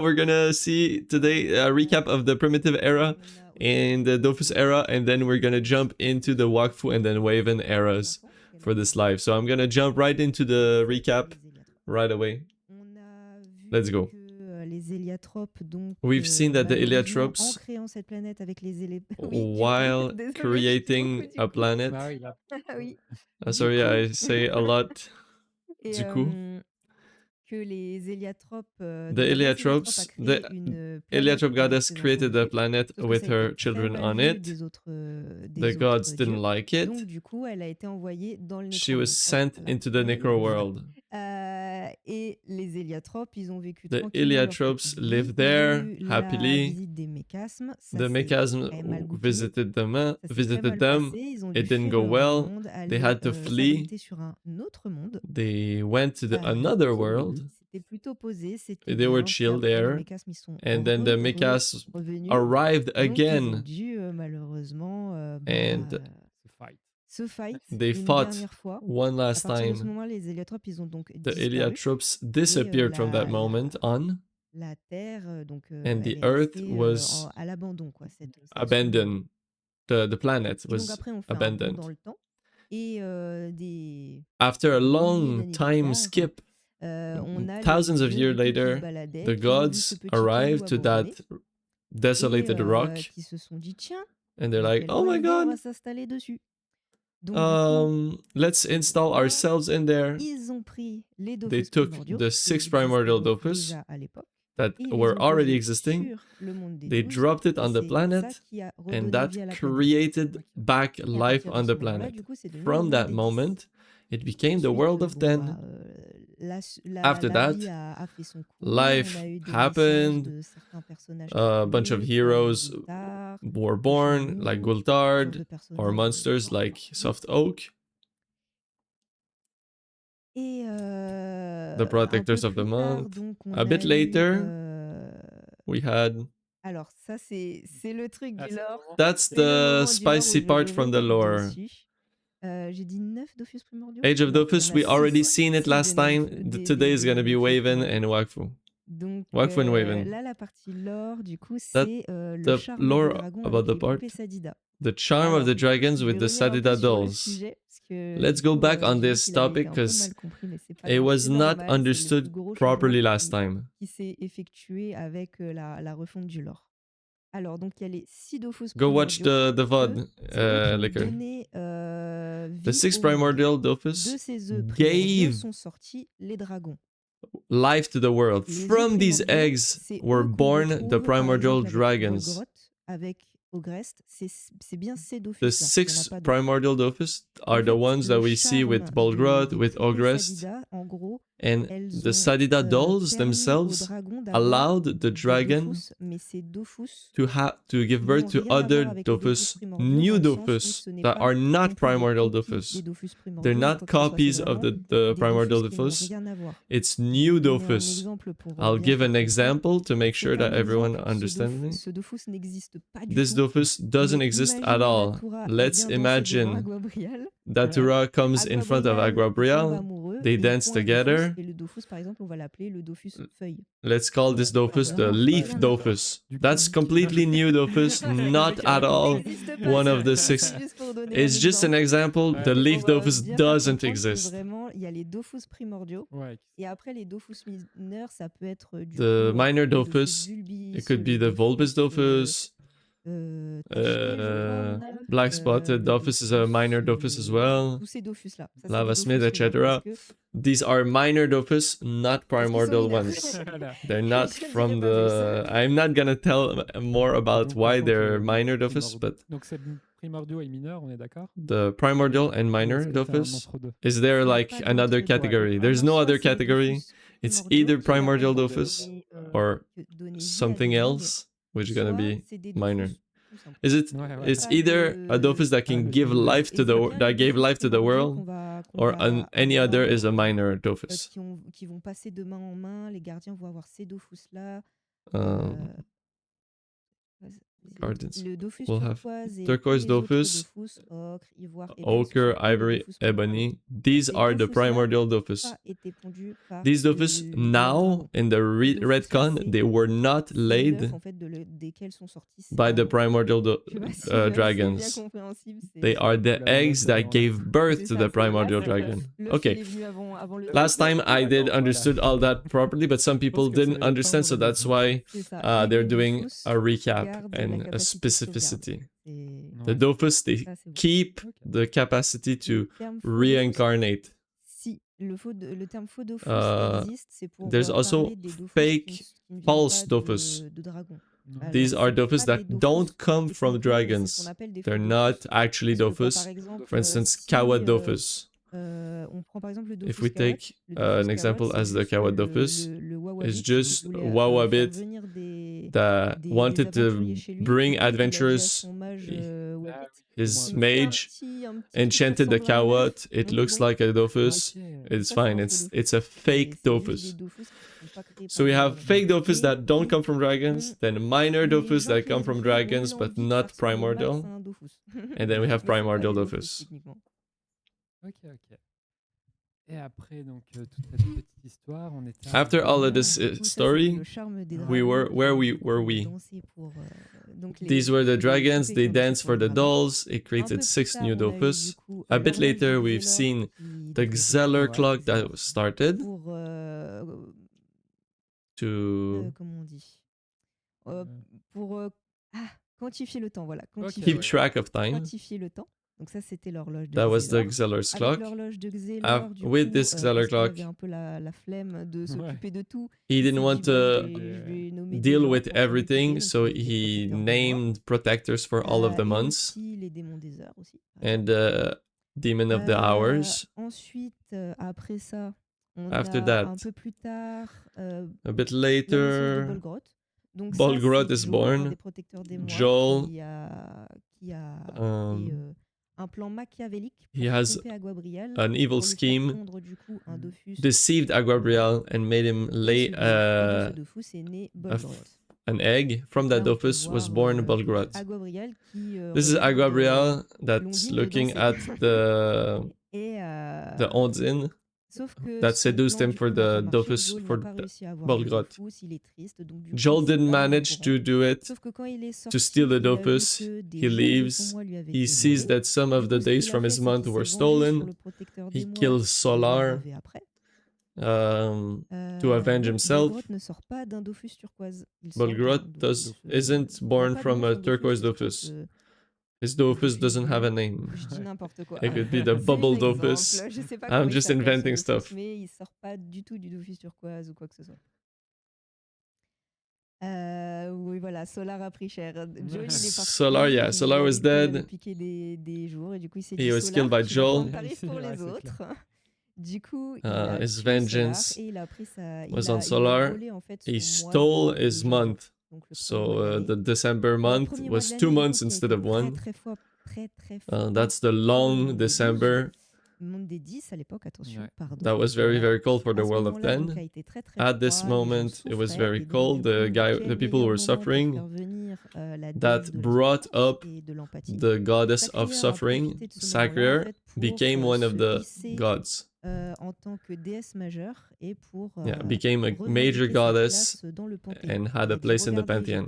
We're gonna see today a recap of the primitive era and the Dofus era, and then we're gonna jump into the Wakfu and then Waven eras for this live. So I'm gonna jump right into the recap right away. Let's go. We've seen that the heliotropes, while creating a planet, sorry, I say a lot. Du coup, the Heliotrope goddess created a planet with her children on it. The gods didn't like it. She was sent into the Necro world. The Heliotropes lived there happily. The Mécasme visited them. It didn't go well. They had to flee. They went to another world. They were chill there. And then the Mécas arrived again. And they fought one last time. The Heliotropes disappeared from that moment on. And the Earth was abandoned. The planet was abandoned. After a long time skip, thousands of years later, the gods arrived to that desolated rock. And they're like, oh my god, let's install ourselves in there. They took the 6 primordial Dofus that were already existing. They dropped it on the planet, and that created back life on the planet. From that moment, it became the world of 10. After that, life happened. A bunch of heroes were born, like Gultard, or monsters like Soft Oak. The Protectors of the Month. A bit later, we had... That's the spicy part from the lore. Age of Dofus, we already seen it last time. Today is gonna be Waven and Wakfu. Wakfu and Waven. The lore about the part. The charm of the dragons with the Sadida dolls. Let's go back on this topic because it was not understood properly last time. Go watch the VOD, Liquor. The 6 primordial Dofus gave life to the world. From these eggs were born the primordial dragons. The 6 primordial Dofus are the ones that we see with Bolgrot, with Ogrest. And the Sadida dolls themselves allowed the dragon to give birth to other Dofus, new Dofus, that are not primordial Dofus. They're not copies of the primordial Dofus. It's new Dofus. I'll give an example to make sure that everyone understands me. This Dofus doesn't exist at all. Let's imagine Datura comes in front of Aguabriel. They dance together. Let's call this Dofus the Leaf Dofus. That's completely new Dofus, not at all one of the 6. It's just an example. The Leaf Dofus doesn't exist. The minor Dofus, it could be the Volbus Dofus. Black Spotted Dofus is a minor Dofus as well. Lava Smith, etc. These are minor Dofus, not primordial ones. They're not from the... I'm not gonna tell more about why they're minor Dofus, but... The primordial and minor Dofus, is there like another category? There's no other category. It's either primordial Dofus or something else, which is gonna be minor. It's either a Dofus that can give life to that gave life to the world, or any other is a minor Dofus. gardens. We'll have turquoise dofus, ochre, ivory, ebony. These are the primordial dofus. These dofus now in the retcon, they were not laid by the primordial dragons. They are the eggs that gave birth to the primordial dragon. Okay. Last time I did understood all that properly, but some people didn't understand, so that's why they're doing a recap and a specificity. The dofus, they keep the capacity to reincarnate. There's also fake, false dofus. These are dofus that don't come from dragons. They're not actually dofus. For instance, Kawad dofus. If we take an example as the Kawad dofus, it's just Wawabit that wanted to bring adventurers. His mage enchanted the Kawad. It looks like a dofus. It's fine. It's a fake dofus. So we have fake dofus that don't come from dragons, then minor dofus that come from dragons but not primordial, and then we have primordial dofus. After all of this story, where were we? These were the dragons, they danced for the dolls, it created 6 new dofus. A bit later, we've seen the Xeller clock that was started to quantifier le temps, voilà. Keep track of time. Quantifier le temps. Donc ça, c'était l'horloge de That was the Xeller's clock. With this Xeller clock, he didn't want to deal with everything, so he named protectors for all of the months. And Demon of the Hours. After that, a bit later, Bolgrot is born. Joel, he has an evil scheme, deceived Aguabriel and made him lay an egg. From that dofus was born Bolgrot. This is Aguabriel that's looking at the Ondine that seduced him for the dofus for Bolgrot. Joel didn't manage to do it, to steal the dofus. He leaves. He sees that some of the days from his month were stolen. He kills Solar to avenge himself. Bolgrot isn't born from a turquoise dofus. His dofus doesn't have a name. It could be the bubble dofus. I'm just inventing stuff. Oui, voilà, Solar a pris cher. Solar, yeah, Solar was dead. He was killed by Joel. His vengeance was on Solar. He stole his month. So the December month was 2 months instead of 1. That's the long December. That was very, very cold for the world of 10. At this moment, it was very cold. The people were suffering. That brought up the goddess of suffering, Sacrier, became one of the gods. Became a major goddess and had a place in the pantheon.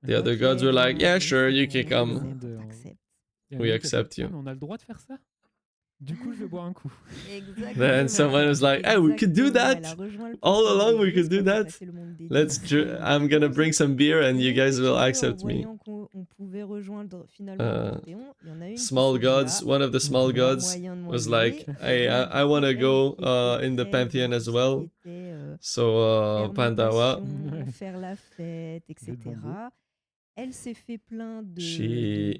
The other gods were like, yeah, sure, you can come. We accept you. Then someone was like, hey, we could do that. All along we could do that. I'm gonna bring some beer and you guys will accept me. Small gods, one of the small gods was like, hey, I wanna go in the pantheon as well. So Pandawa, she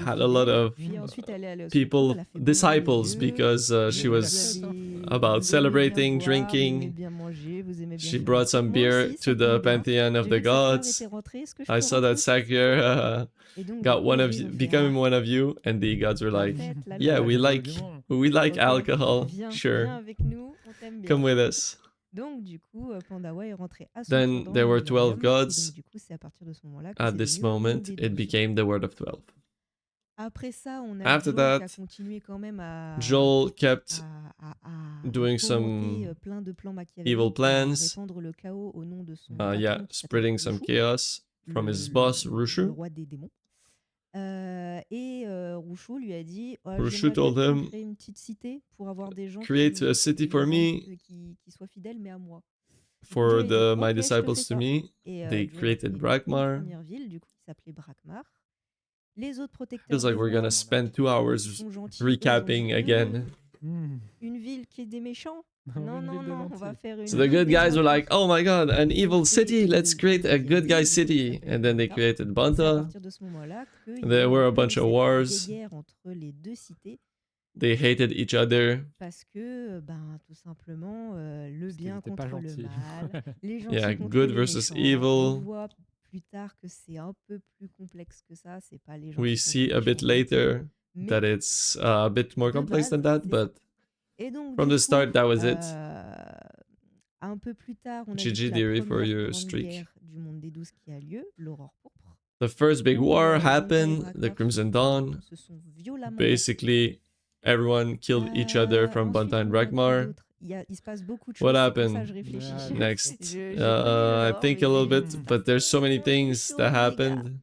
had a lot of people, disciples, because she was about celebrating, drinking. She brought some beer to the pantheon of the gods. I saw that Sakyr becoming one of you, and the gods were like, yeah, we like alcohol, sure, come with us. Donc, du coup, Pandawa est rentré à son Then tour dans there le were 12 millénium. Et gods. donc, du coup, c'est à partir de ce moment-là que At c'est this devenu le monde moment, des it 12. became the Word of 12. Après ça, on a After Joel qui a that, continué quand même Joel kept à doing fomenter some plein de plans evil machiavéliques et à plans. répandre le chaos au nom de son Yeah, patron qui s'appelle spreading some Rushu, chaos from his boss, le Rushu. roi des démons. Rushu lui a dit Rushu j'aimerais told bien him, créer une petite cité pour avoir des gens create a city for me, qui soient fidèles mais à moi. for Joel dit, my ok, je te disciples fais to ça. me. Et They Joel a created créé Brakmar. une première ville du coup qui s'appelait Brakmar. Les autres protecteurs Feels like des we're gonna morts, spend 2 hours sont gentils, eux, ils ont dit, recapping again. Une ville qui est des méchants. Non, on va faire une So the ville good des guys were gentils. like, oh my god, an evil city, let's create a good guy ville qui city. s'appelle And then they Banta. created C'est à Banta. partir de ce moment-là qu'il y There a were eu a bunch of cette wars. guerre entre les deux cités They hated each other. parce que, tout simplement, le bien qu'ils étaient pas contre le gentils. mal, les gentils Yeah, contre good les versus méchants. On evil. voit plus tard que c'est un peu plus complexe que ça. C'est pas les We gentils contre see les a bit méchants tout le temps. later Mais that it's a bit more de complex than base, that, c'est ça. but Et donc, from du the coup, start, that was it. un peu plus tard, on a GG vu la Deary for première your grande streak. guerre du monde des 12 qui a lieu, l'aurore pourpre. The first big Où, war Banta et happened, the Brakmar Crimson Dawn. se sont violemment Basically, everyone killed each other from ensuite, Banta and on a quoi Brakmar. d'autre il se passe beaucoup de What choses, c'est pour ça que happened je réfléchis. next? Je connais le I lore, think a mais little bit, il se but passe there's so many tellement de things that choses, les gars. happened.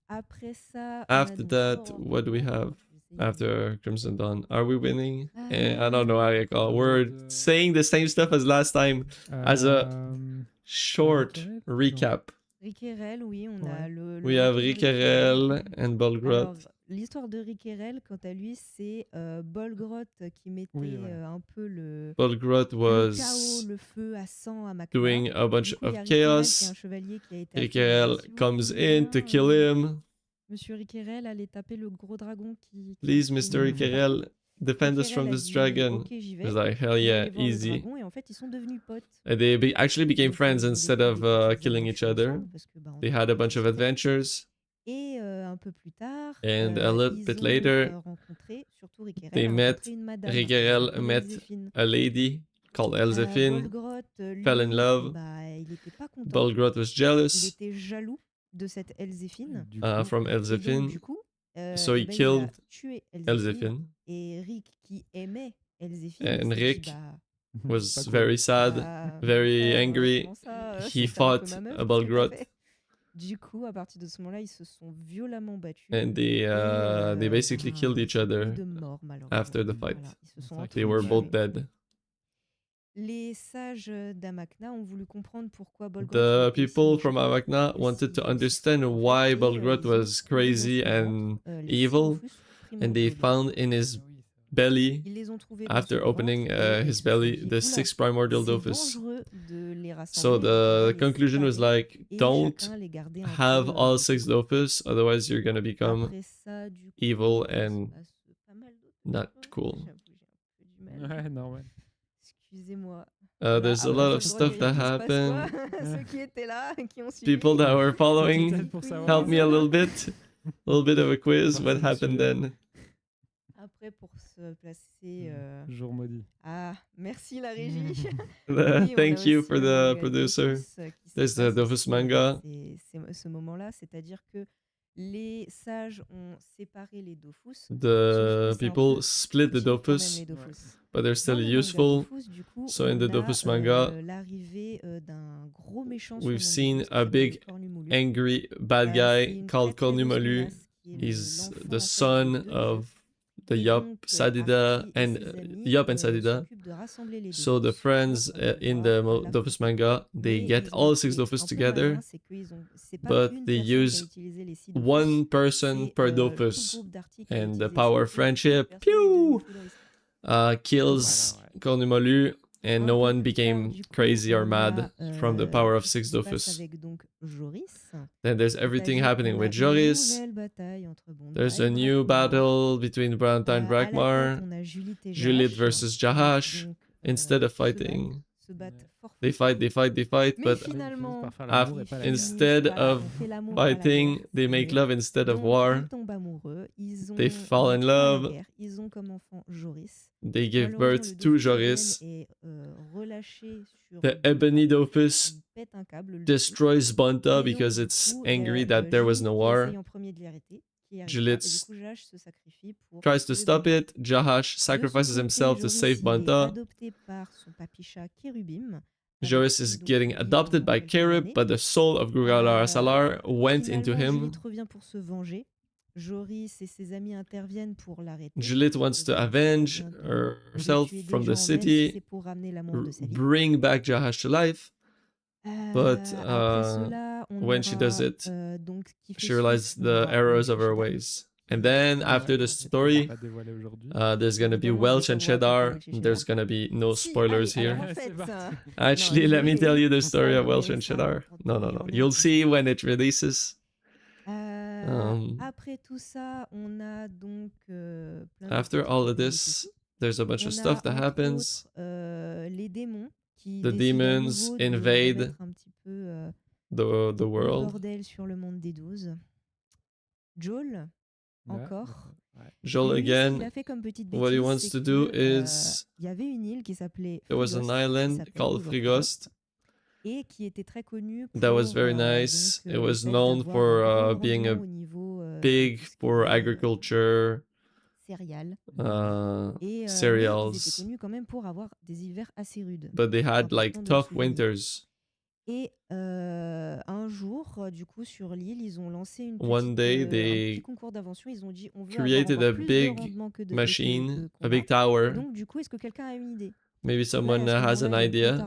Après ça, After on a that, donc what do we have after Crimson Dawn? Are we winning? I don't know, Euh, Eric. We're saying the same stuff as last time as a short recap. Riquerel, oui, on a le We have retour de Riquerel and Alors, Bolgroth. l'histoire de Riquerel, quant à lui, c'est Bolgroth qui mettait un peu le Bolgroth chaos, was le feu à sang à Makna. doing a bunch Du coup, il y of a Riquerel qui est un chaos. chevalier qui a été Riquerel appelé, s'il vous comes plaît, in to kill him. Monsieur Riquerel, allez taper le gros dragon qui Please, qui Mr. nous Riquerel, defend us from Riquerel a this dit, dragon. ok, j'y vais. He's like, hell On va yeah, aller voir le easy. dragon, et en fait, ils sont devenus potes. And they actually became Donc, friends ils ont instead vécu of des petites killing each aventures other. ensemble, parce que, en They tant had a que bunch of société. adventures. Et un peu plus tard, And a little ils bit ont later, rencontré, surtout they Riquerel, a met. rencontré une madame qui Riquerel s'appelle met Elzéphine. a lady called Elzéphine. Bolgroth, Fell in lui, love. il n'était pas content. Bolgroth was Il jealous était jaloux de cette Elzéphine. from Et donc, Elzéphine. du coup, So he il a killed tué Elzéphine. Elzéphine. Et Rick, qui aimait Elzéphine, And s'est dit, Rick was very sad, very angry. comment ça, He c'était un peu fought ma meuf, a qu'est-ce que t'as Bolgroth. fait? Du coup, à partir de ce moment-là, ils se sont violemment battus. And they basically killed each other de mort, malheureusement. after the fight. Voilà, ils se sont They were both entretués. dead. Les sages d'Amakna ont voulu comprendre pourquoi Bolgroth The était si people méchant, from Amakna wanted to understand why Bolgroth was crazy and evil, and they found in his belly, Ils les ont trouvés dans after son opening ventre, et ils his se sont belly, dit, the oula, 6 primordial c'est Dofus. dangereux de les So rassembler, donc on va the les conclusion was séparer like, et don't chacun les garder un have peu, all de 6 côté. Dofus, otherwise you're gonna become Après ça, du coup, evil il se and passe pas mal d'autres not choses. cool. J'avoue, j'ai un peu du mal. Ouais, normal. Excusez-moi. There's a Après lot of chaque stuff that droite, il se passe happened. quoi Ceux qui étaient là, qui ont suivi. People that were following, Peut-être pour savoir. help me a little bit. A little bit of a quiz. What happened then? Après, pour se placer. Jour maudit. Ah, merci la régie. Thank you for the producer. There's the Dofus manga. C'est ce moment-là, c'est-à-dire que les sages ont séparé les Dofus. The people split the Dofus, but they're still useful. So in the Dofus manga, we've seen a big, angry, bad guy called Kornumolu. He's the son of the Yup, Sadida, and Yup and Sadida. So the friends in the Dofus manga, they get all 6 Dofus together, but they use one person per Dofus. And the power of friendship, pew, kills Kornumolu, and no one became crazy or mad from the power of 6 Dofus. Then there's everything happening with Joris. There's a new battle between Banta and Brakmar. Juliet versus Jahash. Instead of fighting, they fight, but instead of fighting, they make love instead of war. They fall in love. They give birth to Joris. The Ebony Dopus destroys Bonta because it's angry that there was no war. Julitz tries to stop it. Jahash sacrifices himself to save Bonta. Joris is getting adopted by Kerub, but the soul of Grugalar Salar went into him. Juliet wants to avenge herself from the city, bring back Jahash to life. But when she does it, she realizes the errors of her ways. And then after the story, there's gonna be Welsh and Cheddar. There's gonna be no spoilers here. Actually, let me tell you the story of Welsh and Cheddar. No. You'll see when it releases. After all of this, there's a bunch of stuff that happens. The demons invade the world. Joel again, what he wants to do is, there was an island called Frigost that was very nice. It was known for being a big for agriculture, cereals, but they had like tough winters. One day they created a big machine, a big tower. Maybe someone has an idea.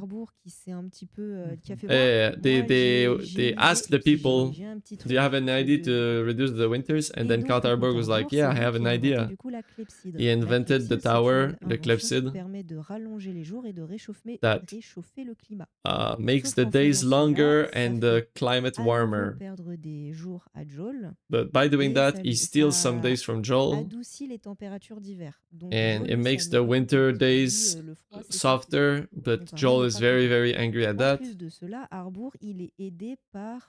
They asked the people, do you have an idea to reduce the winters? And then Carterburg was like, yeah, I have an idea. He invented the tower, the Clepsyd, that makes the days longer and the climate warmer. But by doing that, he steals some days from Joel, and it makes the winter days softer, but Joel is very, very angry at that.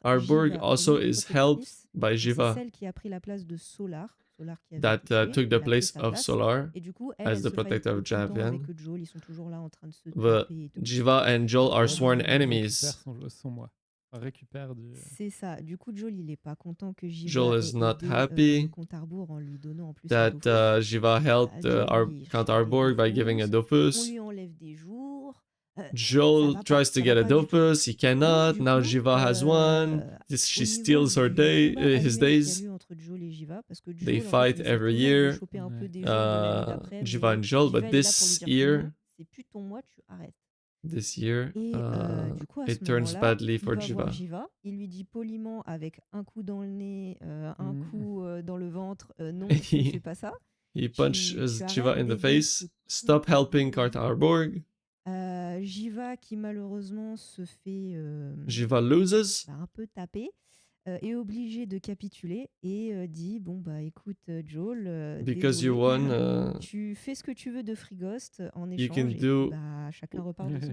Arborg also is helped by Jiva, that took the place of Solar as the protector of Javian. But Jiva and Joel are sworn enemies. Joel is not happy that Jiva helped Count Arborg by giving a Dopus. Joel tries to get a Dopus, he cannot. Now Jiva has one. She steals his days. They fight every year, Jiva and Joel, but this year, it turns badly for Jiva. He punches Jiva in the face. Stop helping Karta Arborg. Jiva loses. Because you won, you can do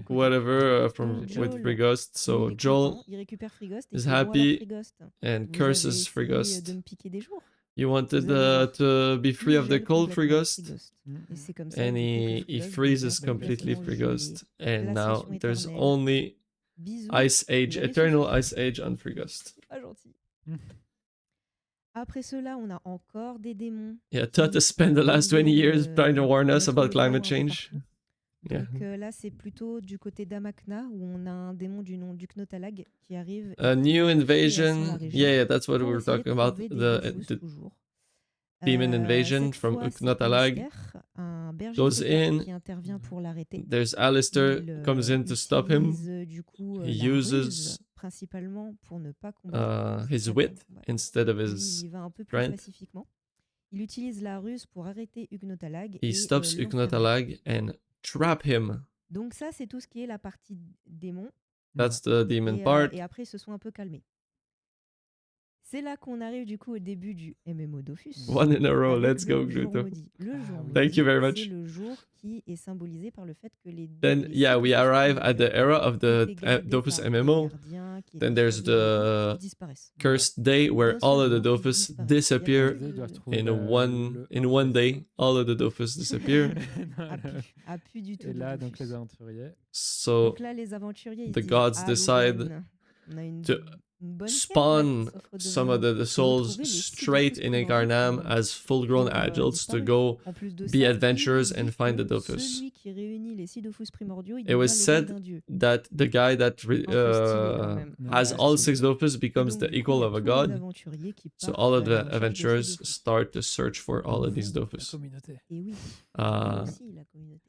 whatever with Frigost. So Joel is happy and curses Frigost. He wanted to be free of the cold Frigost, and he freezes completely Frigost. And now there's only Ice Age, Eternal Ice Age on Frigost. Yeah, Tut has spent the last 20 years trying to warn us about climate change. Yeah. A new invasion. Yeah, that's what we were talking about. The demon invasion from Uknotalag goes in. There's Alistair, comes in to stop him. He uses his wit instead of his strength. He stops Uknotalag and trap him. That's the demon part. C'est là qu'on arrive du coup au début du MMO Dofus. One in a row, avec let's go, le jour Gluto. maudit. Le jour maudit, Thank you very much. c'est le jour qui est symbolisé par le fait que Then, les yeah, six we Dofus arrive at the era of the étaient gardés Dofus par des MMO. gardiens qui Then étaient there's sur des bateaux the qui disparaissent. cursed day where D'un seul all of the jour, ils Dofus disparaissent. disappear Il y a pas de- in one day. All of the Dofus disappear. a plus du tout Et de là, Dofus. donc les aventuriers. So Donc là, les aventuriers, ils the disent, gods à decide l'aubaine, on a une to bonne quête, là, qui spawn s'offre devant some of nous. the De souls retrouver les six straight Dofus in primordiaux Incarnam qui as full-grown ont adults to disparu. go En plus de be ça, adventurers il and dit find the que Dofus. celui qui réunit les six Dofus primordiaux, il It devient was l'égal said d'un dieu. that the guy that Un peu stylé quand même. has Ouais, all c'est six ça. Dofus Et becomes donc, the du coup, il equal y a of a tous les god. aventuriers qui So partent all à of la the recherche des adventurers six Dofus. start to search for all of these La Dofus. communauté. Et oui, Uh, nous aussi, la communauté.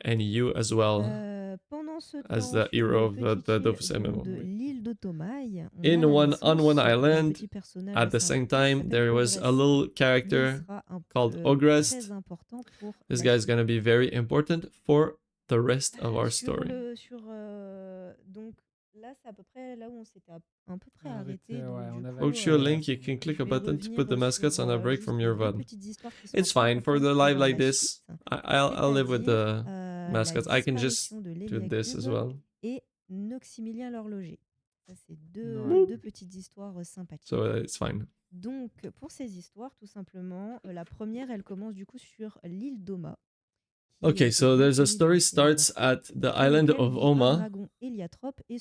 and you as well Pendant ce as temps, the sur hero une of petite the île Dofus du nom MMO. de l'île d'Otomaï, on In a la on naissance one d'un island, petit personnage at the assez same important qui time, s'appelle there was a Ogress. little Lui character sera called Ogress. très important pour This la guy is suite. going to be very important for the rest of our story. Donc là, c'est à peu près là où on s'était un peu près Arrêté, arrêté. Donc, ouais, du on coup, avait Approach your arrêté. link, you can click je a vais button to put revenir the mascots sur on a break from your juste deux VOD. petites histoires qui sont It's assez fine for the importantes live pour like la this. suite, I'll live with the c'est-à-dire mascots. la I can just disparition de do this as l'Héliacube well. et Noxymilien l'horloger. Ça, c'est Ouais. deux petites histoires sympathiques. So it's fine. Donc, pour ces histoires, tout simplement, la première, elle commence du coup sur l'île d'Oma. Okay, so there's a story starts at the island of Oma.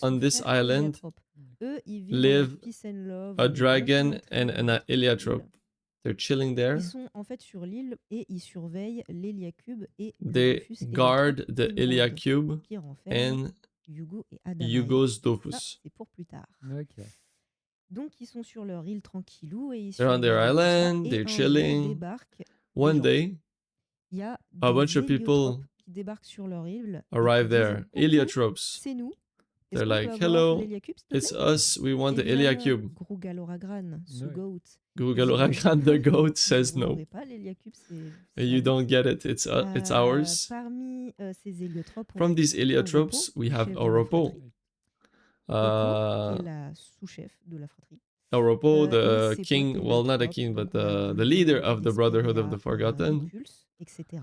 On this island live a dragon and an Eliatrope. They're chilling there. Ils sont en fait sur l'île et ils surveillent l'Héliacube et They Dofus guard Héliatrope the Emerald, Eliacube qui renferme and Yugo et Adamaï. Yugo's Ça, Dofus. c'est pour plus tard. Ok. Donc, ils sont sur leur île tranquillou et ils They're on their surveillent tout ça, island, et they're un jour chilling. débarquent One gens. day, Il y a a bunch des of people héliotropes qui débarquent sur leur île et qui arrive disent, there. coucou, Heliotropes. c'est nous. They're Est-ce qu'on like, peut avoir hello, l'Héliacube, s'il te it's plaît? us, we want the Évidemment, Eliacube. Grugaloragran, ce Ouais. goat, Gugaloragran the goat says vous no. n'aurez pas l'Héliacube, c'est You à vous. don't get it, it's ours. Parmi ces héliotropes, on From a these heliotropes, Oropo, we have chef de la Oropo. fratrie. Oko, qui Uh, est la sous-chef de la fratrie. Oropo, Et the ses king, potes well, not a héliotrope, king, but donc the leader Ludo, of the Brotherhood of the Vesperia, Forgotten, Impulse, etc.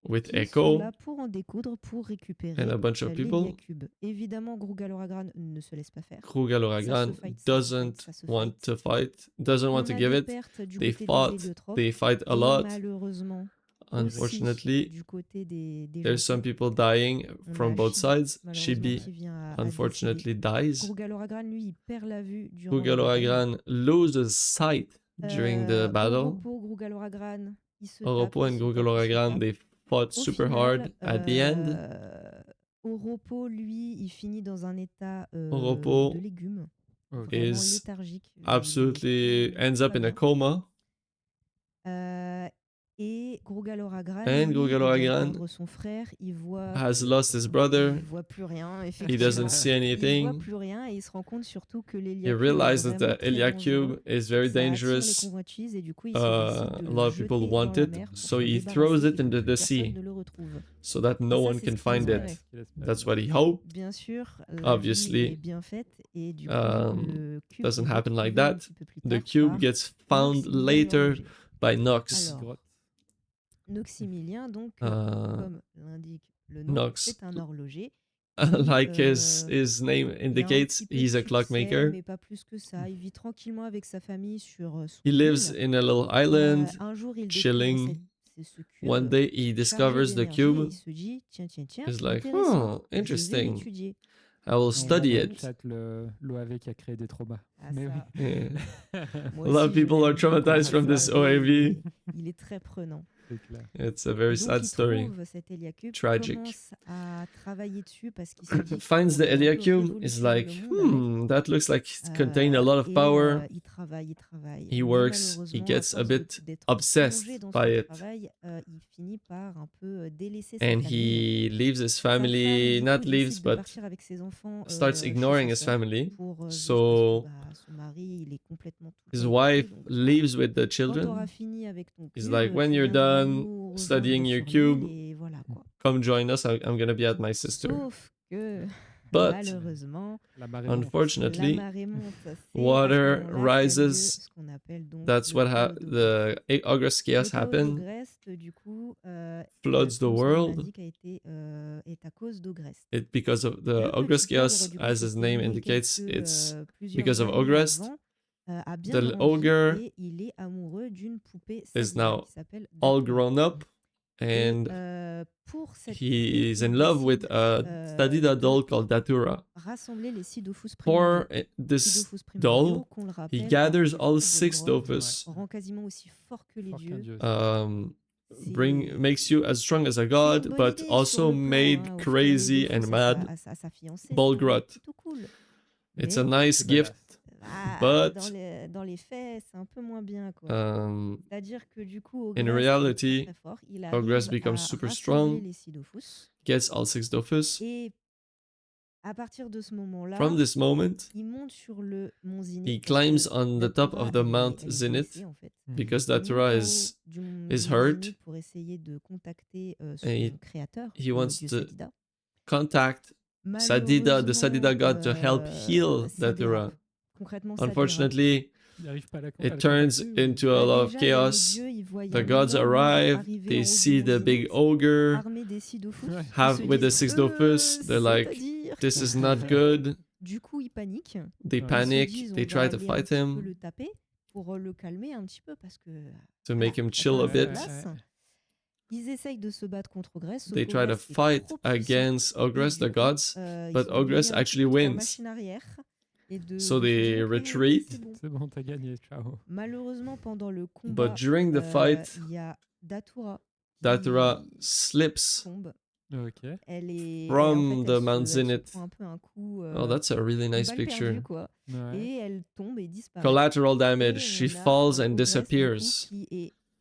with Qui sont Echo là pour en découdre, pour récupérer and a bunch of people. l'Héliacube. Évidemment, Grugaloragran ne se laisse pas faire. Krugaloragran Ça se fight, doesn't ça se want fight. to fight, doesn't want On to a give des it. pertes du They côté des fought, héliotropes, they fight a et lot. malheureusement Unfortunately, aussi du côté des there's some gentils. people dying On from a both Shibi, sides. malheureusement, Shibi, qui vient à décéder. unfortunately, dies. Grugaloragran, lui, il perd la vue durant la bataille. Krugaloragran loses sight during the battle. Oropo, Grugaloragran, ils se Oropo tapent, and ils se tapent, ils se Grugaloragran, tapent. they fought Au super final, hard at the end. Oropo, lui, il finit dans un état Oropo de légume, Ok. vraiment is léthargique. absolutely ends pas up in a bien. coma. Et Grugaloragran, And lui, il vient de Grugaloragran perdre son frère, il voit, has lost his brother. il voit plus rien, He effectivement. doesn't see Il voit anything. plus rien et il se rend compte surtout que He l'Héliacube realized est that vraiment the très Eliacube dangereux. is very Ça attire les dangerous. convoitises et du coup, il se décide de A le lot of people jeter want dans la it, mer pour so s'en he débarrasser throws et it que into plus the personne sea ne le retrouve. so that no Et ça, one c'est can ce qu'il find espérait. it. That's what he hoped. Bien sûr, la Obviously, vie est bien faite et du coup, le cube doesn't est happen like retrouvé un that. petit peu plus The tard cube par gets found Noxymilien later l'horloger. by Nox. Alors, Noxymilien, donc, Uh, comme l'indique le nom, Nox, c'est un horloger. like qui, his name il a un indicates, petit peu he's de a succès, clockmaker. mais pas plus que ça. Il vit tranquillement avec sa famille sur son He lives île. in a little island, Un jour, il découvre chilling. ce cube One day, he chargé discovers the d'énergie et cube. il se dit, tiens, He's like, intéressant, oh, je vais interesting. l'étudier. I will On study voit it. peut-être l'OAV qui a créé des traumas. Ah, Mais ça, oui. Yeah. moi A lot of aussi, je people are l'aime beaucoup, traumatized from this ça, OAV. il est très prenant. C'est clair. It's a Et very donc, sad il story. trouve cet Héliacube, Tragic. commence à travailler dessus parce qu'il se dit qu'il Finds the pourrait un peu Eliacube, is révolutionner like, le monde avec. that looks like it contain a lot of Et power. il travaille. He Mais works, he malheureusement, à gets a force bit d'être obsessed plongé dans by son it. travail, il finit par un peu délaisser sa And famille. he leaves his Sa femme, family, du not coup, leaves, décide de but partir avec ses enfants starts chez ignoring sa his sœur family. pour juste parce So que son mari, il est complètement tout his occupé. wife Donc, leaves with the quand tu children. auras fini avec ton He's cube, like, when tu you're viendras done nous rejoindre studying your sur cube, l'île et voilà quoi. come join us. I'm gonna be at my sister. Sauf que But malheureusement, La marée monte. la unfortunately, marée monte. C'est à ce water moment-là qu'a lieu rises. ce qu'on appelle donc That's le what chaos d'Ogreste. the August chaos Le chaos happened. d'Ogreste, du coup, Floods the comme son nom world. l'indique, est à cause d'Ogreste. It because of the Le August petit ogre, chaos, du coup, as qui his était name né indicates, quelques, it's plusieurs because of années Ogrest. avant, a bien The grandi ogre et il est amoureux d'une poupée is Sadida now qui s'appelle all Datura. grown up, Et and pour cette he poupée, is il in love with décide a Sadida doll called Datura. rassembler les 6 dofus For primordiaux. this 6 dofus primordiaux, doll, qu'on le he rappelle, gathers en all plus forts 6 d'Ogrot, dofus, rend quasiment aussi fort que les Fort qu'un dieux. dieu, ça. makes you as strong as a C'est une god, bonne but idée sur also le plan, made hein, offrir les crazy dofus and à mad. à sa fiancée, Bolgrot. c'est plutôt cool. It's Mais a nice C'est gift, badass. dans les faits, c'est un peu moins bien, quoi. um, C'est-à-dire que du coup, in Ogrest est reality, très fort. Il Ogrest arrive becomes à super rassembler strong, les 6 dofus. gets all 6 dofus. Et à partir de ce moment-là, From this moment, il monte sur le mont he Zinith. climbs on the top of the Mount Elle est Zenith blessée, en fait. because Au Datura niveau is du mont hurt. Zinith pour essayer de contacter son he créateur, he le wants dieu to Sadida. contact Sadida, the Sadida god, to help heal ça Datura. dérape. Concrètement, ça dérape. Unfortunately, Il arrive pas à la it turns into a lot of Déjà, il y a les chaos. dieux, ils voient The gods un énorme ogre arrive, arriver en they haut du see mont the big Zinith, ogre armé des 6 dofus. Ouais. Ils have se with the disent, 6 dofus. They're like, c'est-à-dire this is not good. Du coup, ils paniquent. They Ouais. panic, Ils se disent, they on try va to aller fight un petit peu him le taper pour le calmer un petit peu parce que to make him la chill a peur se bit. glace. Ils essayent de se battre contre Ogrest. sauf They try to qu'Ogrest est fight trop puissant. against Et Ogrest, du the coup, gods, ils but sont Ogrest obligés un actually petit peu de faire wins. machine arrière et de So se they dire, ok, retreat. c'est bon. C'est bon, t'as gagné, ciao. Malheureusement, pendant le combat, But during the fight, il y a Datura Datura qui slips tombe. Ok. Elle est from the Mount elle se Zenith. prend un peu un coup, Oh, that's a really une nice balle picture. perdue, quoi. Ouais. Et elle tombe et disparaît. Collateral damage. Et She on a falls and Ogrest, du coup, disappears.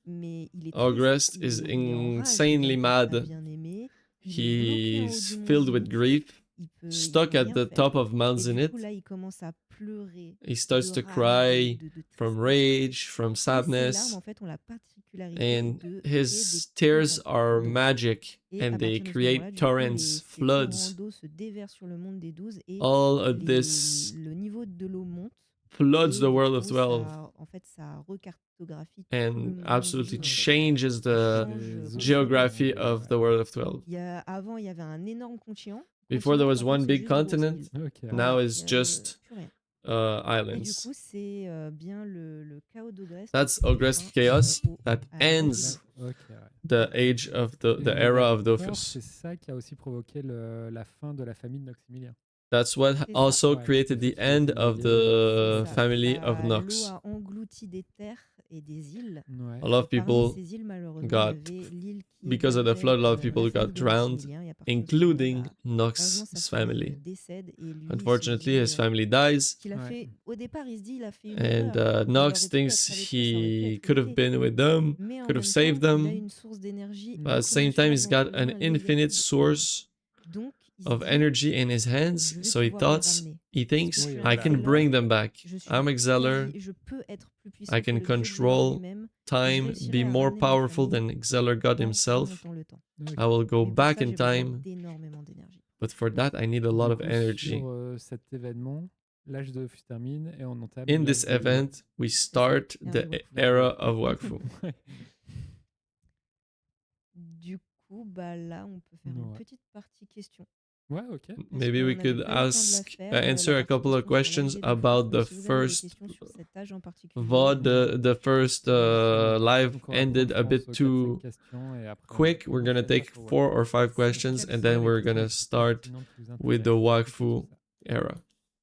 mais il est Ogrest triste, is il est en rage de insanely perdre sa mad. bien-aimée. Il est bloqué en haut He's du mont filled with Zenith. grief, Il peut stuck at rien the faire. top of Mount Et du Zenith. coup, là, il commence à pleurer He starts de to rage, cry de from tristesse. rage, from Et ces larmes, sadness, en fait, ont la particularité and de créer his des tears torrents are d'eau. magic, Et and à they partir de ce moment-là, create du coup, torrents, ces torrents floods. d'eau se déversent sur le monde des 12 et All of this le niveau de l'eau monte. floods Et the du world of coup, 12 ça recartographie tout le and monde absolutely des 12, en fait. changes Ça the change Les geography océans, of the world of 12. Avant, il y avait un énorme continent. Before there was En fait, one c'est big juste des grosses continent, îles. Ok. now Voilà, it's just plus rien. Et du islands. coup, c'est bien le chaos d'Ogrest That's qui met Ogrest fin, chaos that à l'âge ends Ok, ouais. the age of the Et on est era of d'accord, Dofus. C'est ça qui a aussi provoqué la fin de la famille de Maximilien. That's what C'est ça. also Ouais, created le the fait qu'il ait end été of noyé. the C'est ça. family of L'eau Nox. a englouti des terres et des îles. Ouais. A lot of Et parmi people ces îles, malheureusement, got, il y avait l'île qui because of the hébergeait, flood, a lot of la people famille got de drowned, Maximilien. Et à partir de ce moment-là, including malheureusement, Nox's sa famille family. décède et lui, il se Unfortunately, dit his family dies, qu'il a Ouais. fait. Au départ, il se dit il a fait une and erreur. Il Nox aurait pu être thinks avec eux, ça aurait pu he être could have évité. been with them, Mais en could have même saved temps, il a them, une source d'énergie but at the same time, he's got an infinite source Donc, il se of dit, energy in his je hands. vais So he pouvoir les thought, ramener. he thinks, Je suis Oui, un I can exceller, bring them back. je suis I'm Exceller. je peux être plus puissant I que can le dieu de l'heure control lui-même. time, réussirai be à more ramener ma powerful famille than Exceler God en himself. remontant le temps. Ok. I will go Mais pour back ça, in j'ai besoin time, d'énormément d'énergie. but for that, I need a Du lot of coup, energy. Sur cet événement, l'âge de Dofus termine et on entame In l'âge this de event, we start Ère the de Wakfu. era of Wakfu. Ouais. Du coup, bah là, on peut faire une Ouais. petite partie question. Ouais, ok. Maybe we qu'on could n'avait pas eu le temps de la ask, faire, la answer a partie couple of question sur questions l'âge des about Dofus. the Donc, si vous avez des first questions sur cet âge en particulier, VOD. The first live Donc, on va ended prendre, a je bit pense, too 4-5 questions et après, quick. on We're gonna enchaînera take sur 4 or Wakfu. 5 questions, Quelles and sont then les we're questions gonna les plus start Pertinentes, plus with the intéressantes, Wakfu tout ça. era.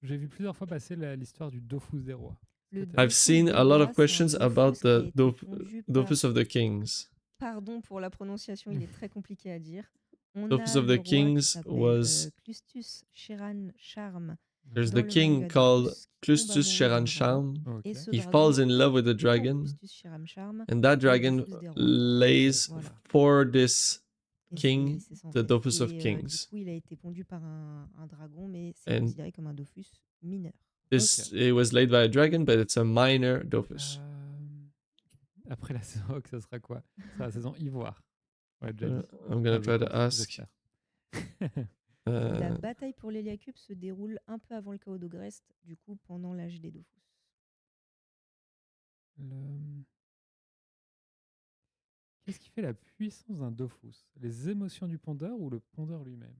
J'ai vu plusieurs fois passer l'histoire du Dofus des rois. Le I've Dofus seen des a lot rois, of c'est un questions Dofus about qui a the été pondu par, Dofus of the Kings. pardon pour la prononciation, il est très compliqué à dire. On Dofus a of le the roi qui Kings s'appelle was Clustus Sheran Charm there's dans the le king manga called Dofus qui tombe Clustus amoureux Sheran d'un dragon. Sham. Ok. Et ce He dragon falls in love with the pour dragon, Clustus Sheran Charm and that est le dragon Dofus des rois. lays Voilà. for this Et king, c'est ça en the fait. Dofus of Et du Kings. coup, il a été pondu par un dragon, mais c'est And considéré comme un Dofus mineur. this it was laid by a dragon, but it's a minor Dofus. Après la saison Rock, ça sera quoi? Ça sera la saison Ivoire. Ouais, déjà dit. I'm gonna Enfin, je try to pense, ask. j'espère. La bataille pour l'Héliacube se déroule un peu avant le chaos d'Ogrest, du coup pendant l'âge des Dofus. Qu'est-ce qui fait la puissance d'un Dofus? Les émotions du pondeur ou le pondeur lui-même?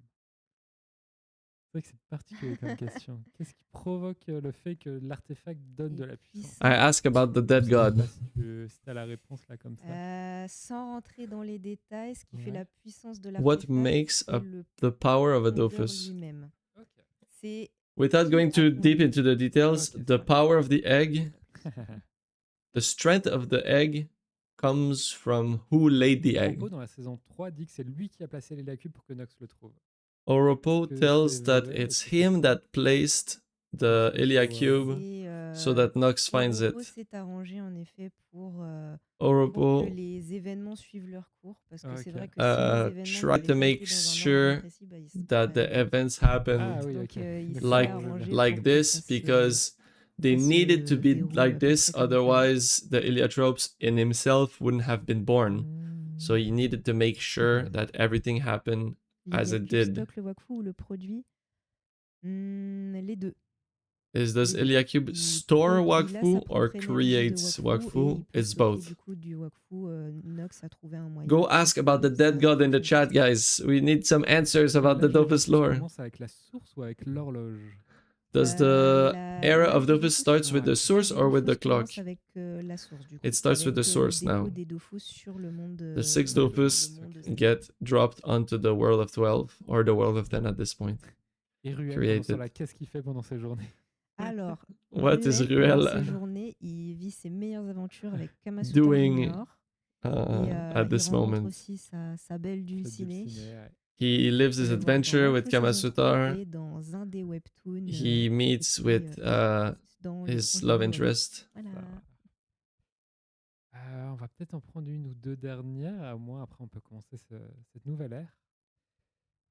C'est vrai que c'est particulier comme question. Qu'est-ce qui provoque le fait que l'artefact donne de la puissance? I ask about the dead god. Si tu as la réponse là comme ça. Sans rentrer dans les détails, ce qui fait la puissance de What l'artefact, makes c'est the power of a pondeur Dofus? lui-même. C'est Without going too deep into the details, the power of the egg, the strength of the egg comes from who laid the egg. Oropo, dans la saison 3, dit que c'est lui qui a placé l'Héliacube pour que Nox le trouve. Oropo tells that it's him that placed the Iliacube so that Nox finds Oropo it. s'est arrangé en effet pour Oropo que les événements suivent leur cours, parce que c'est vrai que si les événements try to make sure that the events happen like this because they needed to be like this, otherwise the Iliatropes in himself wouldn't have been born. So he needed to make sure that everything happened as it did. Stocke le Wakfu ou le produit? Les deux. Does Iliacube store Wakfu or creates Wakfu? It's both. Du coup, du Wakfu, Nox a trouvé un moyen. Go ask about the dead god in the chat, guys. We need some answers about the Dofus lore. Commence avec la source ou avec l'horloge? Does the era of Dofus starts with the source or with the clock? Avec la source, du coup. It starts with the source now. The 6 Dofus get dropped onto the world of 12 or the world of 10 at this point. Et Ruel, qu'est-ce qu'il fait pendant ces journées? Alors, what is Ruel? Pendant ces journées, il vit ses meilleures aventures avec Kamasutra Junior. At this moment. Aussi sa belle dulcinée. He lives his adventure with Kamasutra. Dans un des webtoons, he meets with his love interest. Voilà. On va peut-être en prendre une ou deux dernières, à moins après on peut commencer cette nouvelle ère.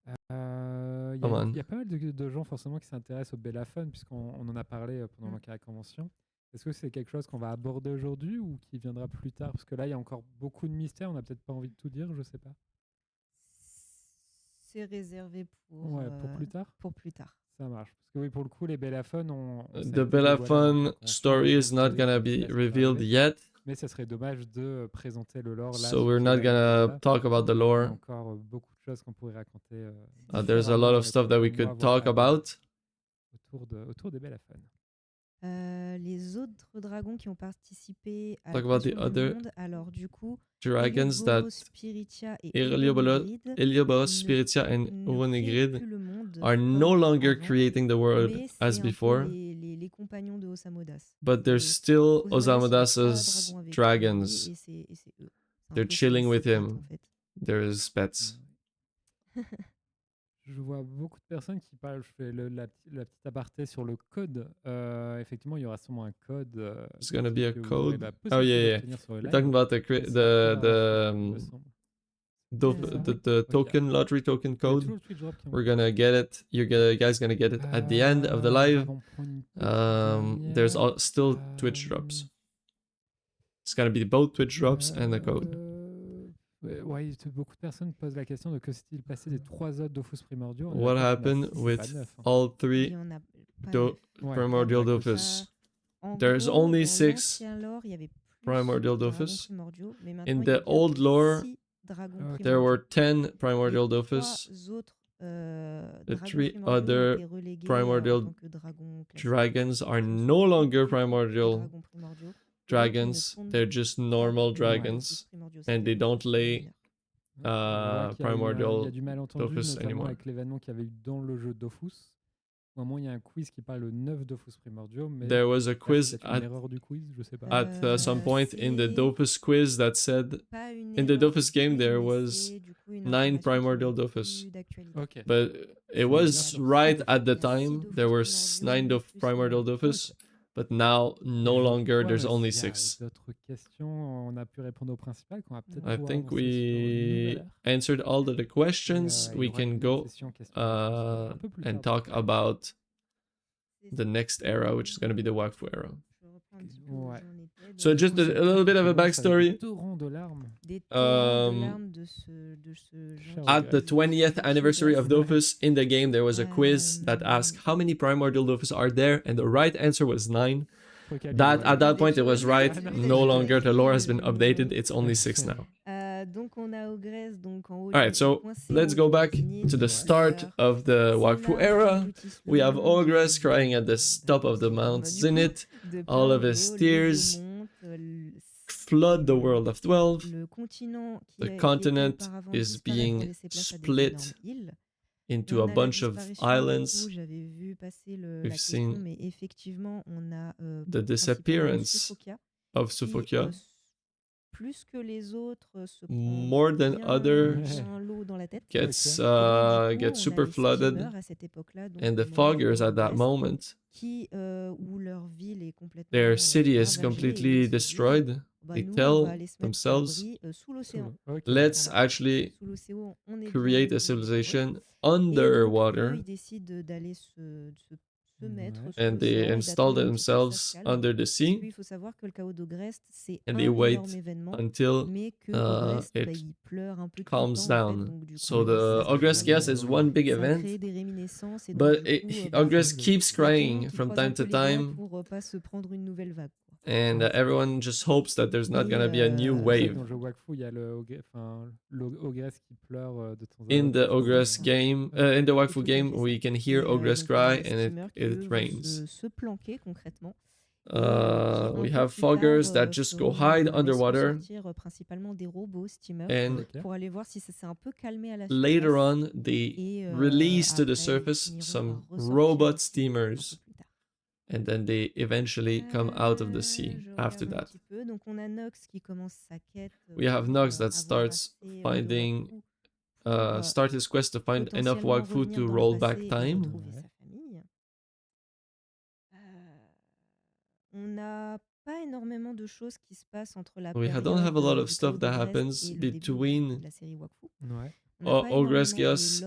Il y a pas mal de gens forcément qui s'intéressent au Bellaphones, puisqu'on en a parlé pendant l'Ankara Convention. Est-ce que c'est quelque chose qu'on va aborder aujourd'hui ou qui viendra plus tard? Parce que là, il y a encore beaucoup de mystères, on n'a peut-être pas envie de tout dire, je sais pas. C'est réservé pour plus tard. Pour plus tard. Ça marche. Parce que oui, pour le coup, les Bellaphones the Bellaphone story is not gonna be revealed yet. Mais ça serait dommage de présenter le lore là. So we're not gonna talk about the lore. Il y a encore beaucoup de choses qu'on pourrait raconter. There's a lot of stuff that we could talk about. Autour des Bellaphones. Les autres dragons qui ont participé à talk about the other monde, alors du coup, dragons that Helioboros, Spiritia, and Uronegrid are no longer creating the world as before. Les compagnons de Osamodas. But they're still Osamodas's dragons. They're chilling with him. They're his pets. Je vois beaucoup de personnes qui parlent, je fais la petite aparté sur le code. Effectivement, il y aura sûrement un code. There's going to be a code. Oh, yeah. We're talking about the token, lottery token code. We're going to get it. You guys going to get it at the end of the live. There's still Twitch drops. It's going to be both Twitch drops and the code. Oui, beaucoup de personnes posent la question de que s'est-il passé des 3 autres Dofus primordiaux. What happened with all 3 primordial Dofus? There's only 6 primordial Dofus. In the old lore, there were 10 primordial Dofus. The 3 other primordial dragons are no longer primordial dragons. They're just normal dragons, and they don't lay primordial Dofus anymore. Avec l'événement qu'il y avait eu dans le jeu Dofus, au moment il y a un quiz qui parle de 9 Dofus primordiaux, mais there was a quiz at some point in the Dofus quiz that said in the Dofus game there was 9 primordial Dofus. Okay. But it was right at the time. There were 9 primordial Dofus. But now, no longer, there's only 6. I think we answered all of the questions. We can go and talk about the next era, which is going to be the Wakfu era. So just a little bit of a backstory. Torrent de larmes. At the 20th anniversary of Dofus, in the game, there was a quiz that asked how many primordial Dofus are there, and the right answer was 9. That at that point it was right. No longer. The lore has been updated. It's only 6 now. Alright, so let's go back to the start of the Wakfu era. We have Ogress crying at the top of the Mount Zenith. All of his tears flood the world of 12. The continent is being split into a bunch of islands. We've seen the disappearance of Sophoclia. More than others gets super flooded, and the Foggers at that moment, their city is completely destroyed. They tell themselves, let's actually create a civilization underwater, and they install themselves under the sea, and they wait until it calms down. So the Ogress Chaos is one big event, but Ogress keeps crying from time to time, and everyone just hopes that there's not gonna be a new wave. In the Ogress game, in the Wakfu game, we can hear Ogress cry, and it rains. We have Foggers that just go hide underwater, and later on they release to the surface some robot steamers, and then they eventually come out of the sea after that. We have Nox that starts finding, start his quest to find enough Wakfu to roll back time. We don't have a lot of stuff that happens between Ogress Chaos.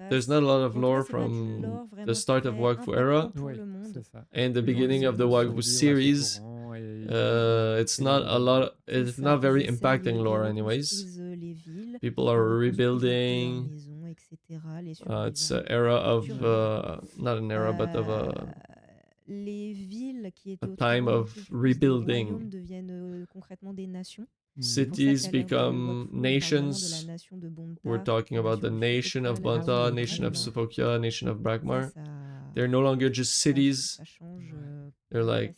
There's not a lot of lore from the start of Wakfu era and the beginning of the Wakfu series. It's not a lot. It's not very impacting lore, anyways. People are rebuilding. It's an era of not an era, but of a time of rebuilding. Cities become nations. We're talking about the nation of Banta, nation of Sophoclia, nation of Brakmar. They're no longer just cities. They're like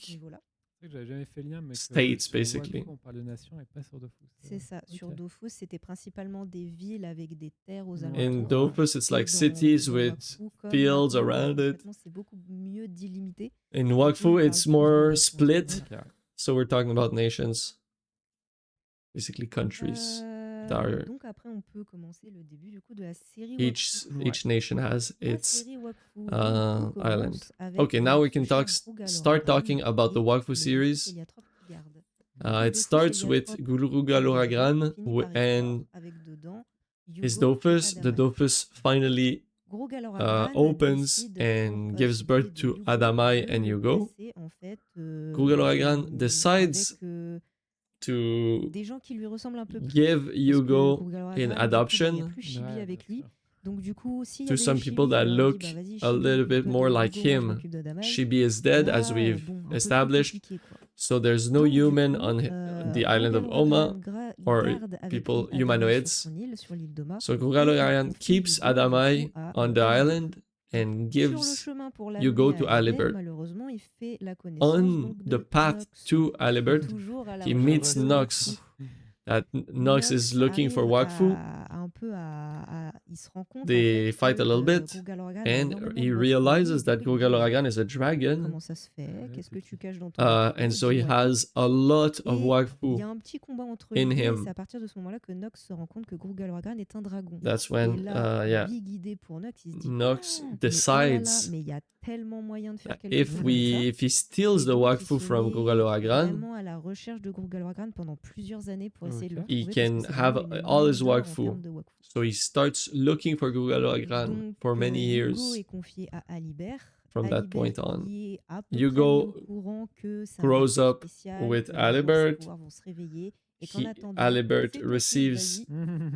states, basically. In Dofus, it's like cities with fields around it. In Wakfu, it's more split. So we're talking about nations. Basically countries that are each nation has its island. Okay, now we can start talking about the Wakfu series. It starts with Guruga Loragran and his Dofus. The Dofus finally opens and gives birth to Adamai and Hugo. Guruga Loragran decides to give Hugo in adoption to some people that look a little bit more like him. Shibi is dead, as we've established, so there's no human on the island of Oma, or people, humanoids. So Guruga Loragran keeps Adamai on the island and gives Hugo to Alibert. On the path to Alibert, he meets Nox. That Nox is looking for Wakfu. They fight a little bit, and he realizes that Guruga Loragran is a dragon. And so he has a lot of Wakfu in him. That's when, Nox decides that if he steals the Wakfu from Guruga Loragran, he can have all his Wakfu. So he starts looking for Guruga Loragran for many years. from that point on. qui est à peu près Hugo mis au courant que c'est un grows vaisseau up spécial, with que un jour ses Alibert. pouvoirs vont se réveiller, et qu'en He, attendant, Alibert fais ton truc, receives vas-y,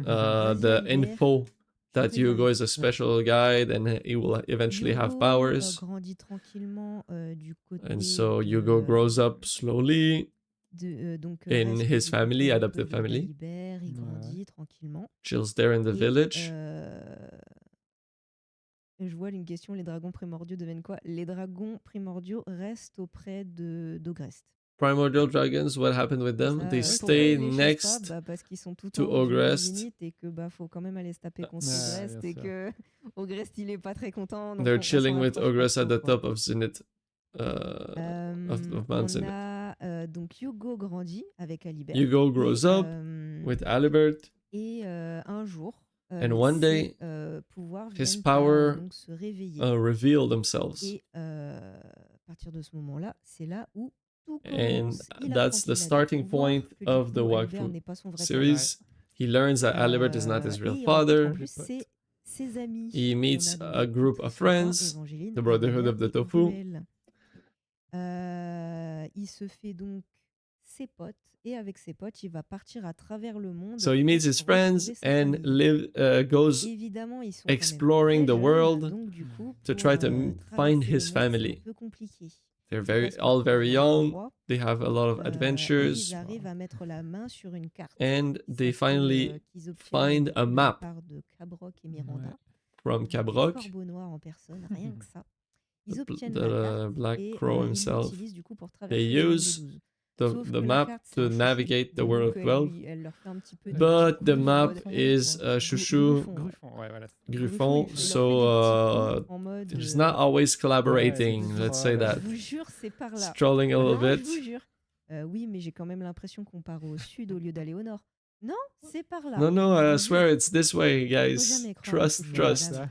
the Alibert, info je that te donne Hugo les is a pouvoirs. special guy and he will eventually have Hugo powers. grandit tranquillement du côté And so de, Hugo grows up slowly donc in reste his du family, côté un peu adoptive family. d'Alibert, il Ouais. grandit tranquillement. Chills there in the Et village. je vois une question, les dragons primordiaux deviennent quoi? Les dragons primordiaux restent auprès d'Ogrest. Primordial dragons, what happened with them? Ça, They pourquoi stay ils les chassent next. pas? Bah, parce qu'ils sont tout to en haut du mont Ogrest. Zénith et que faut quand même aller se taper contre Ouais, Ogrest, bien et sûr. que Ogrest il est pas très content. Donc They're on chilling s'en with rapproche pas Ogrest at trop, the quoi. top of Zenith. Of Mount On Zenith. a donc Hugo grandit avec Alibert. Hugo grows et, up with Alibert. Et un jour, And one day, ses pouvoirs his viennent power à donc se réveiller. reveal themselves. Et à partir de ce moment-là, c'est là où tout And commence. Il that's apprend the qu'il a des starting pouvoirs, point que du of the coup, Alibert Wakfu n'est pas son vrai père. series. He learns that Alibert is not his real Et il rencontre father. en plus ses amis. He On meets a donc a group of friends, Evangeline, the Brotherhood Amélie of the et Tofu. Ruel. Il se fait donc ses potes, et avec ses potes, il va partir à travers le monde. So he meets his friends and goes Évidemment, ils sont exploring quand the même très world jeunes, donc du coup, to pour try to find traverser his le monde, c'est family. un peu compliqué. They're Parce all qu'il faut very avoir un young. roi, They have a lot of et adventures. ils arrivent à mettre la main sur une carte. And they finally qu'ils obtiennent find a de la map part de Cabroc et Miranda. Ouais. from Des Cabroc, corbeaux noirs en personne, rien que ça. Ils the obtiennent la carte Black et Crow ils himself. l'utilisent du coup pour They traverser le monde des use 12. the Sauf que la map carte, c'est to un chouchou, navigate the donc world of 12. elle leur fait un petit peu de But petits the coups map en mode, is chouchou Gruffon, ouais. Gruffon, ouais, voilà. Gruffon, Il leur fait des so petits coups en mode, he's not always collaborating, Ouais, let's say that. je vous jure, c'est par là. Strolling a Non, little je bit. vous jure. Oui, mais j'ai quand même l'impression qu'on part au sud au lieu d'aller au nord. Non, c'est par là. No, Je I vous swear jure. it's this way, Faut guys. jamais croire aux Trust, chouchous, trust. voilà.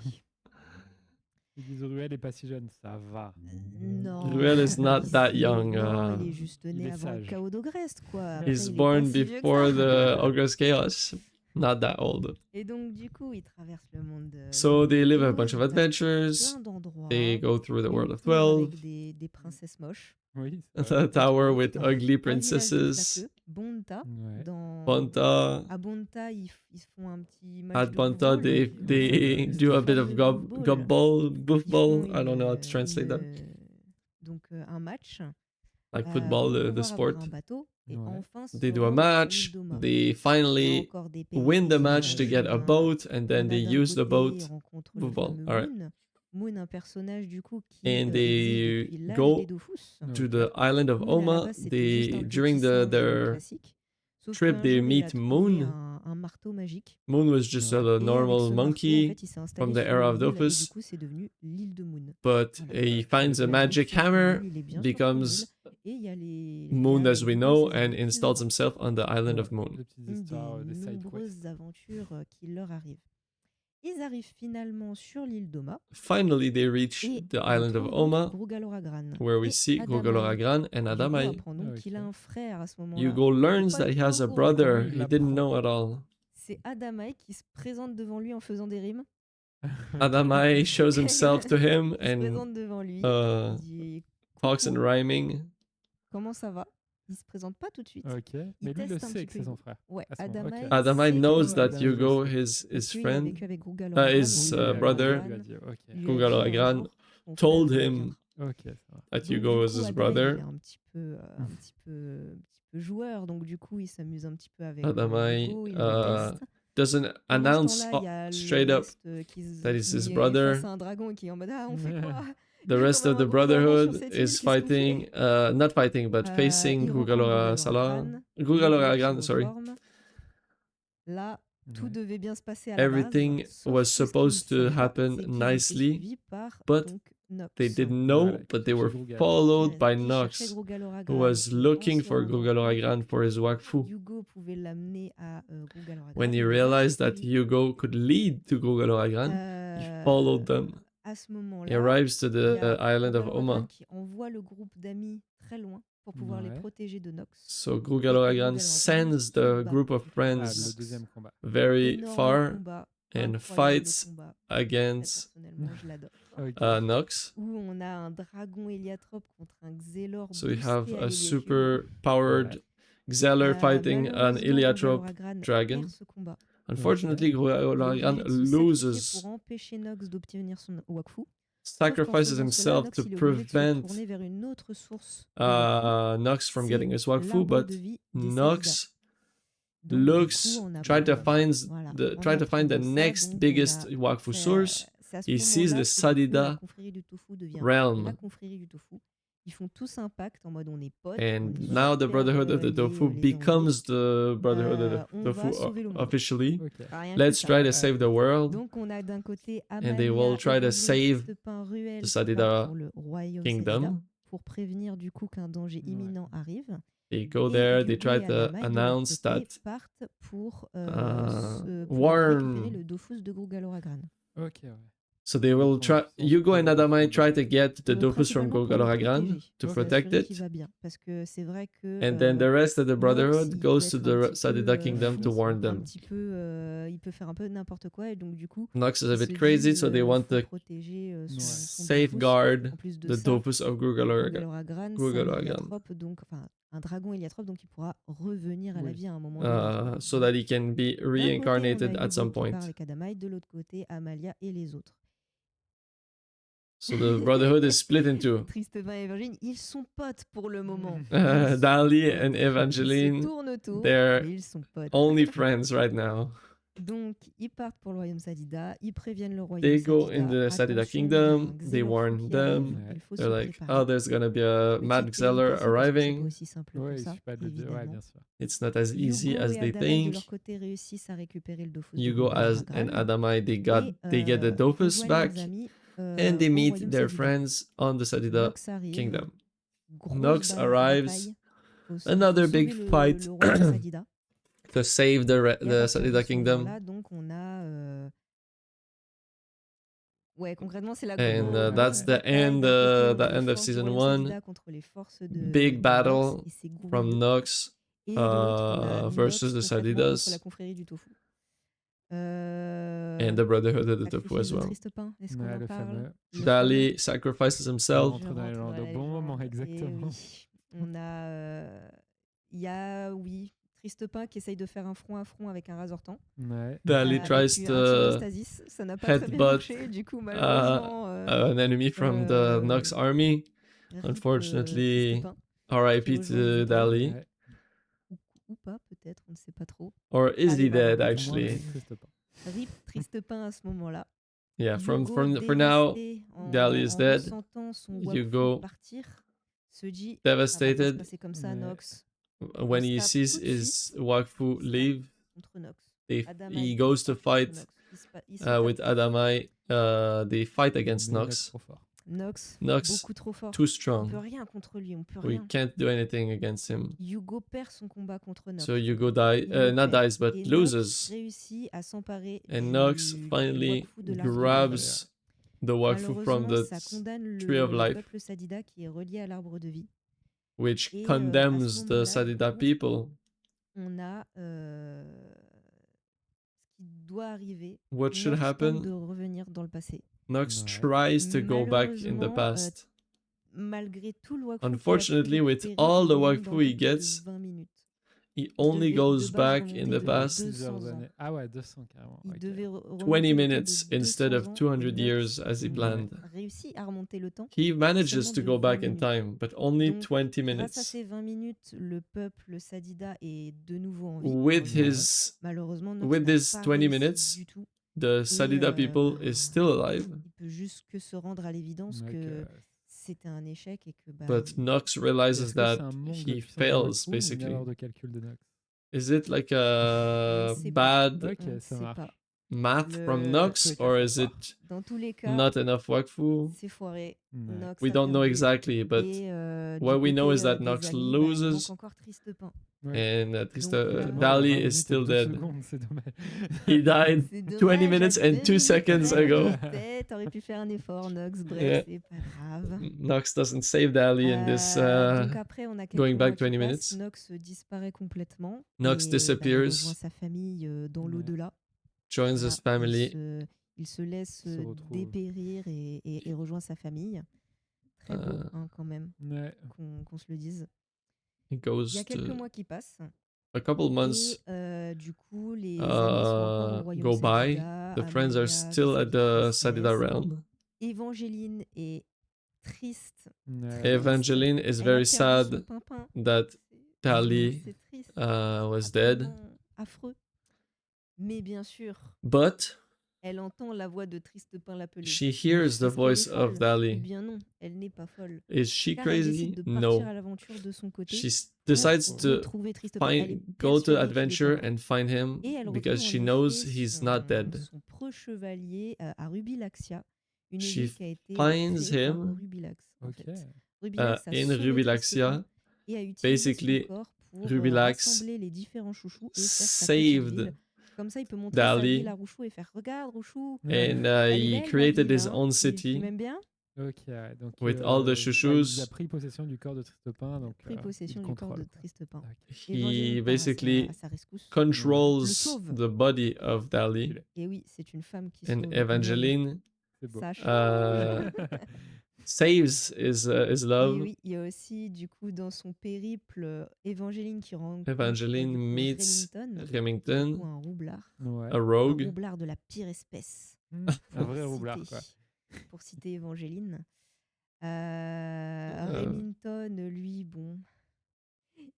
Ils disent Ruel est pas si jeune, ça va. Non. Ruel is not that young. Non, il est juste il né est avant le sage. chaos d'Ogrest, quoi. Après, He's il est born pas si vieux que before ça. the Ogrest Chaos. Not that old. Et donc, du coup, il traverse le monde. So they live a bunch of il tape adventures. plein d'endroits. They go through the Une world of tour 12. avec des princesses moches. Oui. A tower with Un ugly village de princesses. flaqueux, Bonta. Ouais. Bonta. À Bonta, ils se font un petit match At de Bonta, football. they do a bit of gobball, boof Ils ball. font I don't know how to translate that. Donc, un match. Like football, pour the pouvoir sport. avoir un bateau, et Ouais. enfin se They do a rendre match. sur l'île d'Oma. They Il y a finally encore des win the match to paysages get a humains. boat, and then On they a d'un use the côté, boat. ils rencontrent le Football, fameux alright. Moon. Moon, un personnage du coup qui And existe they depuis l'âge go des Dofus. to the island of Moon, à la Oma. base, c'était They juste un during petit singe their classique. Sauf trip, qu'un they jour, il a meet trouvé Moon. un marteau magique. Moon was just a Et avec normal ce marteau, monkey, en fait, il s'est installé from the sur era of l'île, et du Dofus, coup, c'est devenu l'île de Moon. but Voilà. he finds a Donc, magic sur son hammer, île, il est bien sur son becomes île, et il y a les Moon gars, as we les know, boss, and ils ont installs plus himself on the island of Ouais, Moon. des petites une histoires, des des side quests. nombreuses aventures qui leur arrivent. Ils arrivent finalement sur l'île d'Oma Finally, they reach et the island of retrouvent Oma, Gruggaloragran. where we Et see Adamai. Gogoloragran and Hugo Adamai. apprend donc Ah, qu'il a ok. un frère à ce moment-là. Hugo learns Pas that du he tout has au a courant. brother. Il He didn't l'apprend. know at all. C'est Adamai qui se présente devant lui en faisant des rimes. Adamai shows himself to him Il se and présente devant lui. uh, Il dit talks in coucou, rhyming. comment ça va? Il se présente pas tout de suite. Ok, mais lui, il le teste un sait petit que peu c'est son Hugo. frère. Ouais, À ce moment, Adamai ok. Adamai sait knows que that Adamai Hugo le is his qu'il a friend. vécu avec Gruggaloragran. His et brother lui a dit, ok. lui a dit un Gruggaloragran jour, ton told frère him reviendra. Ok, ça va. that Donc, Hugo du was coup, his Adamai, brother. il est un petit peu joueur, donc du coup, il s'amuse un petit peu avec Adamai Hugo, il le teste. doesn't Pendant ce announce temps-là, il y a straight le up reste qui that he's his est brother. face à un dragon et qui est en mode ah on fait quoi? The Il y a rest quand of même the un gros dragon sur Brotherhood cette île, is qu'est-ce qu'on fighting, fait? not fighting, but facing Il rencontre Gruggaloragran. Gruggaloragran, Gruggaloragran, Hugo sorry. se reforme. Là, tout Ouais. devait bien se passer à la Everything base, sauf was que ce qu'ils supposed ne to savaient pas, happen c'est qu'ils étaient nicely, suivis par but donc Nox. they didn't know, Voilà, but qui they were cherchait Gruggal. followed by Qui cherchait Nox, who Gruggaloragran was et en looking se for rendant compte Gruggaloragran for his Wakfu. Hugo pouvait l'amener à Gruggaloragran. When he Il realized l'a that suivi. Hugo could lead to Gruggaloragran, he followed them. À ce He moment-là, arrives to il y the a island of Gruggaloragran Oma. qui envoie le groupe d'amis très loin pour pouvoir les Ouais. protéger de Nox. So Et Gruggaloragran Gruggaloragran sends se the bat group of contre Ah, le friends deuxième combat. very Énorme far combat. and incroyable fights combat. against Personnellement, je l'adore. Ok. Nox. Où on a un dragon héliatrope contre un Xelor So we boosté have à a l'héliagium. super powered Xeler fighting an Malheureusement, Heliotrope Gogoloragran dragon. perd ce combat. Unfortunately, Il est Gogoloragran obligé de se sacrifier loses, pour empêcher Nox d'obtenir son Wakfu. sacrifices Sauf qu'en faisant cela, himself Nox, to il est obligé de se prevent tourner vers une autre source de Wakfu. Nox from C'est getting his Wakfu, l'arbre but de vie des Nox Donc, du looks coup, on try to apprend, find voilà, try en to find the apprenant ça, next donc on biggest a Wakfu source. c'est à ce He sees moment-là the que du coup, la Sadida confrérie du tofu devient realm. la confrérie du tofu. Ils font tous un pacte en mode on est potes, And on est now the super Brotherhood of the liés Tofu les uns aux becomes autres. the Brotherhood of the On Tofu va sauver le monde. officially. Ok. Rien Let's que ça. try to save the world. Donc on a d'un côté And they will Amalia try to et save Tristepin Ruel the qui Sadida partent pour le royaume Sadida Kingdom. pour prévenir du coup qu'un danger imminent arrive. They go Et there, they Hugo try et to Adama, de leur announce côté, that partent pour warn. récupérer le Dofus de Gogoloragran. Ok, ouais. So they will try. Hugo and Adamai try to get the Dofus from Principalement pour le Gogoloragran protéger, to pour protect s'assurer it. qu'il va bien. Parce que c'est vrai que And then the rest of the Nox, Brotherhood il goes peut to être un the petit Sadida peu, Kingdom to warn un them. petit peu, il peut faire un peu n'importe quoi et donc du coup, Nox is a ils se bit crazy, disent so they want faut to protéger son safeguard En plus de the ça, Dofus of Gogoloragran. Gogoloragran, c'est un Gogoloragran. héliatrope, donc enfin un dragon héliatrope, donc il pourra revenir à la vie à un moment donné. So that he can be D'un côté, on reincarnated a at Hugo some qui point. part avec Adamai, de l'autre côté, Amalia et les autres. So the Brotherhood is split into Tristepin et Virgin, ils sont potes pour le moment. Dali and Ils se Evangeline. tournent autour, They're mais ils sont potes. only friends right now. Donc, ils partent pour le royaume Sadida, ils préviennent le royaume They go Sadida. in the Sadida Attention, Kingdom, il y a un they Xelor warn fou qui them. arrive, il faut They're se like, préparer. oh, there's gonna be a mad Petite Xeler péripétie, parce que c'est pas arriving. aussi simple que Ouais, il ça, suffit pas de le dire. Ouais, évidemment. bien sûr. It's not as easy Hugo as et they Adamai, de think. leur côté, réussissent à récupérer le Dofus de Hugo and Gogoloragran. Adamai, they get the Dofus rejoignent back, leurs amis, and they au meet royaume their Sadida. friends on the Sadida Nox arrive, Kingdom. grosse Nox arrives, bataille. Il another faut big sauver fight le royaume Sadida. to save Et à the partir de Sadida ce Kingdom. moment-là, donc on a ouais, concrètement, c'est la And grosse that's the bataille. end, D'un côté, on the a les end of forces du season royaume 1. Sadida contre les forces Big de battle Nox et ses from gourous. Nox Et de l'autre, on a versus Nox the concrètement contre la Sadidas confrérie du tofu. and the Brotherhood of the Tofu Sacrifice as de well. Tristepin, est-ce qu'on Ouais, en le parle? fameux. Le Dali sacrifices On himself. rentre dans les fameux, landes au voilà, bon les moment, légendes. Et exactement. oui, on a, il y a, oui, Tristepin qui essaye de faire un front à front avec un rasortant. Ouais. Dali Avec tries un to typostasis, ça n'a pas très bien headbutt marché. Du coup, malheureusement, an enemy from the Nox army. rip, Unfortunately, Tristepin, RIP qui rejoint les to étoiles. Dali. Ouais. Ou pas, peut-être, on ne sait pas trop. Or is Allez, he voilà, dead du moins, actually? Triste pas. Rip Tristepin à ce moment-là. Yeah, Hugo, for now, dévasté Dali is en dead. ressentant son Hugo, Wakfu partir, se dit ça va pas se devastated passer comme ça, Ouais. Nox. when On se he tape sees tout de his suite. Wakfu Il se tape leave. contre Nox. He Adamai goes se to tape contre fight Nox. Il se tape with Adamai. They fight against Mais il est Nox. trop fort. Nox, Nox, beaucoup trop fort. too On peut strong. rien contre lui, on peut We rien. can't do anything against him. Hugo perd son combat contre Nox. So Hugo Il le not perd. dies, but Et Nox loses. réussit à s'emparer And du Nox finally Wakfu de l'arbre. grabs the Wakfu from Malheureusement, the ça condamne Tree of le Life, peuple Sadida qui est relié à l'arbre de vie. which Et à ce condemns the moment-là, Sadida du coup, people. on a ce qui doit arriver. What should Nox tente de happen? revenir dans le passé. Nox Ouais. tries to go back in the Malheureusement, past. Malgré tout le Wakfu qu'il a pu Unfortunately, with récupérer, all the il remonte dans Wakfu he le temps de gets, 20 minutes. he Il only devait goes de base back in remonter the de past 200 Plusieurs ans. années. Ah ouais, 200 carrément. Il ok. devait remonter 20 le temps de minutes instead 200 of ans et 200 Nox years as he Ouais. planned. réussit à remonter le temps He manages seulement to de go 20 back in minutes. time, but only Donc, 20 grâce à minutes. ces 20 minutes, le peuple Sadida est de nouveau en vie. With Ouais. his Malheureusement, Nox with n'a this pas 20 réussi minutes, du tout. the Sadida people is still alive, Il peut juste que se rendre à l'évidence Ouais, que que- c'était un échec et que but Nox realizes Est-ce que that c'est un manque de he puissance de fails Wakfu ou une basically. erreur de calcul de Nox? Is it like on a ne sait pas. bad Ok, On ne ça sait marche. pas. math from Le- Nox, Dans tous les cas, or c'est is foire. it Dans tous les cas, not enough Wakfu? c'est foiré. Ouais. Nox We a don't know perdu. exactly, but Et what du we know côté is that des Nox amis, bah, il loses, manque encore Tristepin. Ouais. and Donc, Dali Dommage, is still 20 dead. secondes, c'est dommage. He died C'est 20 dommage, minutes à and 2 2 minutes seconds près, ago. T'aurais pu faire un effort, Nox. Bref, Yeah. c'est pas grave. Nox doesn't save Dali in this Donc après, on a quelques going back mois qui 20 passent, minutes. Nox disparaît complètement. Nox et, disappears. il rejoint sa famille dans Ouais. l'au-delà. joins his family. Il se laisse Se retrouve. dépérir et rejoint sa famille. Très beau, hein, quand même, Ouais. qu'on se le dise. He goes Il y a quelques to mois qui passent. a couple months Et du coup, les amis sont encore au royaume go by. Sadida. The friends are Amalia still vit at sa the vie Sadida tristesse. realm. Évangéline est triste. Ouais. Evangeline is Elle a very perdu son sad pimpin. that Tali C'est triste. was dead. Absolument affreux. Mais bien sûr, But elle entend la voix de Triste Pain l'appeler. she hears the Est-ce qu'elle voice est of folle? Eh Dali. bien non, elle n'est pas folle. Is she Car elle crazy? décide de partir No. à l'aventure de son côté She pour decides to retrouver Triste Pain. Elle est go to persuadée qu'il est adventure pas mort. and find him Et elle because retrouve she en knows effet he's not dead. son preux-chevalier à Rubilaxia, une She ville qui a été finds créée par him Rubilax. En Ok. fait. Rubilax a in sauvé Rubilaxia. Triste Pain et a utilisé Basically, son corps pour Rubilax rassembler les différents chouchous et faire sa petite saved ville. Comme ça, il peut montrer sa Dali. ville à Rouchou et faire « Regarde, Rouchou, And elle est he belle, ma created ville, his hein. own Tu city m'aimes bien ?» Ok, ouais, donc with all the il a chouchous. pris possession du corps de Tristepin, donc Pris possession il du corps contrôle, de quoi. Triste Pain. Ok. Évangéline He part basically à sa rescousse. Le controls sauve. the body of Dali. Et oui, c'est une femme qui And sauve. Evangeline C'est beau. Ça change. saves his Et love. oui, il y a aussi, du coup, dans son périple, Évangéline qui rencontre Evangeline du coup, meets Remington, du Remington, coup, un roublard. Ouais. a Un rogue. roublard de la pire espèce. Un vrai roublard, quoi. Pour citer Évangéline. Remington, lui, bon.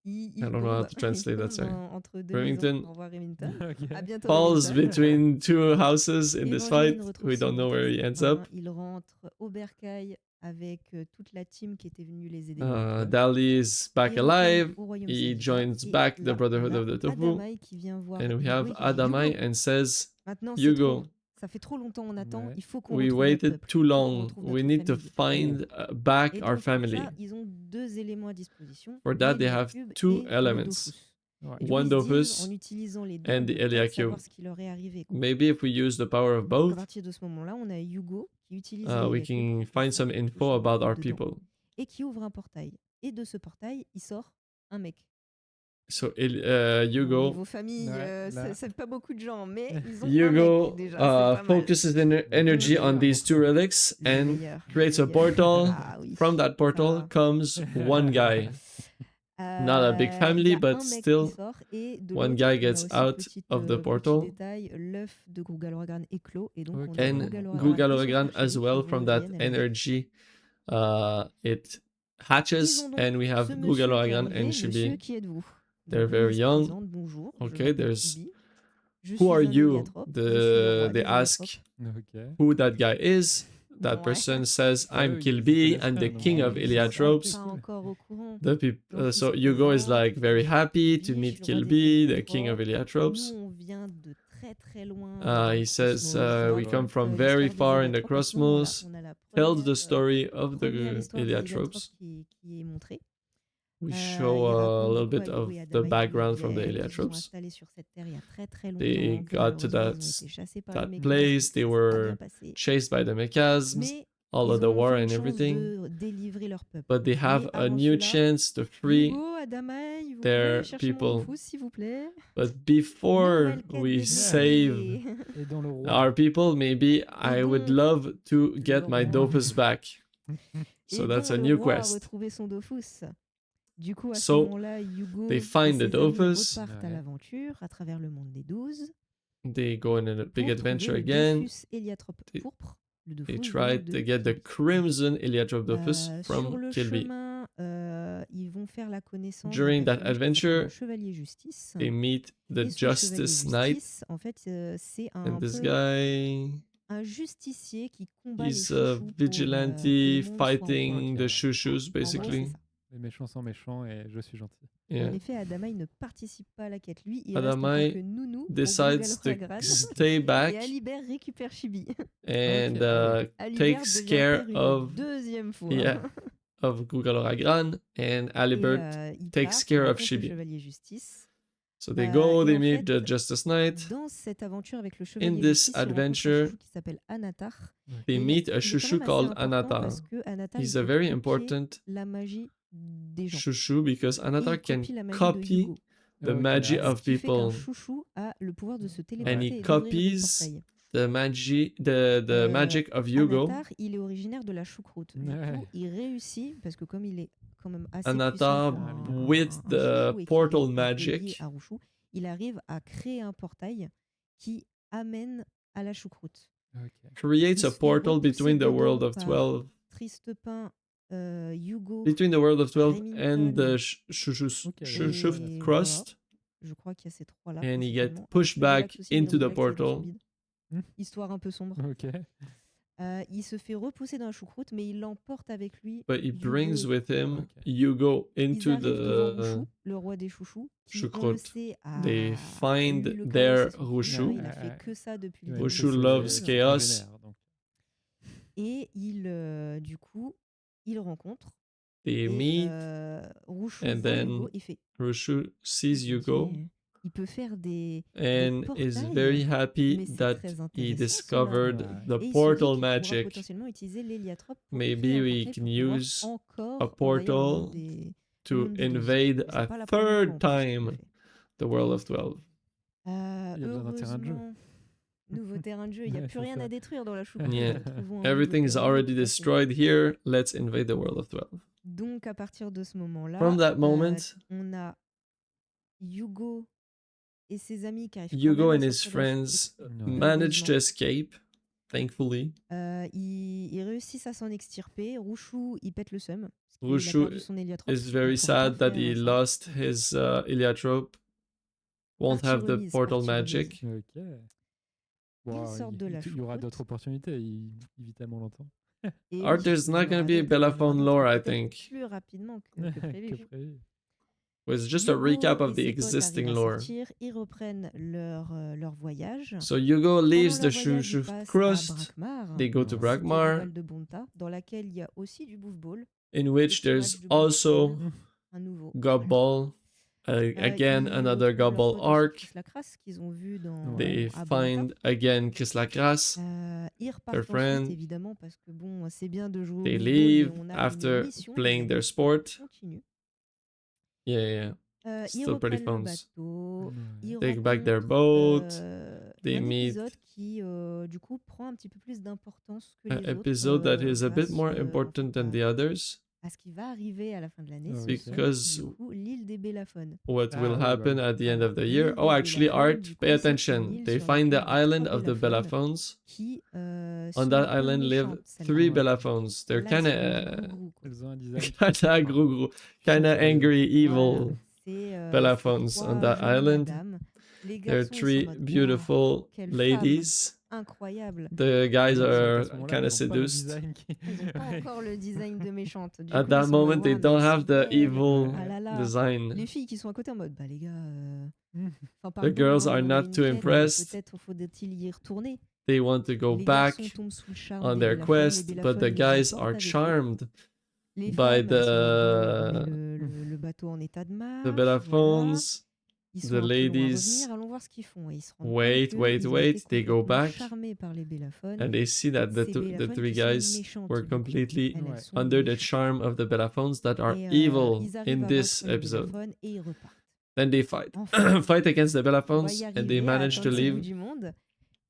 Il I don't know how to translate that, tombe sorry. entre deux Remington maisons. Au revoir, Remington. Ok. À bientôt, falls Remington. between two houses in this fight. Évangéline retrouve We don't son know where he Triste ends up. Pain. Il rentre au bercail avec toute la team qui était venue les aider. Dali is back Il retourne alive. au royaume He Sadida. joins Et back là, the Brotherhood on a of the Tofu. Adamaï qui vient voir And we Hugo have et qui dit, Adamai Hugo, and says, maintenant c'est Hugo, trop. Ça fait trop longtemps on attend. Ouais. Il faut qu'on we retrouve notre waited peuple. too Il faut qu'on long. retrouve We notre need to famille. find back Et our donc, pour family. ça, ils ont deux éléments à disposition. For that, les they have Eliacubes two et le elements. Dofus. Ouais. Et du coup, One ils se disent, Dofus en utilisant les deux, and on the peut peut-être Eliacube. savoir ce qui leur est arrivé. Quoi. Maybe if we use the power of Donc, à both, partir de ce moment-là, on a Hugo qui utilise we l'Eliacube can pour find faire some quelque info chose about our dedans. people. Et qui ouvre un portail. Et de ce portail, il sort un mec. So Bon, Hugo niveau famille, Ouais, là. c'est pas beaucoup de gens, mais ils ont un Hugo mec déjà, c'est pas mal. focuses energy Donc, on these two relics Le and meilleur, creates le a meilleur. portal. Ah oui, From that portal ça. comes one guy. Not a big Il y family, a but un mec still qui sort et de one l'autre, guy on a gets aussi out of the petit portal. détail, l'œuf de Grugaloragan éclot et donc Ok. on a And et son Gugaloragan frère as chéri well qui from that reviennent à la vie. energy. It Ils hatches ont donc and we have ce monsieur qui est Gugaloragan arrivé. and Monsieur, Shibi. qui êtes-vous? They're Donc, lui, very il se young. présente, bonjour, je Okay, m'appelle there's Shibi. Je who suis are un you? héliatrope et je suis le roi They des ask héliatropes. Ok. who that guy is. That Ouais. person says, Ah, I'm eux, ils Kilby, connaissent I'm rien, the donc, king ils of sont Heliotropes. pas Pas encore au courant. The Donc, il so se Hugo is présente, like very happy to je meet suis le roi des Kilby, the king of héliatropes. Heliotropes. Nous, on vient de très très loin dans He le says Krosmoz. we Je come raconte from very l'histoire far des in the héliatropes à ce moment-là. Krosmoz. On a la Tells the story of the première histoire des héliatropes Heliotropes. qui est montrée. We Il show a raconte little du coup à bit Hugo of et the Adamaï background qu'ils from the se sont Heliotropes. installés sur cette terre il y a très très They longtemps, que got to malheureusement ils ont été chassés par les that mechas, place. que They ça s'est pas bien were passé. chased by the Mechasms, Mais all ils of the ont war enfin une and chance everything. de délivrer leur peuple. But they have Mais a avant new cela, chance to free Hugo, Adamaï, vous their pouvez chercher mon people. fou s'il vous plaît. But before Nouvelle quête we de save délivré. Et dans le roi. our people, maybe I would donc, love to get le my roi. Dopus back. So Et that's dont a le new roi a quest. retrouvé son Dofus. Du coup, à ce So, moment-là, Hugo they et find ses the amis Dofus. repartent à Ouais. l'aventure à travers le monde des 12 They go on a big pour adventure trouver le again. Dofus héliatrope They- pourpre. Le They Dofus try donc de to get the Kilby. Crimson Heliatrope Dopus Sur from le Kilby. chemin, ils vont faire la connaissance During d'un that personnage qui s'appelle adventure, le Chevalier Justice. They meet the Et ce Chevalier Justice Knight, Justice, en fait, c'est and un this peu guy, un justicier qui combat he's les a chouchous pour vigilante que le monde soit en paix. fighting Ok, the ouais. chouchous, En gros, c'est basically. ça. Les méchants sont méchants et je suis gentil. Yeah. En effet, Adamaï ne participe pas à la quête. Lui, il reste en Adamaï tant que nounou au decides to Gungaloragan. stay Et back Alibert récupère Chibi. and Ok, ah oui. Alibert takes devient care père une of deuxième fois. yeah, of Gugaloragan, and Alibert il takes part, care il of rencontre le Shibi. Chevalier Justice. So they go, Et they en meet fait, the Justice Knight, dans cette aventure avec le Chevalier this Justice, il rencontre un adventure, chouchou qui s'appelle Anatar. they Et meet a il est quand chouchou même assez called important Anatar. parce que Anatar, He's il a peut very copier important la magie des gens. chouchou because Et Anatar il can copie la magie de copy Hugo. the Ok, magic ah of Ce qui fait qu'un people, chouchou a le pouvoir de se and téléporter he et d'ouvrir des copies portails. the magic of Hugo. Anatar, il est originaire de la choucroute. Du Ouais. coup, il réussit, parce que comme il est quand même assez Anatar puissant pour with un the chouchou et qu'il portal est un peu lié magic à Rouchou, il arrive à créer un portail qui amène à la choucroute. Ok. creates Il a se fait portal repousser between the world dedans of par 12 Tristepin, Hugo, between the world of 12 and the Remington Ok, et Shushuft voilà. crust, Je crois qu'il y a ces trois-là and he get principalement. pushed Le Belax back aussi, mais into le the Belax, il est dans son portal. bide. Hmm. Histoire un peu sombre. Ok. Il se fait repousser dans la choucroute, mais il l'emporte avec lui. But he Hugo brings et with him Ok. Hugo Ils into arrivent devant the Rouchou, le roi des chouchous, qui, on le choucroute. sait, They a find lu le chaos, their c'est son truc, Rouchou. hein, il a fait que ça depuis le Ouais, début. Rouchou c'est- loves c'est chaos. congénère, donc. Et du coup, il rencontre. They Et meet, Rouchou and voit then Hugo et fait. Rouchou sees Il Hugo dit, il peut faire des and is very portails, happy mais c'est that très he intéressant, cela. discovered Ouais. the Et il se dit portal qu'il pourra magic. potentiellement utiliser l'héliatrope pour Maybe créer un we portail can pour pouvoir use encore a envahir le monde portal des, to le monde des 12. invade Mais c'est a pas la première fois third en plus qu'il le time fait. the world of 12. Il y a besoin d'un terrain de jeu. Heureusement, nouveau terrain de jeu, il n'y a Ouais, plus c'est rien ça. à détruire dans la choucroute. Yeah. Trouvons un Everything nouveau is terrain de jeu, already tout à fait. destroyed here. Let's invade the world of 12. Donc à partir de ce moment-là, From that moment, on a Hugo et ses amis qui arrivent quand Hugo même à and his sortir de la friends choucroute. Ouais. managed to Heureusement. escape, thankfully. Ils réussissent à s'en extirper. Rouchou, il pète le seum. Parce qu'il a Rouchou perdu son héliatrope. is Il very pourra pas sad that faire he ça. lost his Iliatrope. Won't Partie have the remise, portal partie magic. remise. Ok. Bon, sortent de la il y aura choucroute. d'autres opportunités. Il vit tellement longtemps. Et Or oui, there's il y not en gonna aura be a d'autres, il y en aura Bellaphone d'autres, lore, I peut-être think. plus rapidement que prévu. Que prévu. It was just a Hugo recap of et the ses potes existing arrivent à lore. sortir, ils reprennent leur voyage. So Hugo Pendant leaves leur the voyage, ils Shushuft passent à crust. Brakmar, They go to Ouais. cité Brakmar, rivale de Bonta, dans laquelle il y a aussi du bouffball. in which Petit match there's de bouffball, also un nouveau. Gubball. Again, Ils another retrouvent leur Gubball pote aussi, arc. Chris Lacrasse, qu'ils ont vu dans They à Bonta. find again Chris Lacrasse. Ils repartent their friend. ensuite, évidemment, parce que bon, c'est bien de jouer au They bouffball, leave mais on a after une mission, playing les their amis. sport. Continue. Yeah. Ils Still pretty reprennent le phones. bateau. Ils Take back their rencontrent boat. They un meet épisode qui, du coup, prend un petit peu plus d'importance que an les autres episode that is a bit grâce, more en important fait, than the others. à ce qui va arriver à la fin de l'année. Ce sont, Because du coup, l'île des Bellaphones. what Ah will oui, bah happen oui. at the end Voilà. of the year? L'île Oh, des actually, Bellaphones, Art, du coup, pay c'est une attention. île They sur find the laquelle il y a island trois of the Bellaphones Bellaphones. qui On sont that un peu island live méchantes, celles-là. 3 Ouais. Bellaphones. They're Là, elles kind sont of grou-grou, quoi. Elles ont un design. kinda grou-grou, kinda angry, evil Voilà. C'est Bellaphones trois on that jolies island. madames. Les They're garçons, ils sont en three mode, beautiful waouh, quelle femme ladies. incroyable. The guys Donc, c'est are qu'à ce moment-là, kind of ils ont pas le seduced. design qui- Ils n'ont pas encore le design de méchante. Du At coup, that ils sont en mode, moment, they ouais, don't mais have the elles sont belles. evil Ah là là. design. Les filles qui sont à côté en mode, bah les gars, enfin, The pardon, girls hein, are on a not une too quête, impressed. peut-être faudrait-il y retourner. They want to go Les back garçons tombent sous le charme on des their Bellaphones, les quest, but Bellaphones the les guys emportent are avec eux. charmed Les by femmes, elles sont en mode, bon, on the met le bateau en état de marche, voilà. Bellaphones. Ils sont The un peu longs à ladies revenir, allons voir ce qu'ils font. Et ils se rendent wait, compte wait, qu'ils ont wait. été They go complètement back charmés par les Bellaphones. and they see that the, Ces the Bellaphones three qui sont guys méchantes, were du coup. completely Elles, Ouais. elles sont under the méchantes. charm of the Bellaphones that are Et evil ils arrivent in à this vaincre les episode. Bellaphones et ils repartent. Then they fight. Enfin, Fight against the on va Bellaphones y and they arriver à manage to atteindre ce bout leave. du monde.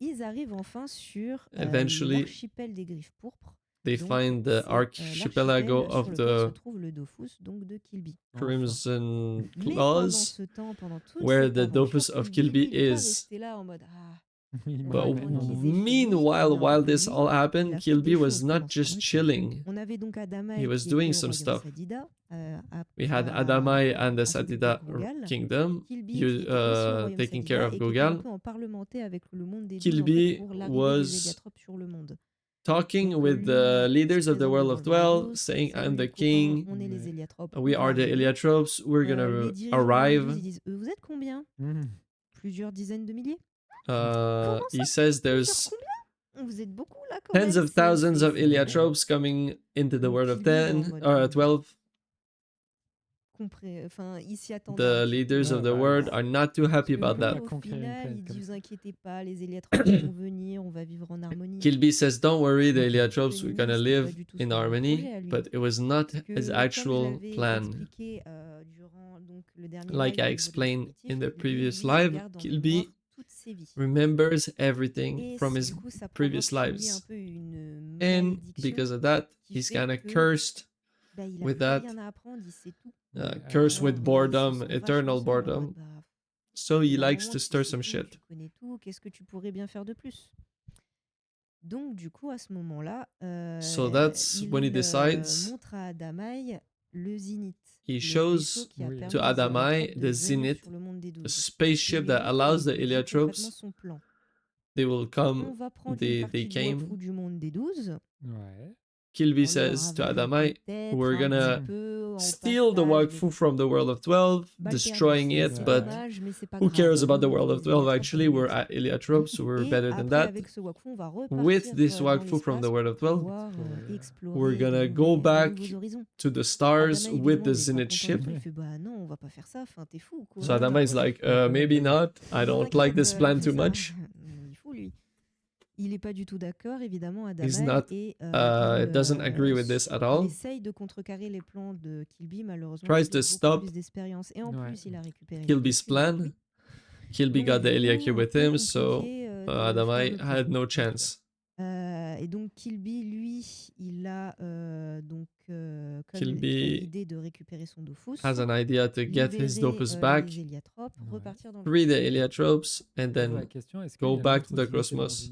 Ils arrivent enfin sur Eventually, l'archipel des Griffes Pourpres. they Donc, find the c'est archipelago l'archipel sur of lequel se the trouve le Dofus, donc de Kilby. Crimson Mais pendant Claws, ce temps, pendant toute where cette the aventure, Dofus of Kilby lui, il est pas is. resté là en mode ah, Il on But va m'aurait attendre qu'ils aient fini. meanwhile, Non, while this lui, all il happened, a fait Kilby des was choses not pendant ce just temps. chilling. On avait donc Adamaï He was qui doing était au some royaume stuff. Sadida, We had Adamai and the à s'occuper de Satida Gougal. Kingdom Kilby qui était aussi au royaume taking Sadida care of et qui était un Gogal. peu en parlementé avec le monde des 12 en Kilby fait, pour l'arrivée des was Héliatropes sur le monde. talking Donc with lui, the il se leaders of the présente world devant of le roi des 12, 12, saying, salut I'm les the copains, king. on est les Ouais. Héliatropes, We on va are the arriver. Eliatropes. We're Les gonna dirigeants du royaume des 12, arrive. ils disent vous êtes combien? Plusieurs dizaines de milliers? He says Plusieurs there's combien? Vous êtes beaucoup là quand tens même. of thousands of c'est- Eliatropes coming into the Donc, world of Kilby, il est en 10 mode, or 12. Enfin, il s'y attendait un The petit peu. leaders of Ouais, the bah, world are not too happy Parce about que, that. au Conquérir une final, planète il comme dit ça. vous inquiétez pas, les Héliatropes vont venir, on va vivre en harmonie. Kilby says, don't worry, the Eliatropes, Que we're lui, gonna c'était live pas du tout in son harmony, projet à lui. but it was not Que, his comme je actual l'avais plan. expliqué durant donc like I explained in the previous live, Kilby remembers everything from his previous lives. And because of that, he's kind of cursed with that. Cursed with boredom, eternal boredom. So he likes to stir some shit. Donc, du coup, à ce moment-là, so that's when he decides. Montre à Adamaï le zénith. He shows to Adamaï the zenith, a spaceship that allows the heliotropes. They will come. They came. Kilby says to Adamaï, we're gonna steal the Wakfu from the world of 12, destroying it, but who cares about the world of 12? Actually, we're at heliotropes, we're better than that. With this Wakfu from the world of 12, we're gonna go back to the stars with the Zenith ship. So Adamaï is like, maybe not, I don't like this plan too much. Il n'est pas du tout d'accord, évidemment, Adamaï. He's not, doesn't agree with this at all. Il essaye de contrecarrer les plans de Kilby, malheureusement. Tries to stop et en plus, il a récupéré Kilby's plan. Kilby got the Eliakim with him, so Adamaï had no chance. Et donc Kilby, lui, il a donc comme idée de récupérer son Dofus. Has an idea to get his Dofus back, free the Heliotropes, and then go back to the Krosmoz.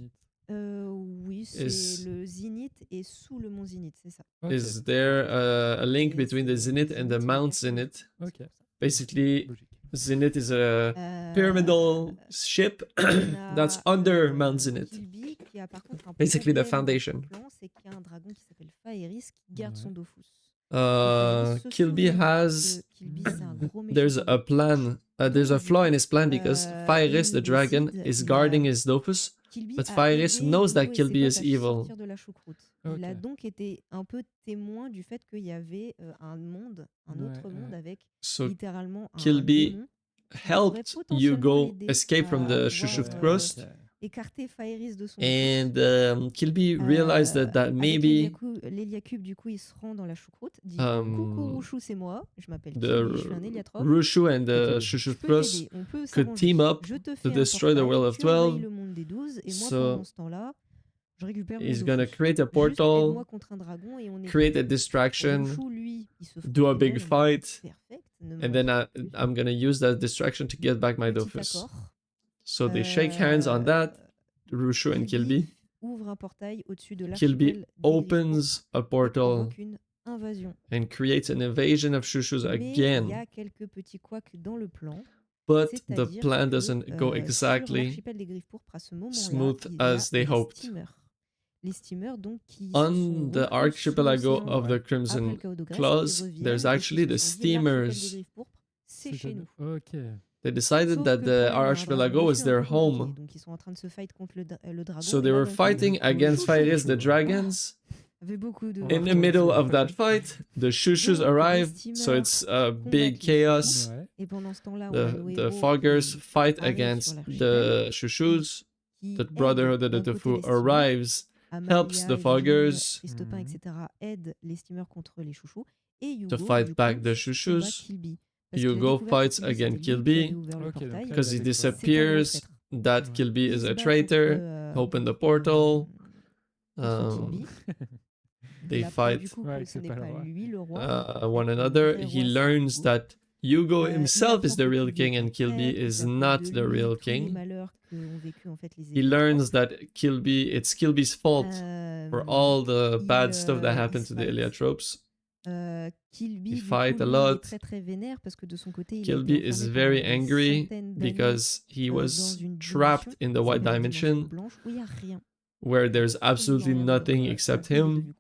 Oui, c'est le Zénith et sous le mont Zénith, c'est ça. Is there a link between the Zenith and the Mount Zenith? Basically, Zenith is a pyramidal ship that's under Mount Zenith. Basically the foundation. C'est qu'il y a un dragon qui s'appelle Faeris qui garde son Dofus. Kilby has... There's a plan. There's a flaw in his plan because Faeris, the dragon, is guarding his Dofus. But Faeris knows that Kilby is evil. Il a donc été un peu témoin du fait qu'il y avait un monde, un autre monde avec littéralement un Kilby helped Hugo escape from the Shushuft Crust. And Kilby realized that maybe l'Héliacube, du coup, il se rend dans la choucroute, dit coucou Rushu, c'est moi, je m'appelle Kilby, je suis un héliatrope. Rushu and the Shushuft Crust could team up to destroy the world of 12. So he's gonna create a portal, create a distraction, do a big fight, and then I'm gonna use that distraction to get back my Dofus. So they shake hands on that, Rushu and Kilby. Kilby opens a portal and creates an invasion of Shushus again. But the plan doesn't go exactly smooth as they hoped. On the archipelago of the Crimson Claws, there's actually the steamers. They decided that the archipelago was their home. So they were fighting against Faeris the dragons. In the middle of that fight, the Shushus arrived, so it's a big chaos. The Foggers fight against the Shushus. The Brotherhood of the Tofu arrives, helps the Foggers to fight back the Shushus. Hugo fights against Kilby because he disappears. That Kilby is a traitor. Open the portal. They fight one another. He learns that Hugo himself is the real king and Kilby is not the real king. He learns that it's Kilby's fault for all the bad stuff that happened to the Heliotropes. He fight a lot. Kilby is very angry because he was trapped in the white dimension where there's absolutely nothing except him.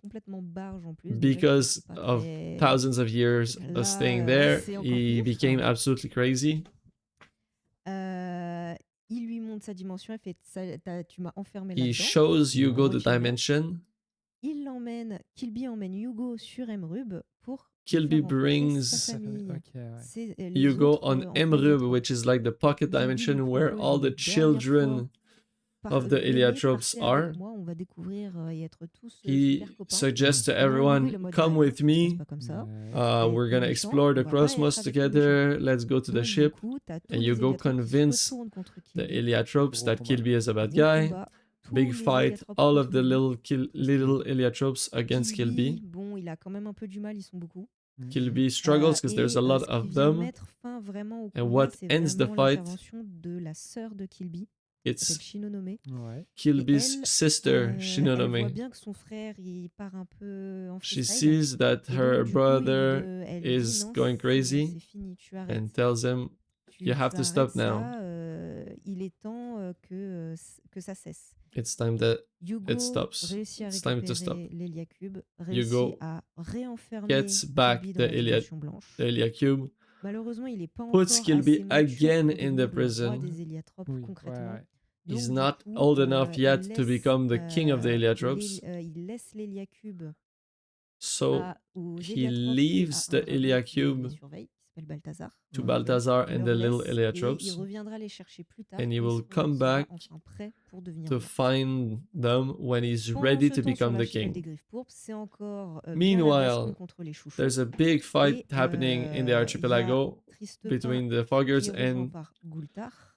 Because of thousands of years of staying there, he became absolutely crazy. He shows Hugo the dimension. Kilby brings Hugo on Emrub, which is like the pocket dimension where all the children of the Heliotropes are, he suggests to everyone, come with me, we're gonna explore the Krosmoz together, let's go to the ship, and you go convince the Heliotropes that Kilby is a bad guy. Big fight, all of the little Heliotropes against Kilby. Kilby struggles because there's a lot of them. And what ends the fight? It's Kilby's sister, Shinonome. She sees that her brother is going crazy and tells him, you have to stop now. It's time that it stops. It's time to stop. Hugo gets back the Heliacube, puts Kilby again in the prison. He's not old enough yet to become the king of the Heliotropes. So he leaves the Heliacube to Balthazar and the little Heliotropes, and he will come back to find them when he's ready to become the king. Meanwhile, there's a big fight happening in the archipelago between the Foggers and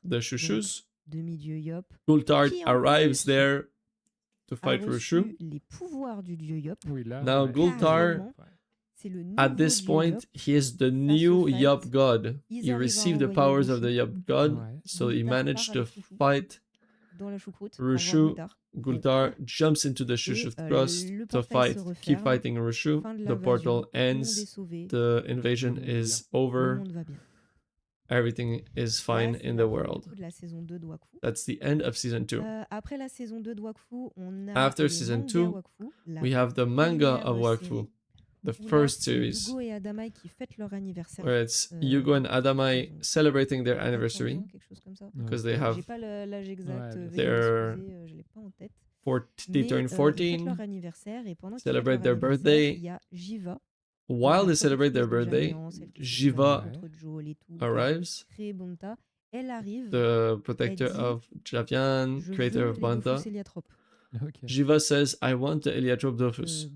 the Chouchous. Gultard arrives there to fight Rushu. Now Gultard, at this point, he is the new Yup god. He received the powers of the Yup god, so he managed to fight Rushu. Gultard jumps into the Chouchouf cross to fight. Keep fighting Rushu. The portal ends. The invasion is over. Everything is fine in the world. That's the end of season 2. After season 2, we have the manga of Wakfu, the first series, where it's Hugo and Adamai celebrating their anniversary, because they have they turn 14, celebrate their birthday. While they celebrate their birthday, Jiva arrives, the protector of Javian, creator of Banta. Jiva says, I want the Heliotrope Dofus.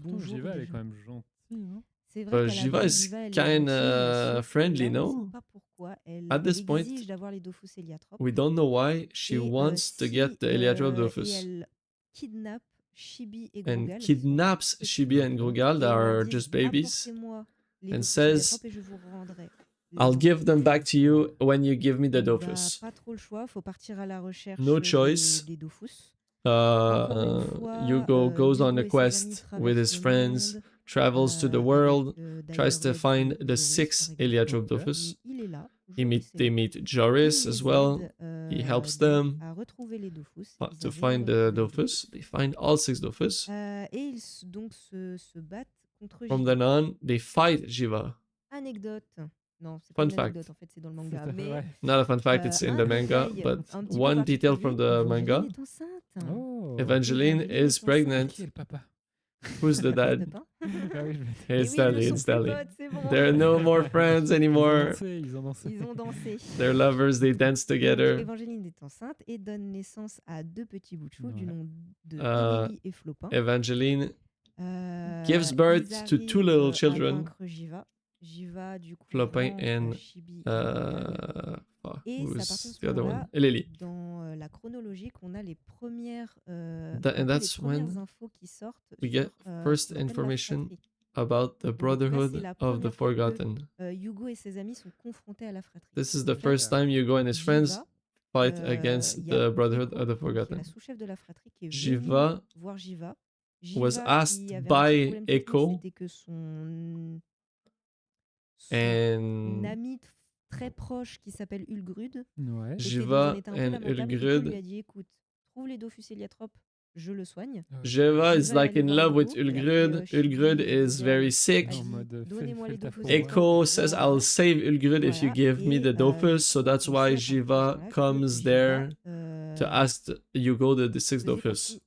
But Jiva is kind of friendly, no? At this point, we don't know why she wants to get the Heliotrope Dofus. And kidnaps Chibi and Grugal, that are just babies, and says, I'll give them back to you when you give me the Dofus. No choice. Hugo goes on a quest with his friends, travels to the world, tries to find the 6 Heliotrope Dofus. They meet Joris as well. He helps them to find the Dofus. They find all 6 Dofus. From then on, they fight Jiva. Fun fact. Not a fun fact, it's in the manga, but one detail from the manga. Evangeline is pregnant. Who's the dad? It's Stanley. They're no more friends anymore. They're lovers, they dance together. Evangeline est enceinte et donne naissance à 2 petits bouts de chou du nom de Amélie et Flopin. Evangeline gives birth to 2 little children. Flopin and who's the other one? Amélie. Dans la chronologie qu'on a les premières and that's when infos qui sortent we get first information about the Brotherhood of the Forgotten. Hugo et ses amis sont confrontés à la fratrie. This is the first time Hugo and his friends fight against the Brotherhood of the Forgotten. Jiva was asked by Echo and ami très proche qui s'appelle Ulgrud. Jiva and Ulgrud lui a dit, écoute, trouve les Dofus Heliotropes, je le soigne. Jiva is like in love with Ulgrud. Ulgrud is very sick. Echo says, I'll save Ulgrud if you give me the Dofus. So that's why Jiva comes there to ask Hugo the 6 Dofus.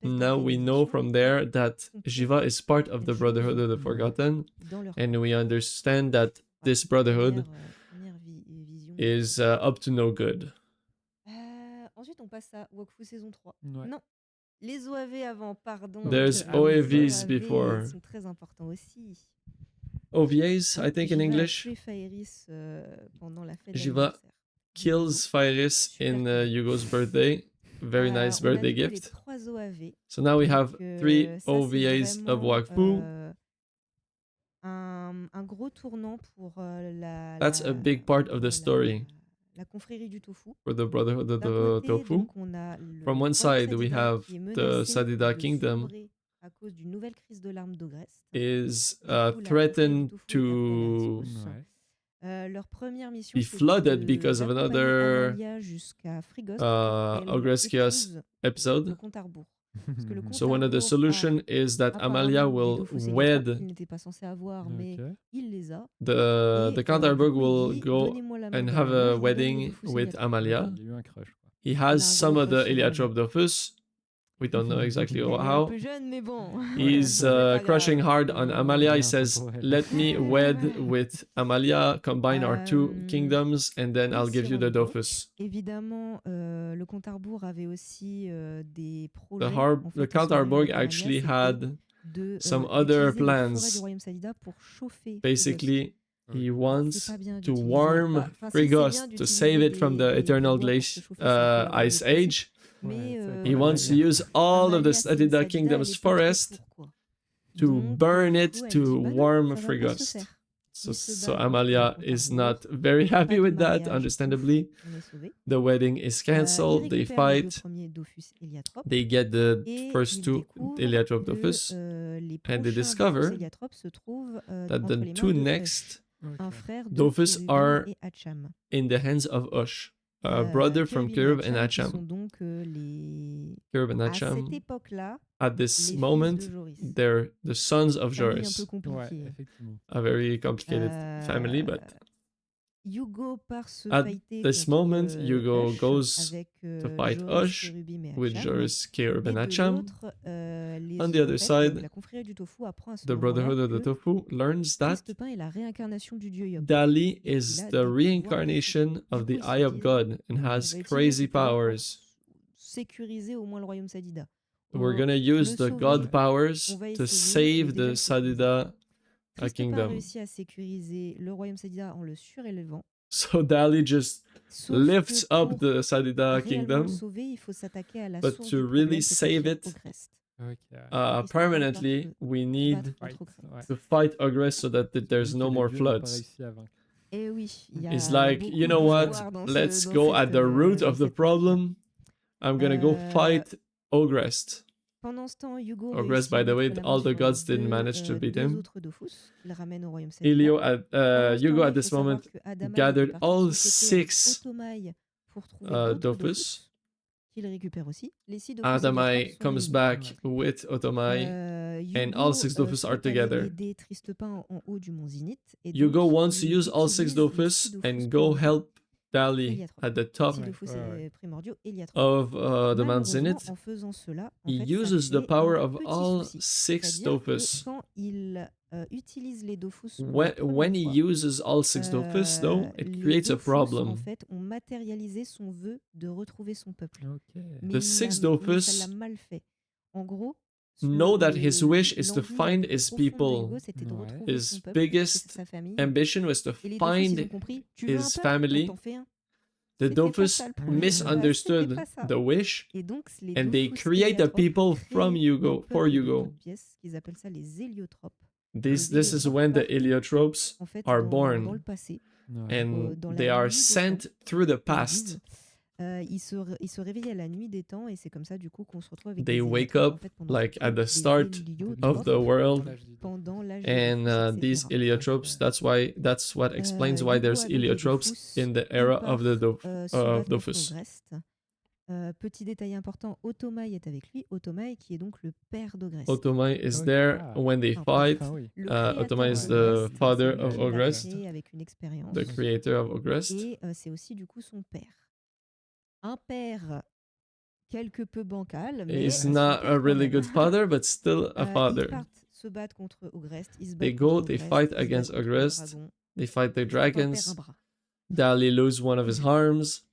Now we know from there that Jiva is part of the Brotherhood of the Forgotten, and we understand that this Brotherhood is up to no good. pas ça. Wakfu saison 3. Ouais. Non. Les OAV avant, pardon. There's Ah oui, OAVs OAV before. sont très importants aussi. OVAs, I think in English. Fairis pendant la fête J'y vais. d'anniversaire. Kills Fairis in Hugo's birthday. Very nice birthday on a vu gift. les 3 OAV. So now we have Donc, 3 ça, OVAs c'est of vraiment, Wakfu. un gros tournant pour That's a big part of the story la confrérie du tofu. for the Brotherhood of D'un the côté, Tofu. donc, on a le From one royaume side, we Sadida have qui est the menacé Sadida de Kingdom sombrer à cause d'une nouvelle crise de l'arme d'Ogrest. is Du coup, la threatened confrérie du tofu est appelée à la to rescousse. Ouais. Leur première mission, be c'était flooded because of d'accompagner another Amalia jusqu'à Frigos pour qu'elle Ogreskias épouse le episode. compte à rebours. Parce que le compte So à one of the rebours solution is that Amalia apparemment will des Dofus Eliatrop wed qu'il n'était pas censé avoir, mais Ok. il les a. the Et Canterburg du coup, will il dit, go donnez-moi la main and d'Amalia, have je a vous donne les wedding Dofus with Eliatrop. Amalia. Il y a eu un crush, quoi. He Il a un has some gros of the crush sur Eliatrop Dofus. We don't know exactly Elle est un how. peu jeune, mais bon. He's C'est pas crushing grave. hard on Amalia. He Bien, says, pour elle. "Let me wed with Amalia, combine our two kingdoms, and then I'll il give s'y you the rend Dofus." Évidemment, le compte à rebours avait aussi des projets. The Count Arborg actually had some other plans. Du royaume Sadida pour chauffer Basically, he C'est wants pas bien to d'utiliser- warm enfin, si, c'est Frigos bien to d'utiliser save it from the des eternal bois pour se chauffer, c'est un peu le ice principe. age. Mais, Ouais, ça va être He la wants to bagarre. use all of the Amalia, c'est une Sadida Sadida, Kingdom's elle est pas trop forest pour, quoi. to Donc, burn du it coup, elle to dit, bah non, warm ça va pas se Frigos. faire. So, Il se so bat contre Amalia le is compte à not rebours. very Pas happy de with that, mariage, understandably. ouf, on est sauvés. The wedding is Il cancelled, they récupère les deux fight, premiers Dofus Eliatrop they get the et first il two découvre Eliatrop que Dofus, les and they prochains discover Dofus Eliatrop se trouvent that entre the les mains two de next Ok. un frère de Dofus Kerubim are et Hacham. in the hands of Ush, a brother from Kerubim Kerub and qui sont Hacham. donc les... Kerub and À cette Hacham, époque-là, at les this fils moment, de Joris. they're the sons of Famille un peu Joris. Ouais, compliquée. effectivement. A very complicated family, but Hugo part se at fighter this contre, moment, Hugo Ush goes avec, to fight Joris, Ush Kerubim et with Hacham. Joris, Kerub Et and de Hacham. l'autre, les On the other Opeth, side, donc la confrérie du tofu apprend à ce The moment-là Brotherhood of the que Tofu learns that Christ Pain est la réincarnation du dieu Yop. Dali Il is a the des pouvoirs reincarnation Du of coup, the il se Eye of dit, God and on has va utiliser crazy ses pouvoirs pour powers. sécuriser au moins le royaume Sadida. We're On- gonna use le the sauver, God powers on va to essayer, mais save déjà, the il faut sécuriser. Sadida Christ Pain a kingdom. réussi à sécuriser le royaume Sadida en le surélevant. So Dali just Sauf lifts que up pour the Sadida réellement le kingdom, sauver, il faut s'attaquer à la but source to du really problème, save c'est-à-dire it, Ogrest. Ok. Christ Pain permanently, part we se need battre Fight, contre Ogrest. ouais. to fight Ogress so that Parce que there's vu no que les more dieux n'ont pas floods. réussi à vaincre. Et oui, il y a It's like, beaucoup you know what? d'histoire dans Let's dans go at cette, the root dans of the cette partie-là. problem. I'm gonna go Euh, fight Ogrest. Pendant ce temps, Hugo Ogress, réussit à by the way, mettre la main all the sur gods didn't deux, manage to beat deux him. autres Dofus qu'il ramène au royaume Sadida. Elio Pendant ce Hugo temps-là, at il faut this savoir moment que Adama gathered était parti all de son côté avec 6 Otomaï pour trouver d'autres Dofus. Dofus qu'il récupère aussi. Les 6 Dofus Adamai Eliatrop sont comes réunis. back with Otomai, and all 6 Dofus are souhaite aller together. aider Tristepin en haut du mont Zinith. Et Hugo donc, wants to il use all 6 utilise les Dofus 6 Dofus and go primordiaux. help Dali Eliatrop. at the top 6 Ouais, Dofus ouais. primordiaux Eliatrop. of the Mount Malheureusement, Zenith. en faisant cela, en He fait, ça uses the crée power un of petit all souci. 6 C'est-à-dire que Dofus. quand il utilise les Dofus pour la When he première fois, uses all 6 Dofus, though, it les creates a Dofus, en problem. fait, ont matérialisé son vœu de retrouver son peuple. Ok. Mais The 6 Dofus ça l'a mal fait. En gros, know that his wish is to l'envie find la plus his profonde de people. Hugo, c'était de Ouais. retrouver His son peuple, retrouver biggest sa famille. ambition was to Et les Dofus, ils ont find compris, tu veux un his peuple, family. on t'en fait un. The C'était pas Dofus ça le problème. misunderstood C'était pas ça. the wish, Et donc, les and they Dofus create a Eliatrop people créent from un Hugo, peuple for de Hugo. toutes pièces, qu'ils appellent ça les héliotropes. This Les is héliotropes when the partent, heliotropes en fait, are dans le born, passé, Ouais. and dans they la are nuit des sent temps. through the Ils past. disent, ils se réveillent à la nuit des temps et c'est comme ça du coup qu'on se retrouve avec They des wake héliotropes, en up fait, pendant like toute at the des start héliotropes of the world, L'âge du pendant l'âge and des these Dofus, etc. heliotropes. Ok. That's what explains why Hugo there's avec les heliotropes Dofus, in the il era part of the se battre contre Dofus. Ogrest. Petit détail important, Otomaï est avec lui. Otomaï qui est donc le père d'Ogrest. Otomai is Ok. there Ah. when they Ah, fight. Ah oui. Le Otomai créateur is the d'Ogrest, father c'est lui of qui l'a Ogrest, créé avec une expérience. the creator of Ogrest. Et c'est aussi du coup son père. Un père quelque peu bancal, mais He's son not père a quand really même. good father, but still a Ils father. partent se battre contre Ogrest. Ils se They battent go, contre they Ogrest, fight ils se against battent contre le Ogrest. dragon. They fight the Ils perdent un dragons. bras. Dali lose one of his arms.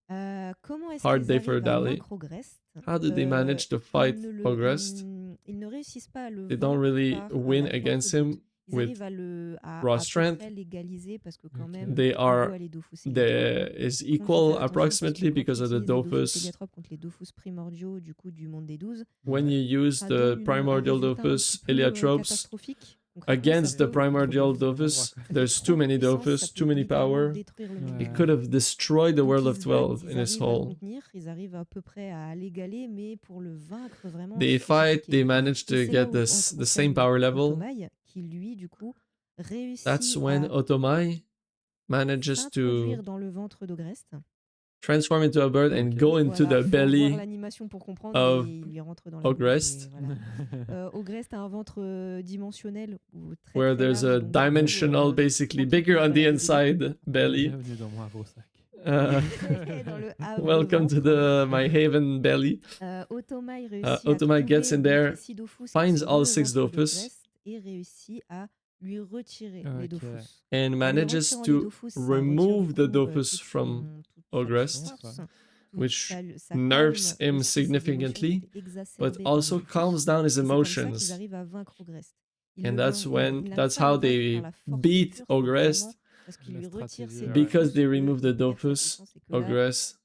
Comment est-ce Hard qu'ils day for arrivent à Dali. vaincre Ogrest? How did they manage to fight Ogrest? Ils ne réussissent pas à le They don't vaincre really par win la force against brute. him Ils with arrivent à raw peu strength. près l'égaliser parce que quand même, They Hugo are a les Dofus Héliatropes. is Quand il faut equal faire attention parce approximately que quand because tu of the utilises les Dofus Dofus. Héliatropes contre les Dofus primordiaux du coup du monde des 12, When you use ça the donne un primordial résultat un Dofus petit peu Heliotropes catastrophique. Concrètement, against ça the peut primordial trop Dofus, puissant. there's trop too de many puissance, Dofus, ça too peut many littéralement power. détruire le monde Ouais. It could have destroyed the Donc world ils of se battent, 12 ils in its arrivent à le whole. contenir, ils arrivent à peu près à l'égaler, mais pour le vaincre vraiment, They c'est fight, compliqué. they manage Et to c'est là get où this entre the autres same power level. Otomaï, qui lui du coup That's réussit when à Otomai manages s'introduire to dans le ventre d'Ogrest. transform into a bird and Ok. go into Voilà, the faut voir belly l'animation pour comprendre, of mais il lui rentre dans la bouche. Ogrest, Et voilà. Ogrest a un ventre dimensionnel ou très where très there's large, a donc du coup, dimensional, basically quand il bigger peut on se the balader inside belly. Bienvenue dans mon Avrosac. dans le havre Welcome to ventre, my haven belly. Otomaï réussit Otomai à gets trouver in donc there, les 6 Dofus qui finds sont dans all le 6 ventre Dofus, d'Ogrest et réussit à lui retirer les Ok. Dofus. and En lui manages retirant les to Dofus, ça retire remove du the coup Dofus toute from toute sa Ogrest, puissance, toute which sa nerfs calme him aussi, ses émotions qui significantly, étaient but exacerbées par les also Dofus. calms down his Et c'est comme ça qu'ils emotions. arrivent à vaincre Ogrest. Ils And le that's vain- when ils n'arrivent that's pas à le how vaincre they par la force beat pure, c'est vraiment Ogrest, parce qu'il La lui retire stratégie, ses ouais. because Dofus, they remove the qu'il perd sa Dofus. puissance et que là, Ogrest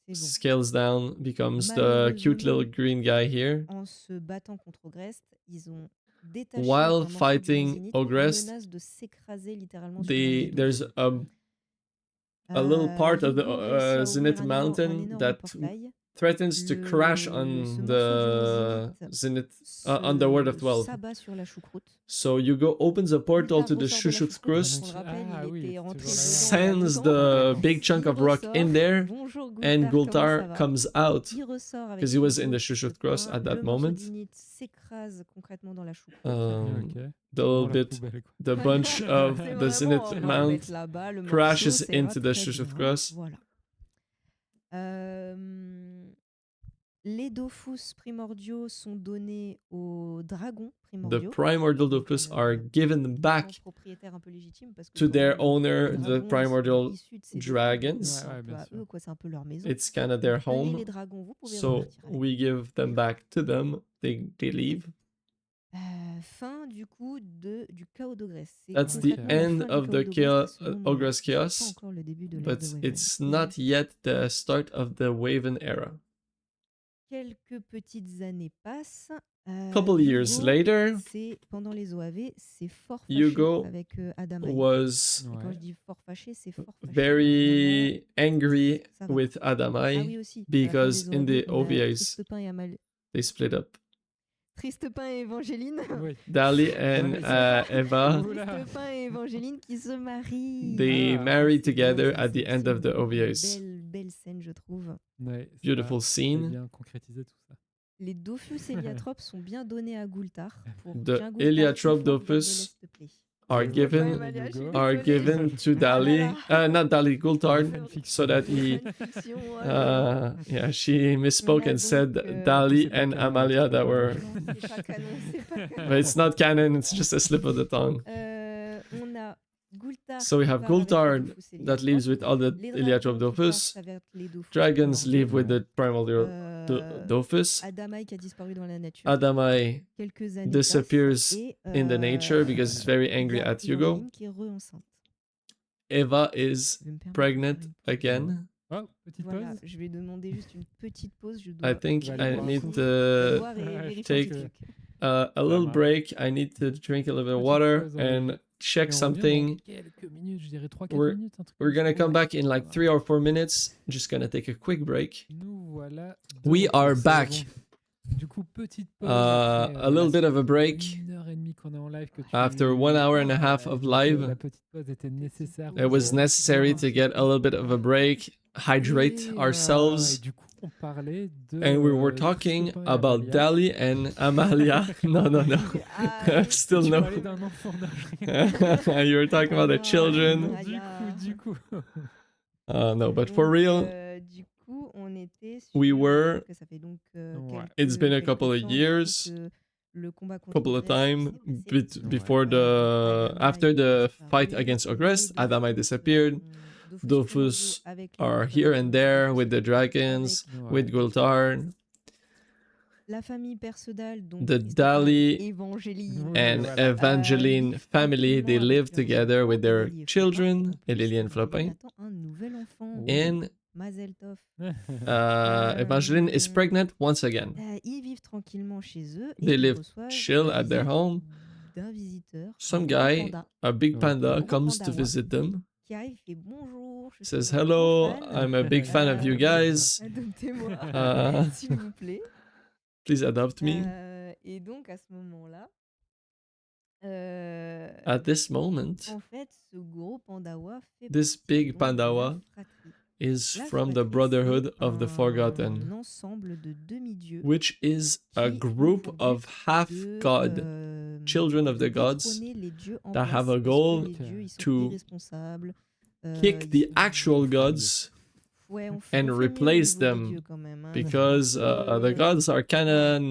c'est bon. scales down, becomes the cute Malheureusement, little green guy here. en se battant contre Ogrest, ils ont détaché While un morceau du fighting zénith qui Ogrest, menace de s'écraser littéralement sur un des there's Dofus. a little part of the Hugo réussit à Zenith ouvrir un Mountain énorme that portail. threatens to crash Ce on morceau the du monde Zenith on the World of se 12. s'abat sur la choucroute. So Hugo opens a portal to the Ultard ressort de la Shushut choucroute, Crust, on le rappelle, Ah il oui, était c'est rentré toujours dedans il y a sends longtemps. the big chunk Il of rock in ressort. there, Bonjour and Gultar, comment ça Gultar va? comes out Il ressort avec because he was Hugo in the qui se Shushut Crust plaint. at that Le morceau moment. d'init s'écrase concrètement dans la choucroute. Ok. The Dans little la bit, poubelle, quoi. the bunch of C'est the vraiment, Zenith on va le Mount mettre là-bas, le morceau, crashes ça ira into the très Shushut bien. Crust. Voilà. Les Dofus primordiaux sont donnés aux dragons The primordiaux. primordial Donc, Dofus le are given techniquement back propriétaire un peu légitime parce que to quand their même, owner, les the dragons, ils sont primordial issus de ces Dofus, dragons. donc c'est un Ouais, peu bien à sûr. eux, quoi, c'est un peu leur maison. It's kind of their Tenez les home, dragons, vous pouvez so repartir avec. we give them back to them. They leave. Fin du coup du chaos d'Ogrest. C'est That's the concrètement la end fin du of chaos the d'Ogrest à ce chaos, moment-là. Ogress C'est pas chaos, encore le début de l'ère but de Waven. it's not yet the start of the Waven era. Quelques petites années passent. Couple years Hugo, later, pendant les OAV, c'est fort fâché Hugo avec Adamaï. was Et quand Ouais. je dis fort fâché, c'est fort fâché. very angry Ça va. with Ah Adamai oui aussi. because à la fin in des the OAV, on a OVAs Tristepin et they split up. Tristepin et Évangéline. Oui. Dali and Eva, Oula. Tristepin et Évangéline qui se marient. they Ah, married C'est bien, together ça, at the c'est end of the une OVAs. belle scène, je trouve. Ouais, ça Beautiful a scene. bien concrétisé tout ça. Les Dofus héliatropes sont bien donnés à Gultar pour The qu'un Gultar qui Heliotrope forme vers Dofus the Play. are Ouais, given Amalia, je suis Hugo. are désolée. given to Ah Dali, là là. not Dali, Gultar, Fanfiction. so that he Fanfiction, oh là là. yeah, she misspoke On a and said donc, Dali c'est pas and canon, Amalia c'est pas that were, Non, c'est pas canon, c'est pas canon. but it's not canon, it's just a slip of the tongue. On a Gultar So we qui have part avec Gultar les Dofus that lives with all the Les Heliotrope dragons qui Dofus. partent avec les Dofus Dragons primordiaux. live with the primordial Euh, Dofus. Adamaï qui a disparu dans la nature. Adamai Quelques années disappears passent et, in the nature because he's very il y angry a at Hugo. Évangéline qui est re-enceinte. Eva is Je vais me permettre de faire pregnant une pause. again. Oh, petite Voilà, pause. je vais demander juste une petite pause. Je dois I think Je vais I aller boire. need boire to et Ouais, vérifier take- un petit truc. a Ça little marche. break. I need to drink a little bit of Petite water pause, and check Et on revient dans something. quelques minutes, je dirais 3-4 We're- minutes. Un truc We're comme gonna ça. come back in like Ça 3 or 4 minutes. Just gonna take a quick break. Nous voilà. de We retour, are c'est back. bon. Du coup, petite pause. A little bit of a break. 1h30 qu'on est en live. Que tu... After 1 hour and a half of live. La petite pause était nécessaire. It was necessary to get a little bit of a break, hydrate Et ourselves. du coup, on parlait de. And we were talking Tristepin et about Amalia. Dali and Amalia. No. Ah, Still Tu no. parlais d'un enfant d'âge. You were talking about the children. Du coup. No, but for donc, real, du coup, on était sur we were- que ça fait donc Ouais. It's been a quelques couple of temps years, que le combat contre couple of Ogrest time s'est passé. before the Adamaï after the disparu, fight against Ogrest, les Adamai Dofus disappeared. ont Dofus are here and there with the dragons, with Gultar. La famille Persodal, donc The Dali Evangeline and Evangeline family, they live together with their children, Amélie and Flopin. attend un nouvel enfant. And Mazel Tov. Evangeline is pregnant once again. Ils vivent tranquillement chez eux. They Et live reçoivent chill at their home. d'un visiteur. Some guy, a big panda, comes to visit them. Qui arrive, fait bonjour. Je Says, suis un hello, grand fan. I'm a big fan of you guys. Adoptez-moi, s'il vous plaît. Please adopt me. Et donc, à ce moment-là, At this moment, en fait, ce gros pandawa fait this big pandawa is from the Brotherhood of the Forgotten, ensemble de demi-dieux, which is a group of half-god children of the gods that have a goal to kick the actual gods and replace them, because the gods are kind of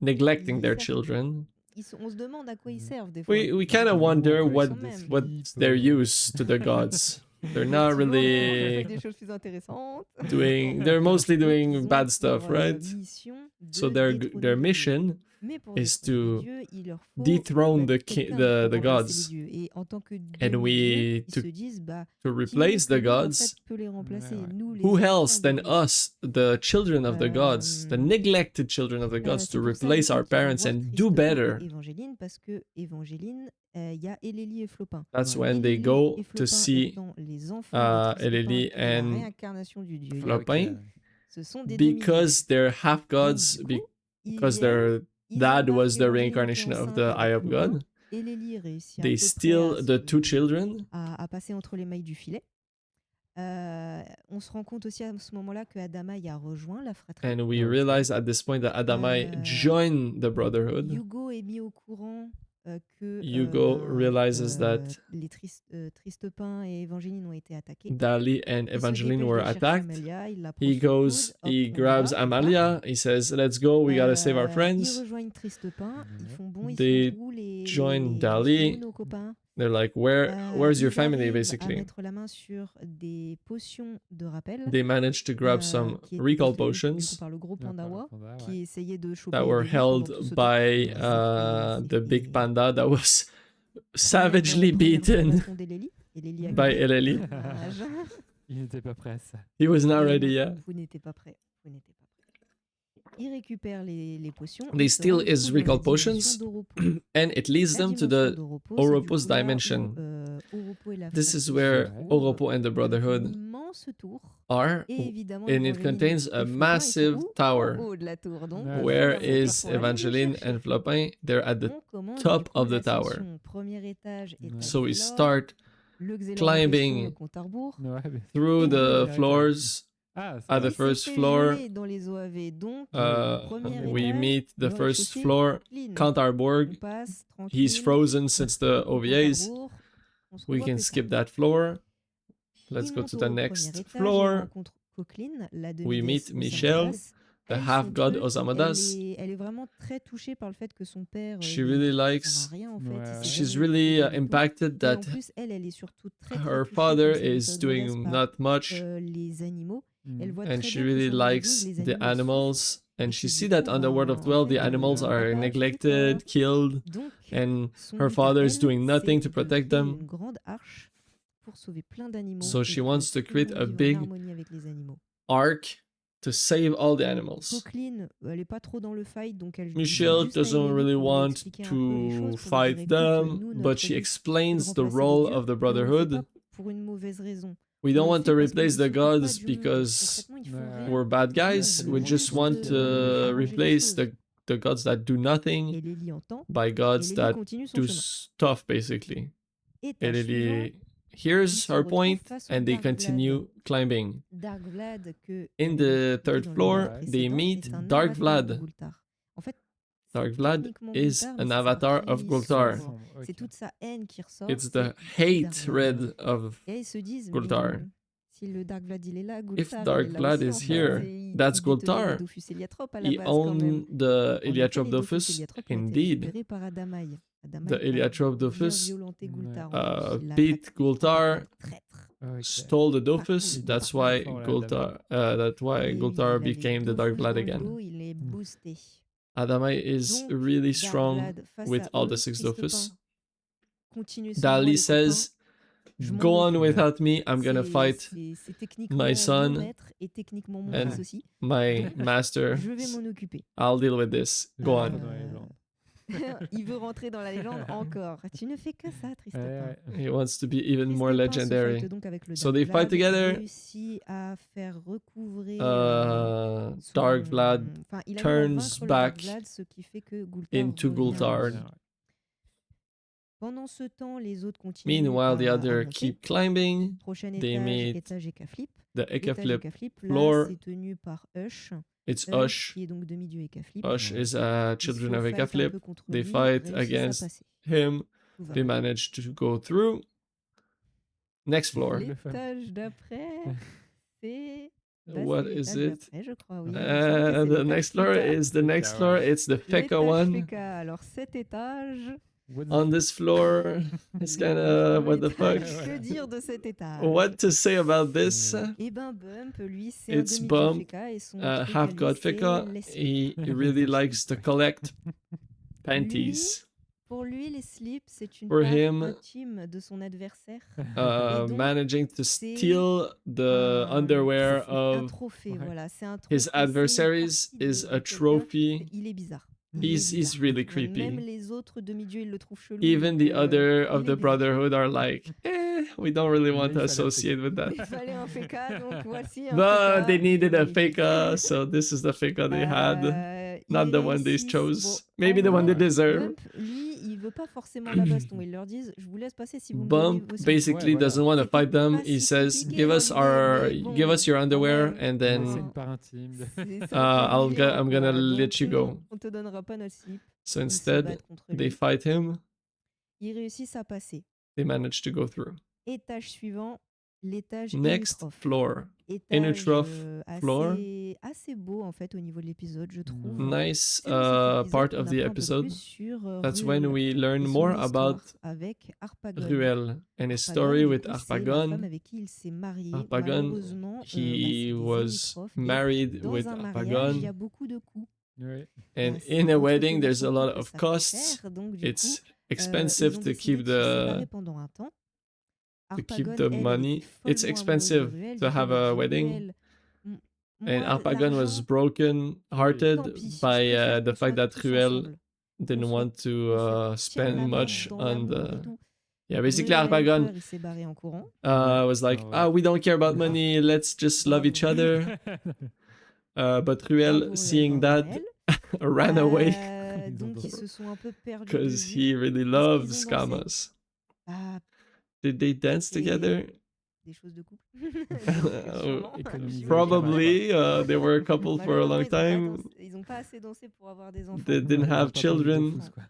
neglecting their children. On se demande à quoi ils servent des fois. We kind of wonder what's their use to the gods. They're not really des choses plus intéressantes. they're mostly doing bad stuff, right? So their mission is to dethrone the gods, and to replace the gods. Who else than us, the children of the gods, the neglected children of the gods, to replace our parents and do better? That's when they go to see Amélie and Flopin, because they're half gods, because their dad was the reincarnation of the Eye of God. They steal the two children. À passer entre les mailles du filet. On se rend compte aussi à ce moment-là que Adamaï a rejoint la fratrie. And we realize at this point that Adamaï joined the Brotherhood. Hugo est mis au courant que Hugo realizes that les Tristepin et Evangeline ont été attaqués. Dali and Evangeline were attacked. He goes, he grabs Amélie, he says, let's go, we gotta save our friends. Ils rejoignent Tristepin, ils font bon, They ils font où les join Dali. nos copains. They're like, where's your family, basically? Mettre la main sur des potions de rappel. They managed to grab some recall potions par le gros pandawa, qui essayait de choper that were held by the big panda that was savagely beaten by Amélie. Il n'était pas prêt à ça. He was not ready yet. Vous n'étiez pas prêt. Vous n'étiez pas prêt. Ils récupèrent les potions. They steal his recall potions, and it leads them to the Oropos dimension. This is where Oropo and the Brotherhood are, and it contains a massive tower. Where is Evangeline and Flopin? They're at the top of the tower. So we start climbing through the floors. At the first floor, we meet the first floor, Cantarbourg. He's frozen since the OVAs. We can skip that floor. Let's go to the next floor. We meet Michel, the half-god Osamadas. She really likes, she's really impacted that her father is doing not much. And she really likes the animals, and she sees that on the World of Dwell the animals are neglected, killed, and her father is doing nothing to protect them. So she wants to create a big ark to save all the animals. Michelle doesn't really want to fight them, but she explains the role of the Brotherhood. We don't want to replace the gods because we're bad guys. We just want to replace the gods that do nothing by gods that do stuff, basically. Amélie hears her point, and they continue climbing. In the third floor, they meet Dark Vlad. Dark Vlad is an avatar of Gultar. It's the hatred of Gultar. If Dark Vlad is here, that's Gultar. He owned the Eliatrope Dofus, indeed. the Heliotrope Dophus, Gultar, beat Gultar, Ok. stole the Dophus. Il That's est why très fort, là, Gultar became the Dark Blood again. Il est boosté. Adamai is Donc, really Dark strong Blood face with à all the eux, 6 Triste Dophus. Pain, continuez sans Dali moi, les says, Je m'en go on occupe. without me, I'm gonna C'est- fight c'est techniquement my son mon maître et techniquement mon and fils aussi. my Donc, master. Je vais m'en occuper. I'll deal with this. Go Je on. rentre dans la légende. Il veut rentrer dans la légende encore. Tu ne fais que ça, Triste Ouais, Pain. ouais. He wants to be even Triste more Pain se legendary. fight donc avec le So Dark they fight Blood, together. réussit à faire recouvrer Dark Blood enfin, il a turns vaincre le back Dark Blood, ce qui fait que Gultar into revient. Gultar. Pendant ce temps, les autres continuent Meanwhile, the à other monter. keep climbing. Prochain they meet étage Eka Flip. The Eka L'étage Flip Eka Flip, là, floor. c'est tenu par Ush. It's Ush, Ush. qui est donc demi-dieu Eka Flip. Ush Ouais. is Ils children se of Eka fight un Flip. peu contre They lui, fight réussissent à against passer. him. Tout va They bien. manage to go through. Next floor. L'étage d'après, c'est... What c'est is l'étage it? d'après, je crois, oui. Il me semble que c'est The l'étage next floor Feka. is the next Feka, floor. ouais. It's the Feka L'étage one. Feka. Alors, cet étage... On this floor, it's kind of what the fuck. Que dire de cet étage? What to say about this? Eh ben, Bump, lui, c'est It's un demi-dieu Bump, Feka et son truc à half lui, god c'est Feka. les slips. He really likes to collect panties. Pour lui, les slips, c'est une For part him, intime de son adversaire. donc, managing to c'est steal the underwear un of trophée, Ouais. voilà. C'est un trophée. his c'est une adversaries partie is de a quelqu'un. trophy. Il est bizarre. He's really Même creepy. les autres demi-dieux, ils le trouvent chelou. Even donc, the other il of est the bizarre. Brotherhood are like, we don't really want Il to fallait un associate with that. Il fallait un Feka, donc voici un But Feka. they needed a Magnifique. Feka, so this is the Feka they had. Ils Not the one they réussissent. chose. Bon, Maybe en the one they vrai, deserve. Bump, lui, il veut pas forcément la baston. Ils leur disent, je vous laisse passer si vous me Bump donnez vos slips. basically Ouais, voilà. doesn't want to C'était fight them. pas He si says, compliqué, "Give us mais bon, give us your quand underwear, même. and C'est then une part intime. C'est ça, I'm gonna donc, let you go." On te donnera pas notre slip. So Ils se instead, battent contre they lui. fight him. Ils réussissent à passer. They manage to go through. Étage suivant, l'étage Next Inutroph. floor, Étage Inutroph floor. assez beau en fait au niveau de l'épisode, je trouve. Nice C'est dans cet part épisode of qu'on the apprend un peu episode. plus sur That's when Ruel we learn et son more histoire about avec Harpagon. Ruel and his Harpagon, story du with coup, c'est la Harpagon. femme avec qui il s'est marié. Harpagon, Malheureusement, he c'était was Zénitrophe, et married dans with un mariage, il y a Harpagon, beaucoup de coups. Ouais. and C'est in a entretenir wedding, there's son a lot couple, of ça coûte costs. cher, donc du It's coup, expensive ils ont to décidé keep de se séparer the pendant un temps. keep Harpagon, the elle, elle money. était It's follement amoureuse de expensive Ruel, to du coup, have elle a dit wedding. Ruel, m- And moi, Harpagon was l'argent, broken tant hearted pis, je by préfère the qu'on fact soit that tous Ruel ensemble. didn't Qu'on soit want to tiens spend la main much dans on l'amour et the. tout. Yeah, basically Ruel a eu Harpagon peur, il s'est barré en courant. was like, Ah ouais. ah, we don't care about money, let's just love each other. But Ruel, Bravo Ruel, seeing bravo that, Ruel. ran away Ils ont Donc ils drôle. se sont un peu perdus de because vue. he really Est-ce qu'ils loves ont dansé? Kamas. Ah, Did they dance c'est together? des choses de couple. Économiser J'imagine. Probably. They were a couple for a long Malheureusement, time. ils n'ont pas assez dansé pour avoir des enfants. They didn't Ouais, ils ont have pas children. parlé de Dofus, quoi.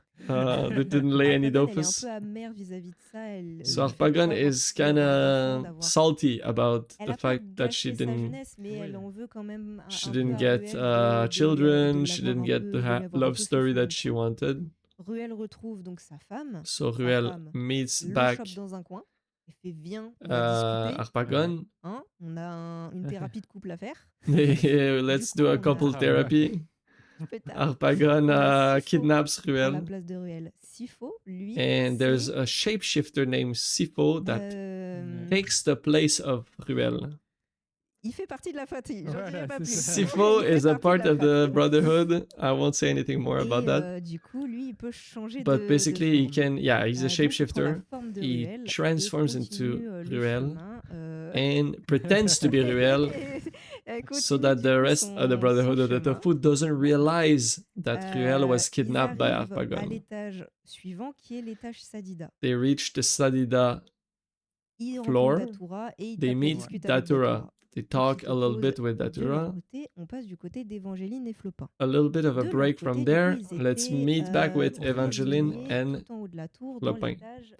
They didn't lay any Harpagon, elle est un Dofus. peu amère vis-à-vis de ça. Elle So lui fait Harpagon peur is parce kind qu'elle a of d'avoir. salty about Elle the a pas fact that she gâché sa didn't jeunesse, mais elle en veut quand même she un peu didn't à get Ruel de children, she l'avoir didn't un get peu, the de lui avoir un love peu fait story that fondre, she quoi. wanted. Ruel retrouve donc sa femme, So sa Ruel femme meets le back chope dans un coin et fait viens, on va discuter, Harpagon. hein, on a une thérapie de couple à faire. Let's Du do coup, a on couple a- therapy. Peut-être Harpagon on a Sifo kidnaps à la Ruel. place de Ruel. Sifo, lui, And there's c'est a shapeshifter named Sifo that euh, takes the place of Ruel. il fait partie de la fratrie. J'en Voilà, dirai pas c'est plus. ça. Sifo Il fait is a partie part de la of the fratrie. Brotherhood. I won't say anything more about Et that. du coup, lui, il peut changer But de basically, he forme. can, yeah, he's a Donc, il prend la shapeshifter. forme de He Ruel et transforms continue into le Ruel chemin, and pretends to be Ruel et so continue that du the coup rest of the son Brotherhood of the chemin. Tofu doesn't realize that Ruel was Ils kidnapped by arrivent à Harpagon. l'étage suivant qui est l'étage Sadida. They reach the Sadida. Ils Floor. rencontrent Datura et ils They tapent et meet discutent avec Datura. Datura. They Donc, talk ils a little bit proposent with de leur Datura. côté, on passe du côté d'Evangeline et Flopin. A little bit of a De leur break côté, from du there. coup, ils Let's étaient, meet back with Evangeline prisonniers and tout en haut de la tour dans Flopin. l'étage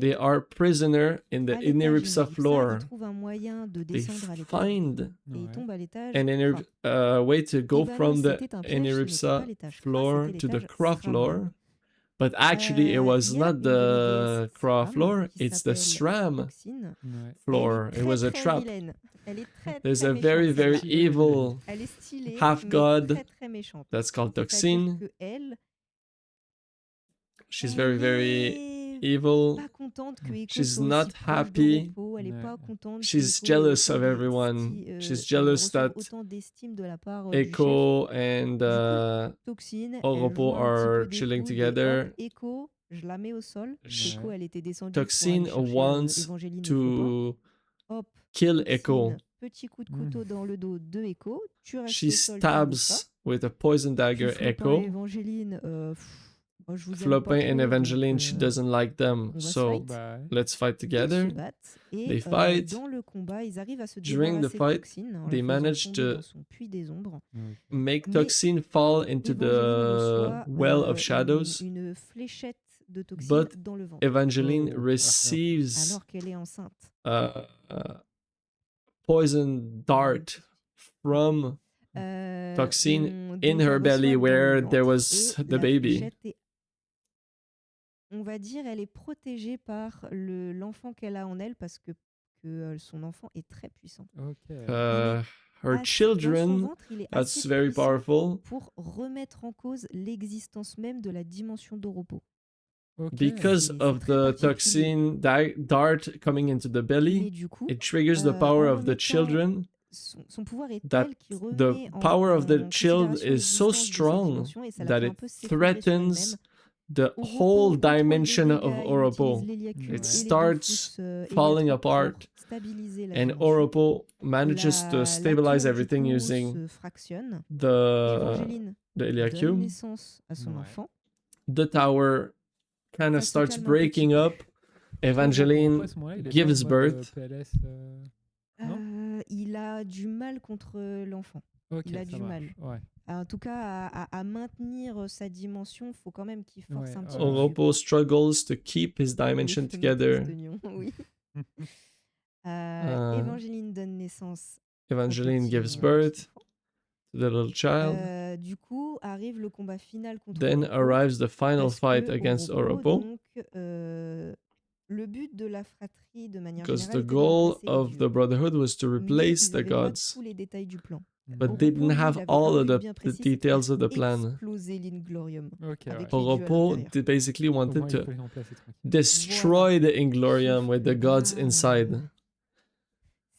They are prisoner in the à l'étage Iniripsa Iniripsa, floor. ils trouvent un moyen de They descendre à l'étage find et ils tombent à l'étage an Kra. way to go Eh ben non, from the c'était un piège, ce n'était Iniripsa pas l'étage Kra, floor c'était to the l'étage Kra Sraban. floor, But actually, it was il y a not une de mes the déesses Kra SRAM floor, qui it's the s'appelle SRAM Toxine. Ouais. floor. Elle est It was a très trap. vilaine. Elle est très There's très a méchante, very, very celle-là. evil Elle est stylée, half mais god très très méchante. that's called C'est-à-dire Toxine. que elle, She's elle very, very est evil. pas contente que Echo She's soit not aussi proche happy. d'Europo. Elle est Ouais. pas contente que She's Echo jealous autant of everyone. She's jealous reçoive that autant d'estime de la part du chef. Echo and Du coup, Toxine, elle Oropo joint un petit are peu des chilling coudes et together. hop, Echo, je la mets au sol. Sh- Echo, elle était descendue pour Toxine aller chercher wants Évangeline, il faut to pas. Hop, kill Toxine, Echo. petit coup de couteau dans le dos de Echo. Tu restes She au sol, tu bouges pas. stabs with a poison Puis dagger Flopin et Echo. Évangeline, moi, je vous aime Flopin pas and trop, Evangeline, donc, she doesn't like them. on va se So fight. Bah ouais. let's fight Ils together. se battent et They fight. dans le combat, ils arrivent à se During the débarrasser de fight, Toxine en they la faisant manage tomber to dans son puits des ombres. Ok. make Mais Toxine fall into Évangeline the reçoit well of shadows. une fléchette de Toxine But dans le ventre Evangeline Oh, receives alors qu'elle est enceinte. a poison dart from Toxine in Donc her elle belly reçoit dans where le there ventre was et the la baby. fléchette est, on va dire, elle est protégée par l'enfant qu'elle a en elle parce que son enfant est très puissant. Ok. Her Dans son children, ventre, il est that's assez very puissant powerful. pour remettre en cause l'existence même de la dimension d'Europo. Ok. Because C'est of très the particulier. toxin dart coming into the Mais belly, du coup, it triggers the power en of the remettant children. son pouvoir est That tel qu'il the remet power of the en child considération is so l'existence de cette strong dimension et ça la that fait un it peu s'effondrer sur elle-même. threatens the Oropo whole contrôle des dimension of dégâts, il Oropo. utilise l'héliacube It et les starts Dofus falling héliatrope apart, pour stabiliser la and dimension. Oropo manages to La stabilize tour, du everything coup, using se fractionne. the Évangeline donne Héliacube. naissance à son Ouais. enfant. The tower kind of Ça se starts calme un breaking petit peu. up. Evangeline Oropo, à ce moment-là, il est pas gives en mode, birth. PLS, non Il a du mal contre l'enfant. Ok, Il a ça du mal. marche. Ouais. En tout cas, à maintenir sa dimension, il faut quand même qu'il force Ouais, un petit ouais. peu dessus. Oropo struggles to keep his dimension Les fameux together. Tristonions, oui. Évangeline donne naissance. Evangeline au petit, gives birth enfant. to the little child. Du coup, arrive le combat final contre Then Oropo, arrives the final parce fight que against Oropo. Donc, le but de la fratrie, de manière Because générale, the était de goal remplacer les of dieux. the Brotherhood was to Mais replace ils the n'avaient pas gods. tous les détails du plan. But they didn't Oropo, lui, have il avait all un of but the, bien the précis, c'était details of the plan. exploser l'Inglorium Ok, avec ouais. les dieux à Oropo l'intérieur. they basically Au wanted moins, il to peut les remplacer tranquille. destroy the Inglorium Sauf with que the gods là, inside.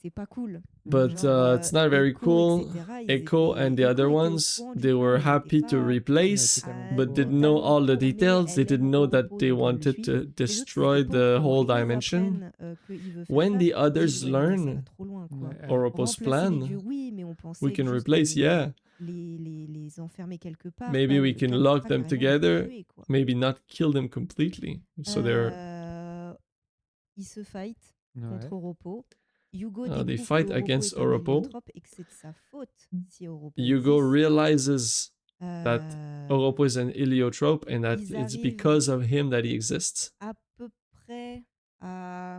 c'est pas cool. But Genre, it's not very Echo, cool. etc., ils Echo étaient- and the Echo other était au ones, courant du they plan, were mais elle happy était to pas replace, totalement but pour, didn't know totalement all the pour, mais details. They elle didn't aime know that Oropo, they donc elle le wanted suit. to Les autres, ils destroy étaient pas au the courant. whole Et quand ils dimension. apprennent qu'il veut faire When ça, the ils others disent, ouais, mais là, ça va learn trop loin, quoi. Ouais, Oropo's Remplacer les plan, dieux, oui, mais on pensait we can juste replace, yeah. les enfermer quelque part, Maybe pas, we can pas lock them carrément les together, tuer, quoi. maybe not kill them completely. So they're Ils se fight Ouais. contre Oropo. Hugo they découvre fight que against est un Oropo. héliotrope et que c'est de sa faute si Oropo Hugo existe. realizes that Oropo is an heliotrope and that Ils it's arrivent because of him that he exists. à peu près à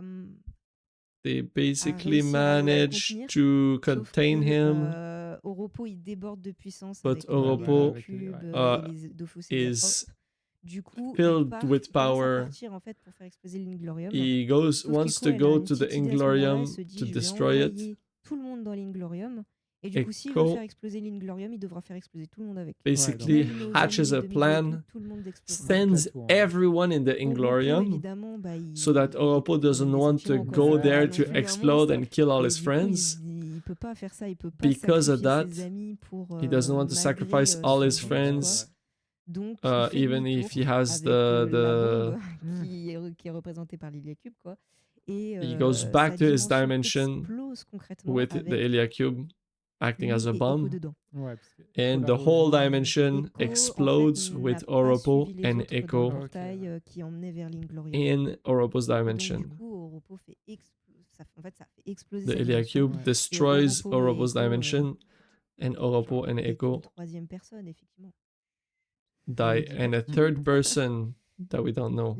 They basically réussir à le manage contenir, to sauf contain que him, Oropo il déborde de puissance but avec Oropo les cubes uh, et les Dofus is du coup, filled with il commence à power. partir en fait pour faire exploser l'Inglorium. He Sauf wants qu'Echo, to elle a go une to the petite idée à ce moment-là, Inglorium elle se dit, to je vais destroy it. envoyer tout le monde dans l'Inglorium. Et du coup, s'il veut Echo faire exploser l'Inglorium, il devra faire exploser tout le monde avec. basically Même nos hatches amis a de plan, Mizrahi, tout le monde explosera. sends everyone in the Oropo, Inglorium évidemment, bah, so that Oropo il a doesn't des want to sentiments, quoi. go C'est pas there non to plus un explode monstre. and kill all Et his du coup, friends. il peut pas faire ça, il peut pas Because of sacrifier that, ses amis pour he doesn't want to malgré, sacrifice all son his but, friends, quoi. Donc, il fait even if he demi-tour has avec la the bombe qui est représentée par l'Héliacube, quoi. Et he goes sa back to his dimension dimension explose concrètement with the avec Héliacube acting lui as a et Echo bomb, dedans. Ouais, parce que and Echo the l'a whole rejoint. dimension Echo, en fait, explodes n'a with pas Oropo suivi les and autres dans le Echo portail qui emmenait vers l'Inglorium. in Oropo's Et donc, dimension. du coup, Oropo fait ça fait exploser The sa dimension. Héliacube Ouais. destroys Oropo et Oropo's Echo, dimension, and Oropo and et Echo une troisième personne, effectivement. die, and a third person that we don't know.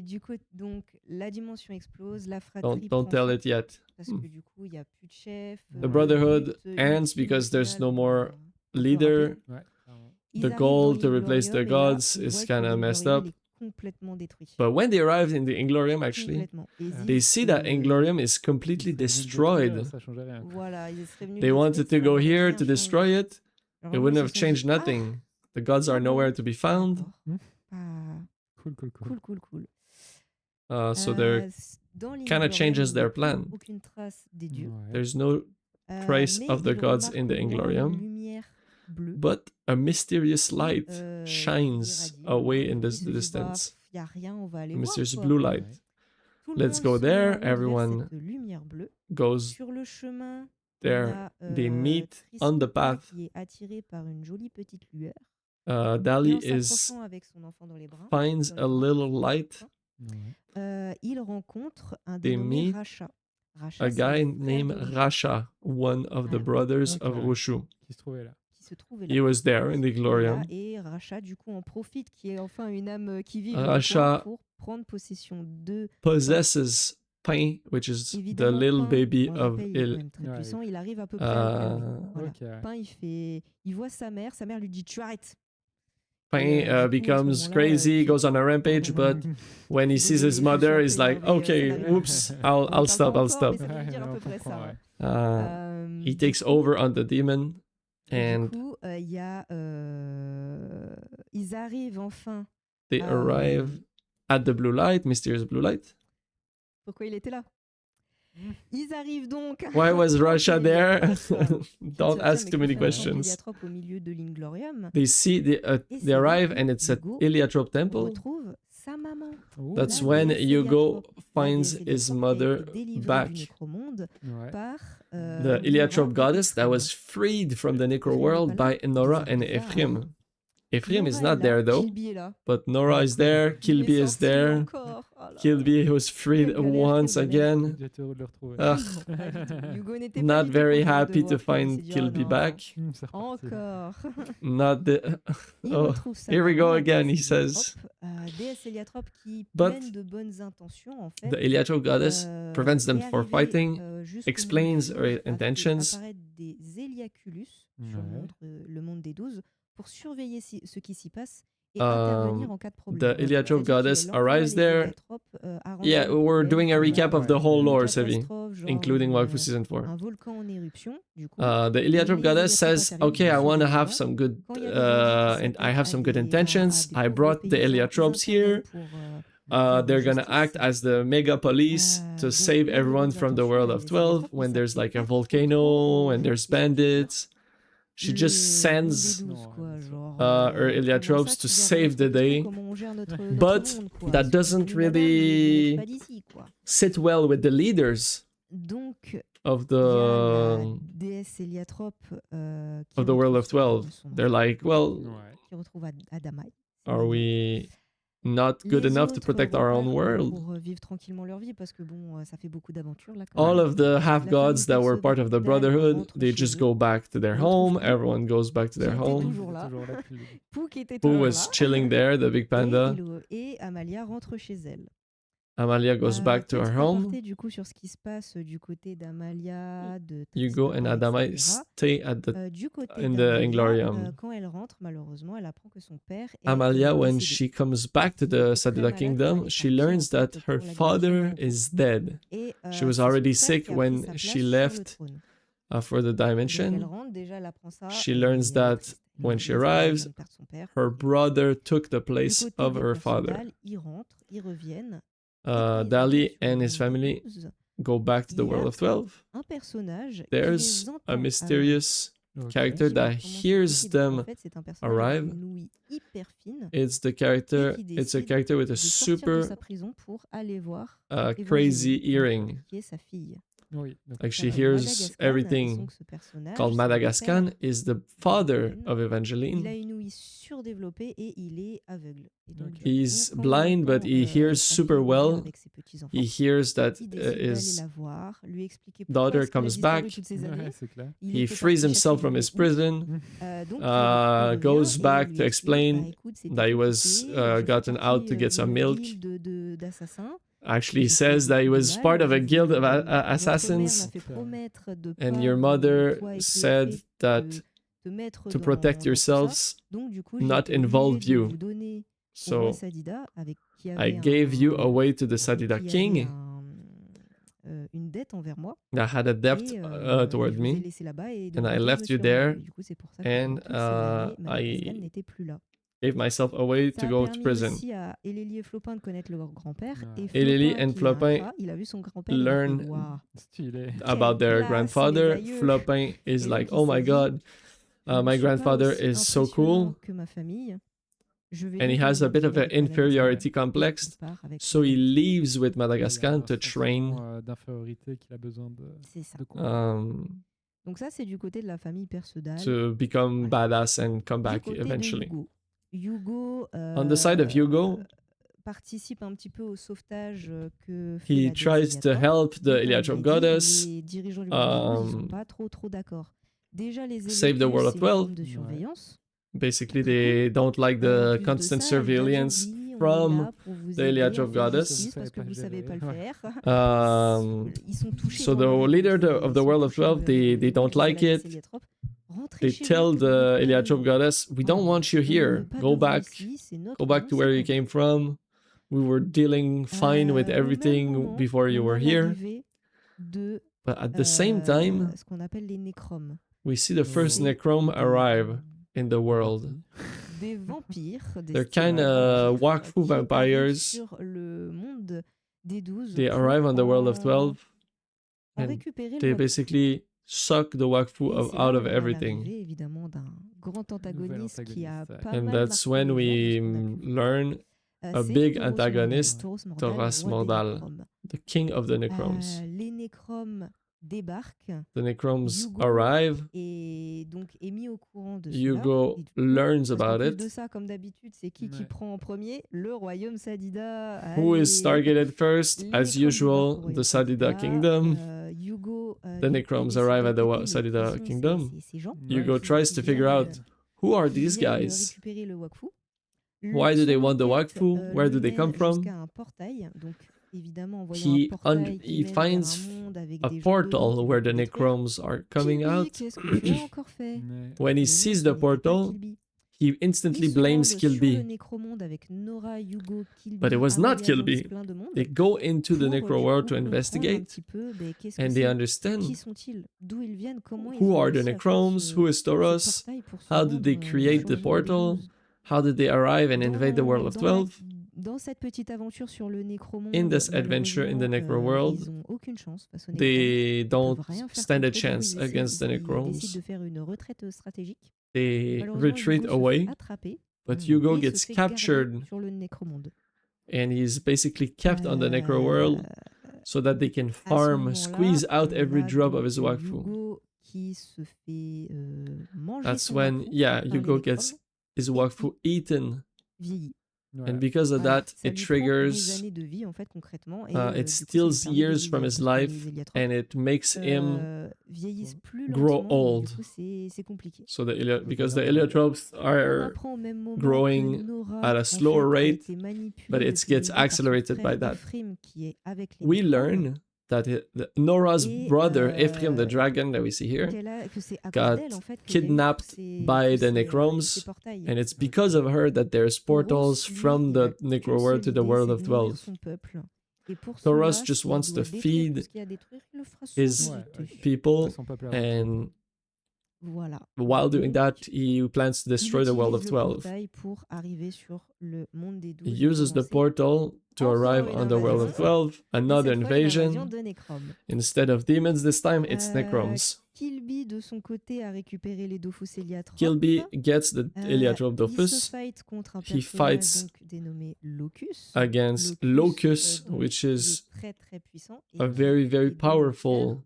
Du coup, donc, la dimension explose, la fratrie Don't prend tell fin, it yet. parce que du coup, il n'y a plus de chef. The Brotherhood le but ends ultime, because au there's final, no on more l'a un peu leader. raté. Ouais, clairement. Ils The arrivent goal dans to replace l'Inglorium, the et là, gods on is voit que kind of messed l'Inglorium, up. il est complètement détruit. But when they arrived in the Inglorium, actually, Complètement. Et ils they disent see that que- Inglorium is completely Ils seraient venus le destroyed. détruire, ça changeait rien, quoi. Voilà, ils seraient venus They le wanted détruire, to ça go n'aurait here rien to changé. destroy it. Alors It eux, wouldn't ils have se sont changed dit, nothing. The gods are ah nowhere bon, to be found. d'accord. Ah, Cool. cool. So they're Dans kind of l'Inglorium, changes il n'y a their plus plan. aucune trace des dieux. Ouais. There's no trace Mais of the il gods remarque in the au loin une Inglorium, lumière bleue but a mysterious qui, light shines irradie. away in Lui the se dit, bah, distance. il n'y a rien, on va aller A voir, mysterious quoi. blue light. Ouais. Tout le Let's monde go se met en there. route vers Everyone cette lumière bleue. goes Sur le chemin, on there. a They meet on the Tristan path. qui est attiré par une jolie petite lueur. Dali Et en is s'approchant avec son enfant dans les bras, finds a little light. il rencontre un They dénommé meet Racha. Racha, a c'est le guy frère named de Rushu, Rasha, one of the Voilà. brothers Ok, of ouais. Rushu. Qui se trouvait là. qui se trouve là. He was there in the Et là, Glorium. et Racha, du coup, en profite, qui est enfin une âme qui vive dans le Racha coin, pour prendre possession de possesses Pain, which is the évidemment little Pain. baby On of rappelle, il est quand Il. même très Ouais. puissant. Il arrive à peu près à le calmer. Uh, Voilà. Ok. Pain, il voit sa mère lui dit tu arrêtes. Pain Et, du coup, à ce becomes moment-là, crazy, il goes on a fait, rampage, pardon, but when he sees désolé, his je suis mother, un he's peu like, énervé, ça okay, m'avait- whoops, On I'll parle stop, pas I'll encore, stop. mais ça veut dire à Ouais, peu près on ça. comprend, Ouais. Uh, he Du takes coup- over on the demon, Et and du coup, il y a, ils arrivent enfin. they Ah, arrive at the blue light, mysterious blue light. Pourquoi il était là? Ils arrivent donc. Why was en Russia tant there? qu'héliatrope. Don't ask Mais too que many fait un questions. héliatrope au milieu de l'Inglorium. They see, Et they c'est là arrive, que and it's at Hugo Heliotrope On Temple. retrouve sa maman. Oh. That's La when déesse Hugo Héliatrope. La finds déesse his Héliatrope mother a été délivrée du back. nécromonde Ouais. par The Heliotrope Nora et goddess that Ephraim. was freed from the Necro Ephraim world n'est pas là. by Nora and Bizarre. Ephraim. Ephraim is Nora not est là, there though, Kilby est là. but Nora is there, Il Kilby est is sorti there, encore. Oh là là. Kilby was freed Quelle galère, once quelle galère. again. J'étais heureux de le retrouver. Ah, Non, pas du tout. Hugo n'était pas not du tout very content de happy to voir Kilby. Il find s'est dit, Kilby oh non, back. C'est reparti. encore. Not the. Il Oh, retrouve sa here we maman, go la again, he déesse says. Héliatrope, déesse Héliatrope qui, But pleine de bonnes intentions, en fait, The Heliotrope goddess prevents them est from arrivée, fighting, jusqu'au explains monde des her 12, a fait intentions. apparaître des Héliaculus sur Ouais. le monde des 12 pour surveiller ce qui s'y passe et intervenir en cas de problème. The Heliotrope C'est-à-dire goddess qu'il envoie arrives les there. Héliatropes, arranger Yeah, le we're problème doing a quand il y recap of the Ouais. whole une lore, Sevi, catastrophe, genre including Wakfu une, Season 4. un volcan en éruption, du coup. The Heliotrope les goddess Héliatropes says, interviennent okay, I sur want to des have endroits. some good, Quand il y a des gens qui and I have s'attaquent some à good des intentions. I pauvres brought the paysans, ils Heliotropes here. interviennent pour They're faire gonna act justice. as the mega police to Donc, save plein de everyone bonnes from the intentions, world mais of les 12 Héliatropes, when ils there's like a s'appliquent pas trop volcano and aux there's gestes bandits. She just le monde des sends 12, Non, quoi, ouais, c'est ça. genre, her comment Heliotropes ça, to tu gères save notre the trou, day. comment on gère notre But monde, quoi. that Si doesn't tu veux, madame, really vous n'êtes pas d'ici, quoi. sit well with the leaders Donc, of il y a la the déesse Héliatrope of the world of 12. They're like, well, Ouais. qui retrouve Adamaï. are we not good Les enough to autres protect our own repartent world? pour vivre tranquillement leur vie parce que bon, ça fait beaucoup d'aventures là. Quand All même. of the half La gods famille that were Perceval part of the d'Al Brotherhood, rentre they chez just eux. go back to their On retrouve home. Pou, Everyone goes back to qui their était home. toujours là. Toujours là depuis le début. Pou qui était Who toujours was là. chilling there, the big panda. Et Amalia rentre chez elle. Amalia goes back to her Petit home. aparté, du coup sur ce qui se passe du côté d'Amalia, de Hugo Tristan, and Adama etc. stay at the Du côté in the d'Amalia, Inglorium. quand elle rentre, malheureusement, elle apprend que son père est Amalia, when décédé. she comes back to the Sadida malade, Kingdom, elle she est learns partie, en that fait, her pour la father dimension is dead Et, She was c'est son already frère sick qui a pris when sa place she sur le left trône. for the Donc elle dimension. rentre, déjà elle apprend ça. She learns et that elle est triste. Elle when est she triste, elle arrives, vient de perdre son père. her brother took the Du place côté of des her father. Perceval, ils rentrent, ils reviennent. Et quand ils Dali arrivent sur le and his monde des family 12, go back to the il y world a of 12. un personnage qui There's les entend a arriver. mysterious Ok. character Qui that commence à hears expliquer. Donc, en them fait, c'est un personnage arrive. avec une ouïe hyper fine It's the character. et qui It's a décide character with a de sortir de super sa prison pour aller voir crazy Evangeline, hearing. qui est sa fille. Oui. Donc, Like she S'appelle hears Madagascar, everything. donc ce personnage, Called c'est le Madagascar père is the father d'Evangeline. of Il a Evangeline. une ouïe surdéveloppée et il est aveugle. Et donc, Ok. du coup, He's quand blind, il but entend, he hears sa super fille well. venir avec ses petits-enfants, He hears that il décide d'aller his la voir, lui expliquer pourquoi daughter est-ce qu'elle a comes disparu back. toutes ces années. Ouais, c'est clair. Il He était frees parti himself chercher from du his lait. prison. Donc, il Goes revient et back il to lui explain explique, bah, écoute, c'était that he was compliqué, j'ai fait gotten out to partie get some d'une milk. guilde d'assassins. Actually, he J'ai fait says that he beaucoup de was mal, part of a vous- guild of votre mère m'a assassins, fait promettre de and pas your vous- mother toi et tes said fées, that te mettre to dans protect tout ça. yourselves, Donc du coup, not j'ai été obligée involve de you. vous donner So Sadida, qui I avait gave you away to the Sadida qui king avait une dette envers moi. that had a debt Et toward je vous ai me, laissé là-bas et de and mon I côté, je left me you suis there, rendue. Du coup, c'est pour ça que and pendant toutes ces années, I Madagascar n'était plus là. gave myself away Ça to a go to permis prison. aussi à Amélie et Flopin de connaître leur grand-père. Ouais. Et Amélie Flopin, and qui est un Flopin crat, il a vu son grand-père, il a fait learn waouh, Stylé. about quelle their classe, grandfather. mes aïeux. Flopin is Et like, donc, il oh s'est my dit, god, je ne my suis pas grandfather aussi is so impressionnant cool. que ma famille. Je vais And he lui has a bit of retourner an avec Madagascar. inferiority Et il complex, part avec so he Madagascar. leaves with Il y a Madagascar un to train. sentiment d'infériorité qu'il a besoin C'est ça. de comprendre. Donc ça, c'est du côté de la famille Persodal. To become badass and come Du back côté eventually. de Hugo, On the side of Hugo, participe un petit peu au sauvetage que fait he la tries to Déséliator. help the Mais comme Eliatrop je l'ai dit, goddess les dirigeants du monde des 12, ils sont um, pas trop d'accord. Déjà, les save the Eliatos, world of c'est une 12. forme de surveillance. Basically, Très they don't like En the plus de constant ça, surveillance on est from là pour vous the aider à Eliatrop faire goddess. justice parce que vous savez pas le Ouais. faire. Ils sont touchés So dans leur the ego, leader c'est- of ils the sont world of touchés dans 12, leur ego. they Du coup, don't ils disent à like la it. Déséliatrop, rentrez They chez vous, tell tout le monde the est Eliatrop calme. goddess, we don't Voilà. want you On veut here. pas Go de vous back. ici, c'est notre Go back moment, to c'est where you maintenant. came from. We were dealing fine with Au même everything moment, before you on were a here. l'arrivée de But at the same time, ce qu'on appelle les nécromes. we see the first C'est Necrome arrive in the world. des vampires, des They're styles kind de of vampires Wakfu qui arrivent vampires. sur le monde des 12 They pour arrive on the world of 12 en and récupérer they le Wakfu. basically suck the Wakfu Et c'est out là of où on a everything. l'arrivée évidemment d'un grand antagoniste qui a antagoniste, ouais. pas And mal that's marqué when les gens de we ce qu'on a pu voir. learn a C'est big Tauros antagonist, Mordal, Taurus roi des Mordal, nécromes. the king of the Necromes. Les nécromes débarquent. The Necromes Hugo arrive. et donc est mis au courant de cela. Hugo Et du coup, learns parce qu'en about plus it. de ça, comme d'habitude, c'est qui Ouais. prend en premier? Le royaume Sadida. Who Allez. is targeted first? Les As nécromes usual, débarquent au the royaume Sadida Sadida. Kingdom. Hugo The Necromes arrive at the Sadida Kingdom. Ces gens Hugo qui tries to figure viennent, out who are qui these viennent guys? récupérer le Wakfu. Why do they Son want the enquête, Wakfu? Where do le they come mène from? jusqu'à un portail. Donc, évidemment, en voyant un He portail qui he mène vers un finds monde avec a des gens dedans portal qui where veulent the tout détruire. Necromes are coming Kilby, out. qu'est-ce que tu as encore fait? Ouais. When he Mais non, sees ce the n'était pas portal, Kilby. he instantly Ils se blames rendent sur le Kilby. nécromonde avec Nora, Hugo, Kilby, But it was not Amalia, Kilby. Jones, plein de monde. They go into the Pour, Necro du world coup, to comprendre un investigate, petit peu qu'est-ce que and they c'est, understand qui sont-ils, d'où ils viennent, comment ils who ont are the réussi à faire Necromes, ce, who is ce Tauros, portail pour se how did they rendre create sur the le monde des portal, 12. how did they arrive and invade the world of 12. Dans cette petite aventure sur le nécromonde, In this adventure in the Necro world, ils n'ont aucune chance face aux nécromes. they Ils don't peuvent rien faire stand a contre eux, du coup, chance ils against the décident Necromes. de faire une retraite stratégique. They Malheureusement, retreat Hugo se away, fait attraper but Hugo et gets se fait garder captured sur le nécromonde. and he's basically kept on the Necro world so that they can À ce farm, moment-là, squeeze out on every a drop donc of his Wakfu. Hugo qui se fait manger That's son when, Wakfu yeah, par les Hugo nécromes, gets his Wakfu eaten, vieilli. Voilà. and because of Voilà, that, ça it lui prend des triggers, années de vie en fait concrètement et it du coup, ça lui steals permet de years from vieillir his parce que life, les Eliatrops and it makes him vieillissent plus grow lentement, donc old. du coup c'est compliqué. So because the Eliotropes On are apprend au même moment growing que Nora, at a en slower fait, a rate, été manipulée but it depuis le gets début par son accelerated by frère that. Ephraim qui est avec les We nécromes. learn that Nora's Et, brother, Ephraim the dragon that we see here, que c'est à cause got d'elle en fait qu'il y a eu kidnapped by the Necromes, ces portails. and it's because of her that there's portals Tauros, lui, from il a the qu'une Necro seule world to the idée, world c'est of de nourrir 12. son peuple. Et pour Tauros cela, just s'il wants doit to détruire feed tout ce qu'il y a à détruire, il le fera sans his hésiter. Ouais, people, Son peuple avant tout. and Voilà. while doing Donc, that, he plans to il destroy the world of utilise le 12. portail pour arriver sur le monde des 12. He et uses the commencer portal to encore arrive une on the world of invasion. 12, another Et cette fois, une invasion invasion. de nécromes. Instead of demons this time, it's Necroms. Kilby, de son côté, a récupéré les Dofus Eliatropes. Kilby gets the Eliatrope Il se Dofus fight contre un He personnage fights donc dénommé Locus. against Locus, donc, which qui est is très très puissant et a qui very, very est powerful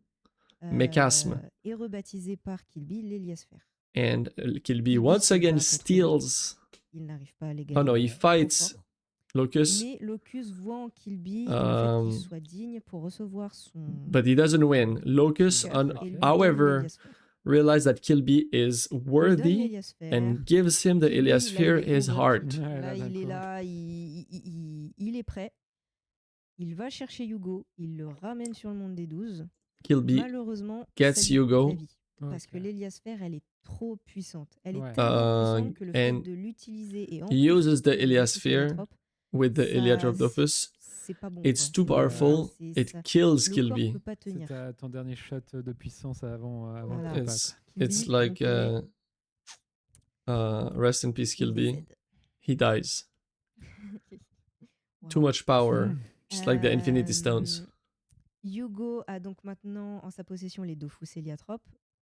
mécasme. et rebaptisé par Kilby l'Héliasphère. And Kilby Kilby once se bat again contre steals. Il n'arrive pas à les Oh gagner. no, he trop fights fort. Locus, Mais Locus voit en Kilby le fait qu'il Um, soit digne pour recevoir son. but he doesn't win. Locus, cœur et lui donne however, l'Héliasphère. realizes that Kilby is Il donne worthy l'Héliasphère. and gives him the Kilby, là, Eliasphere, il est his over. heart. Ouais, Là, d'un il est coup. là, il est prêt. Il va chercher Hugo, il le ramène sur le monde des 12. Kilby Malheureusement, gets ça lui coûte Hugo. la vie. parce que Ok. l'héliosphère, elle est trop puissante. Elle est Ouais. tellement puissante que le fait And de l'utiliser et en he plus uses the d'utiliser des Dophus Heliosphere héliotropes, with the ça, Heliotropdophus. c'est pas bon, It's quoi. too C'est pas, powerful. c'est It ça. kills Le corps Kilby. peut pas C'est tenir. ton dernier shot de puissance avant le Voilà. trépas, It's Kilby, like donc rest in peace, il Kilby. décède. He dies. Too Wow. much power, just like the Infinity Stones. Hugo a donc maintenant en sa possession les Dophus héliotropes.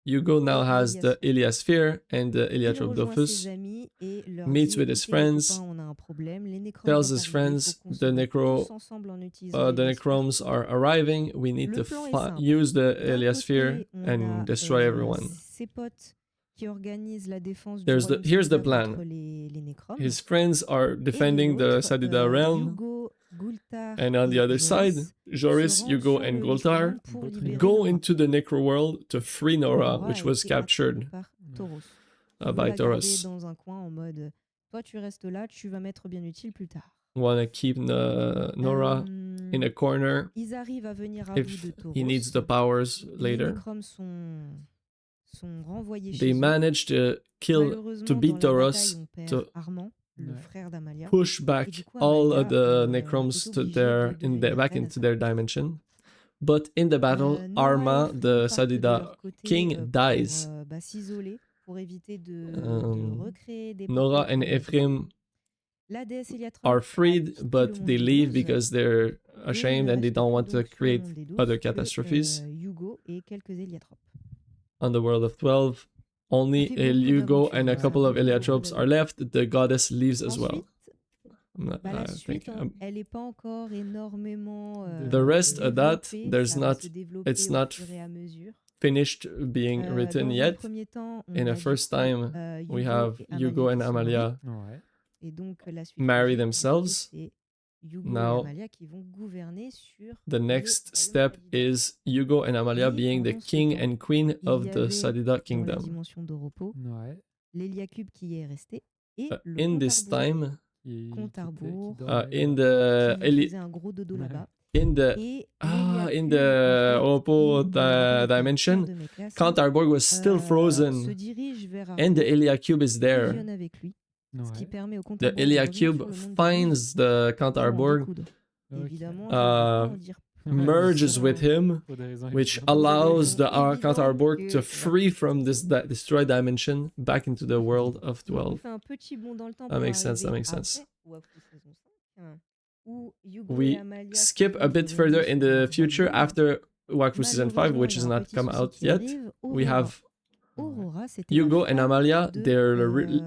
Hugo now Et has the l'Héliosphere. Heliosphere and the Il rejoint ses Heliotropdophus. amis et leur Meets dit with his écoutez les friends, copains, on a un problème, les nécromes tells vont his arriver, il faut friends qu'on the se batte necro tous ensemble en utilisant the l'Héliosphere. necromes are arriving. We need Le to plan est simple. use the D'un Heliosphere côté, on and a destroy everyone. ses potes qui organisent la défense du Here's royaume the Sadida plan. contre les nécromes. His friends are Et de defending the l'autre, Sadida realm, Hugo, Gultar and on the et other side, Joris Joris, se rendent Hugo, sur and le Goltar Lichnum pour Beau libérer go Nora. into the Necro world to free Nora, Nora which a was été absorbée captured par Tauros. Qui by veut la garder Taurus. dans un coin en mode toi tu restes là, tu vas m'être bien utile plus tard. Wanna keep Nora in a corner Ils arrivent à venir à bout if de Tauros. he needs the powers Les later. nécromes sont renvoyés They chez eux. managed to kill, Malheureusement, to dans beat la Taurus, bataille, on perd to Armand, le Ouais. frère d'Amalia. push Et back du coup, all Amalia of the est necromes to obligée their de devenir back reine à into sa their place. dimension. But in the battle, Nora et Arma, Ephraim the partent de Sadida leur côté, king, pour dies. s'isoler, pour éviter de recréer des Nora portails and pour les Ephraim La déesse Héliatrope are a freed, quitté but le monde they des leave 12 because they're et il ashamed ne and they reste don't plus want to donc sur le create monde des 12 other que, catastrophes. Hugo et quelques Héliatropes. On the world of 12, only Ça fait beaucoup Hugo d'aventures, and a ça couple fait of beaucoup Heliotropes are left. The goddess leaves as well. Ensuite, la I suite, think, elle n'est pas encore énormément the rest of that, développée, there's ça va not, se développer it's au not fur et à mesure. finished being written Dans un yet. premier temps, on In a a du first coup, time, we have et Hugo and qui se marient. Amalia Ouais. Et donc la suite marry logique, du coup, themselves. c'est Hugo Now, et Amalia qui vont gouverner sur the le next royaume step Sadida. is Hugo and Amalia Et being the pendant ce king temps, and queen il of y the avait Sadida dans la kingdom. dimension de repos Ouais. l'Héliacube qui est resté et le In compte à this rebours. time, Compte à rebours, in qui the faisait un gros dodo là-bas. in the Et in l'Héliacube, the en fait, Oppo et je me rappelle des dimension, de mes classes, Cantarborg was still se frozen, dirige vers and the Armand, Heliacube is there. fusionne avec lui, ce qui Ouais. permet au compte The à rebours de revenir Heliacube sur le monde des 12 finds the pour en Cantarborg, découdre. Ok. Évidemment, je ne vais pas en dire plus. merges with him, Pour des raisons which évidentes. allows the évidentes Cantarborg que- to free from this destroyed dimension back into the world of Donc, on 12. fait un petit bond dans le temps That pour makes sense, that arriver makes sense. après Wakfu saison 5, où Hugo et We Amalia skip se a bit dirigent further vers in leur the future royaume. after Wakfu Season 5, Malheureusement, which il y is a un not petit come souci out qui yet. arrive. We Aurora. have Aurora, c'était Hugo la and femme Amalia, de, they're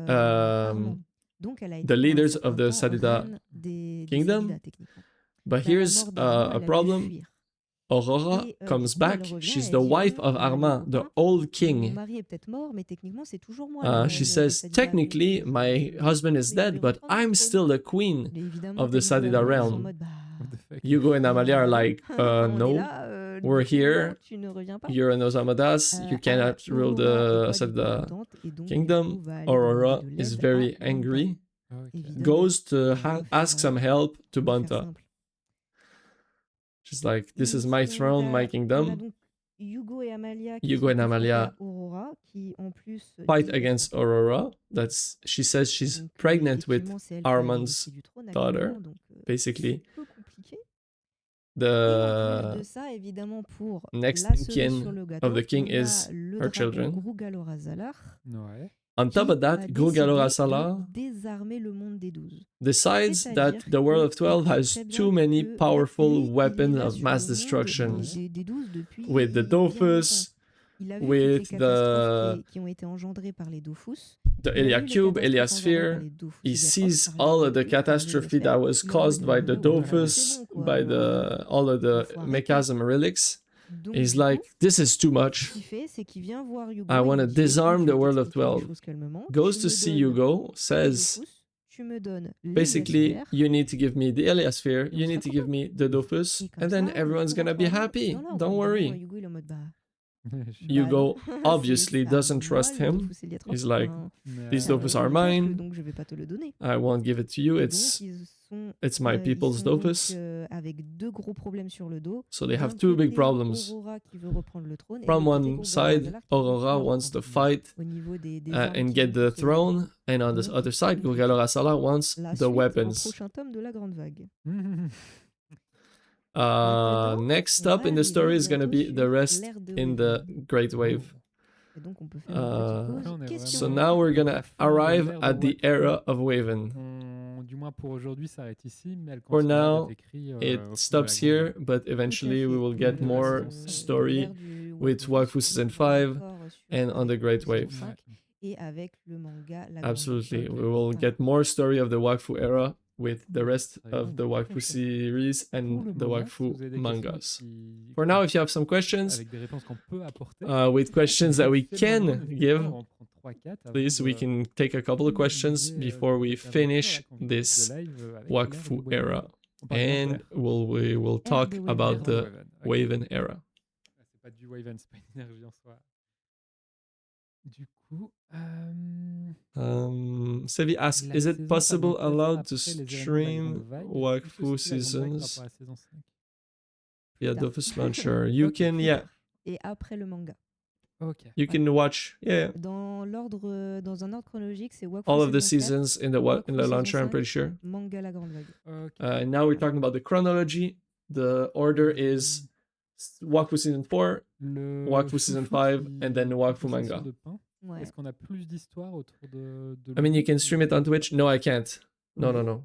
Armand. Donc, elle a été the pendant un leaders certain of the temps Sadida reine des kingdom. Sadida, techniquement. But Mais à la here's mort d'Armand, a elle a dû problem. fuir. Aurora Et, comes du coup, back. elle revient She's et the elle dit, wife bon, of les Armand, the copains, old mon king. mari est peut-être mort, mais techniquement, c'est toujours moi la reine She des says, Sadida. technically, my husband is dead, but I'm still the queen Et évidemment, of the tes Sadida gouvernants sont en realm. mode, bah, What the fuck? Hugo and Amalia are like, on est no, là, we're du coup, here. non, tu ne reviens pas. You're an Osamadas. You cannot rule Aurora est the pas du tout Sadida contente, et donc, du kingdom. coup, va aller Aurora demander de is l'aide very à Banta. angry. Ok. Évidemment. Goes to On va ask faire, some help to on va faire Banta. simple. She's like, this is my On throne, a- my On a kingdom. donc Hugo et Amalia qui Hugo sont and confrontés Amalia à Aurora, qui en plus Fight dit against être- Aurora. She says she's donc, pregnant with effectivement, c'est elle qui a Armand's l'héritier du trône daughter, actuellement, donc, basically. c'est peu compliqué. Et en plus The de ça, évidemment, pour next la cerise kin sur le gâteau, of the king on a is le her dragon children. Grugalorazalar Ouais. On top qui of that, a décidé Grugalora Salah de désarmer le monde des 12. decides that C'est-à-dire the world of qu'il 12 sait has très bien too many que powerful lui, il est weapons là of sur mass le monde destruction. des 12 depuis With the bien longtemps. Dofus, Il a vu with toutes les catastrophes qui ont été engendrées par les Dofus. the Il a vu les Heliacube, catastrophes engendrées Heliasphere. par les Dofus, He Heliatrope, sees par les all of the Heliacubes, par les catastrophe Héliosphères. that was Il est en caused mode, by the ouais, Dofus, c'est bon, quoi. by all of the Faut arrêter. Mechasm relics. Donc, He's du like, coup, this is too ce much. qu'il fait, c'est qu'il vient voir Hugo. I il want lui to dit, écoute, disarm je the vais world of t'expliquer les 12. choses calmement. Goes Tu to me see donnes Hugo, les says, Dofus, tu me donnes basically, l'Héliosphère, you need to give me the Heliasphere, et on you sera need to give content. me the Dofus, Et comme and then ça, everyone's on gonna be rentrera happy. dans l'ordre. Don't Évidemment, worry. Hugo, il est en mode, bah, Hugo bah non. obviously C'est à doesn't moi, trust le him. Dofus Héliatrope. He's like, Enfin, these Ouais. Dofus are mon peuple, mine. donc je vais pas te le donner. I won't give it to you. Et It's donc, ils it's my people's donc, Dofus. avec 2 gros problèmes sur le dos. So they have D'un 2 big côté, problems. Aurora qui veut reprendre le trône, et de From l'autre côté, one Gorgon side, Mazalar qui veut Aurora plus wants to reprendre fight au niveau des armes and qu'ils get ont the pour se défendre. throne, and on the Donc, other side, compliqué. Gorgon Mazalar wants La the suite au weapons. prochain tome de la Grande Vague. Next on up va in the story arriver is going to bientôt be the sur rest l'ère de in the Waven. Great Wave. Et donc, on peut faire une petite pause. Là, on est Question. So vraiment now we're à gonna la fin de arrive l'ère de at the Wakfu. era of Waven. Du moins pour aujourd'hui, ça s'arrête ici, mais elle For continuera now, d'être écrite it au fil de stops la grande here, vague. but eventually we fait. will Et, get more saison cinq. story l'ère du with Wakfu Wakfu se Season déroule 5 encore sur and on the Great saison Wave. 5, et avec le manga La Grande Absolutely. Vague. We will Voilà. get more story of the Wakfu era with the rest Ça ira of une the Wakfu prochaine. series Pour le and the moment, si Wakfu vous avez des questions mangas. qui- For now, if you have some questions, avec des réponses qu'on peut apporter, with questions that we c'est le moment, can n'hésitez pas, give, on va en prendre 3-4 avant please, we de can take a couple of questions finaliser, before we cette aventure-là finish qu'on vient de this live, avec l'ère Wakfu de Waven. era. On parle bien And d'ère. we will talk de Waven. about L'ère de the Waven. Ok. Waven era. C'est pas du Waven, c'est pas une énergie en soi. Du coup, Sevi asks, la is saison it sera possible donc présente allowed to après les événements de la stream Grande Vague. Wakfu Est-ce que la Grande Vague seasons sera pour la saison 5? via tard. Dofus Launcher? You Ok, can, plus yeah, tard. Et après le manga. Ok. you can watch, yeah, Dans un ordre chronologique, c'est Wakfu all of the saison 4, seasons in the Wakfu in the saison launcher. I'm 5, pretty sure. manga La Grande Vague. Ok. And now we're talking about the chronology. The order is Wakfu season 4, Le Wakfu season chouchou 5, qui and then Wakfu possession manga. de pain. Ouais. Est-ce qu'on a plus d'histoire autour de I mean, you lui can stream it on Twitch. No, I can't. No, no, no.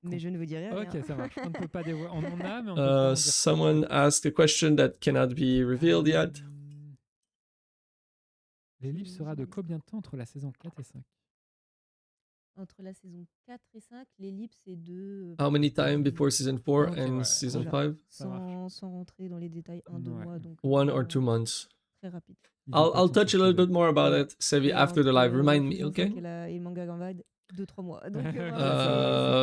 Mais je ne vous dirai rien. Ok, ça marche. On ne peut pas dévoiler. On en a, mais on ne peut pas en dire plus. Someone asked a question that cannot be revealed yet. Les livres sera de combien de temps entre la saison 4 et 5? Entre la saison 4 et 5, l'ellipse est de... How many time before season 4 Ok, and ouais. season Voilà. 5? Ça marche. Sans rentrer dans les détails, 1-2 Ouais. mois. Donc, 1 or 2 vraiment months. très rapide. Ils ont pas I'll de temps touch a little pour bit more about Ouais. it, Sevi, Et after the entre, live. Remind me, saison okay? 5 et le manga Grande Vague, 2-3 mois. Donc,